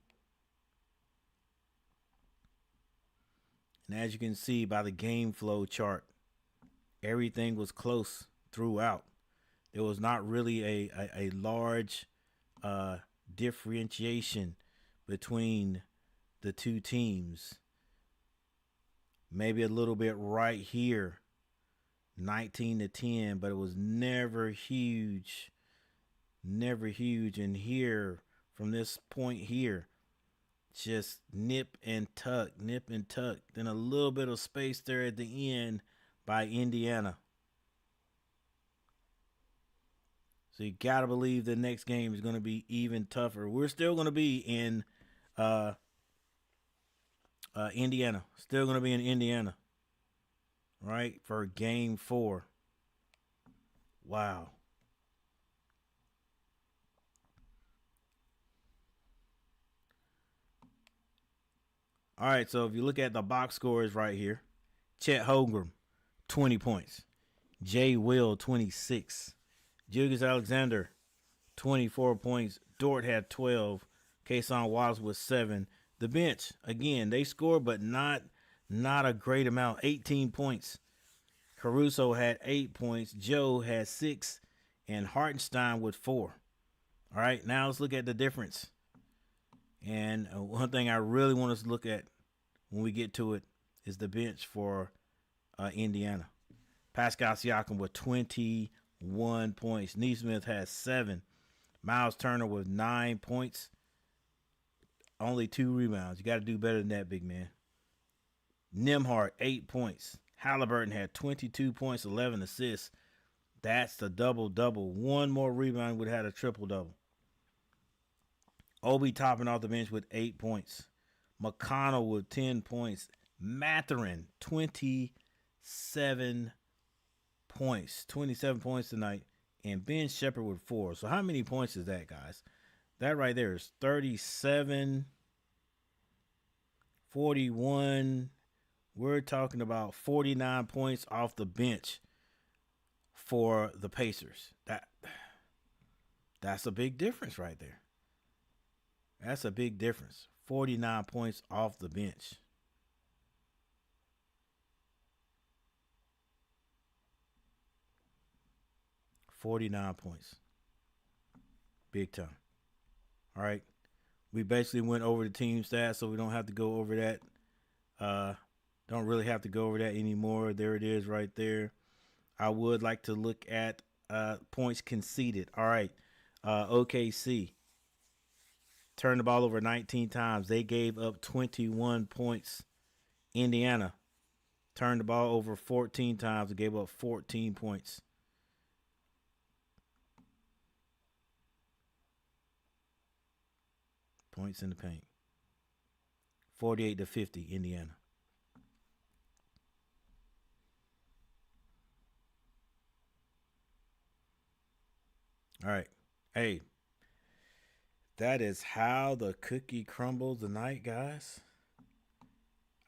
And as you can see by the game flow chart, everything was close throughout. There was not really a large differentiation between the two teams. Maybe a little bit right here, 19 to 10, but it was never huge. Never huge. And here, from this point here, just nip and tuck. Then a little bit of space there at the end by Indiana. So you got to believe the next game is going to be even tougher. We're still going to be in Indiana. Still going to be in Indiana. Right? For game 4. Wow. All right, so if you look at the box scores right here, Chet Holmgren, 20 points. Jay Will, 26. Julius Alexander, 24 points. Dort had 12. Kason Wallace with 7. The bench, again, they scored, but not a great amount. 18 points. Caruso had 8 points. Joe had 6. And Hartenstein with 4. All right, now let's look at the difference. And one thing I really want us to look at when we get to it is the bench for Indiana. Pascal Siakam with 21 points. Neesmith has 7. Miles Turner with 9 points. Only 2 rebounds. You got to do better than that, big man. Nembhard, 8 points. Halliburton had 22 points, 11 assists. That's the double-double. One more rebound would have had a triple-double. Obi topping off the bench with 8 points. McConnell with 10 points. Mathurin, 27 points. 27 points tonight. And Ben Shepherd with 4. So how many points is that, guys? That right there is 37, 41. We're talking about 49 points off the bench for the Pacers. That's a big difference right there. That's a big difference. 49 points off the bench. $49 points. Big time. All right. We basically went over the team stats, so we don't have to go over that. Don't really have to go over that anymore. There it is right there. I would like to look at points conceded. All right. OKC turned the ball over 19 times. They gave up 21 points. Indiana turned the ball over 14 times and gave up 14 points. Points in the paint. 48-50, Indiana. All right. Hey, that is how the cookie crumbles tonight, guys.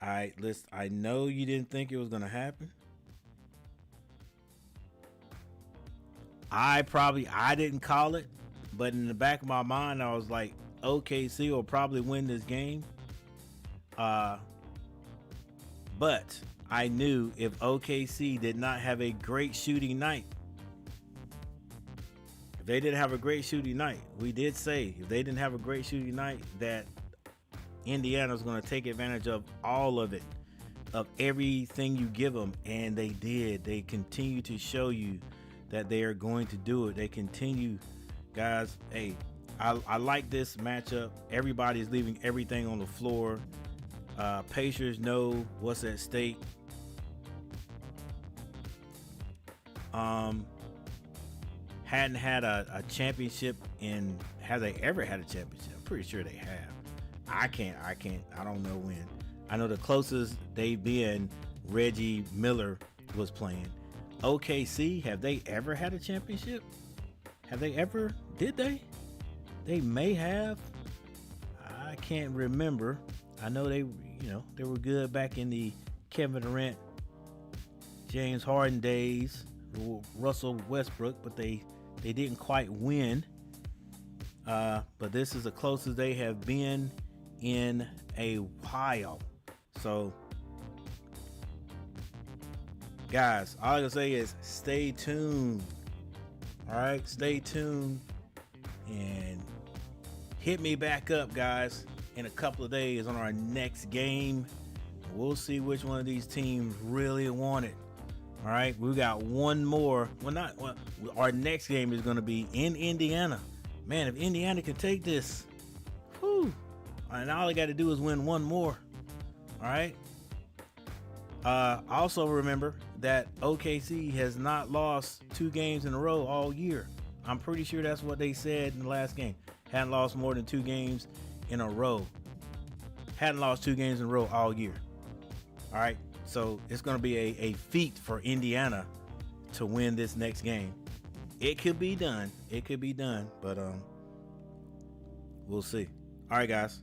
All right, listen, I know you didn't think it was going to happen. I didn't call it, but in the back of my mind, I was like, OKC will probably win this game. But I knew if OKC did not have a great shooting night, they didn't have a great shooting night. We did say if they didn't have a great shooting night, that Indiana's going to take advantage of all of it, of everything you give them, and they did. They continue to show you that they are going to do it. They continue, guys. Hey, I like this matchup. Everybody's leaving everything on the floor. Pacers know what's at stake. Hadn't had a championship in, have they ever had a championship? I'm pretty sure they have. I don't know when. I know the closest they've been, Reggie Miller was playing. OKC, have they ever had a championship? Have they ever? Did they? They may have. I can't remember. I know they were good back in the Kevin Durant, James Harden days, Russell Westbrook, but they didn't quite win. But this is the closest they have been in a while. So, guys, all I can say is stay tuned. All right, stay tuned and hit me back up, guys, in a couple of days on our next game. We'll see which one of these teams really want it. All right, we got one more. Our next game is going to be in Indiana. Man, if Indiana can take this, whew, and all they got to do is win one more. All right. Also remember that OKC has not lost 2 games in a row all year. I'm pretty sure that's what they said in the last game. Hadn't lost more than 2 games in a row. Hadn't lost 2 games in a row all year. All right. So it's going to be a feat for Indiana to win this next game. It could be done. It could be done. But we'll see. All right, guys.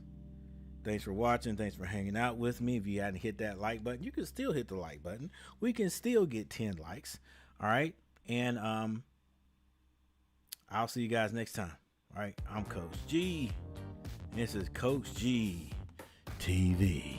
Thanks for watching. Thanks for hanging out with me. If you hadn't hit that like button, you can still hit the like button. We can still get 10 likes. All right. And I'll see you guys next time. All right. I'm Coach G. And this is Coach G TV.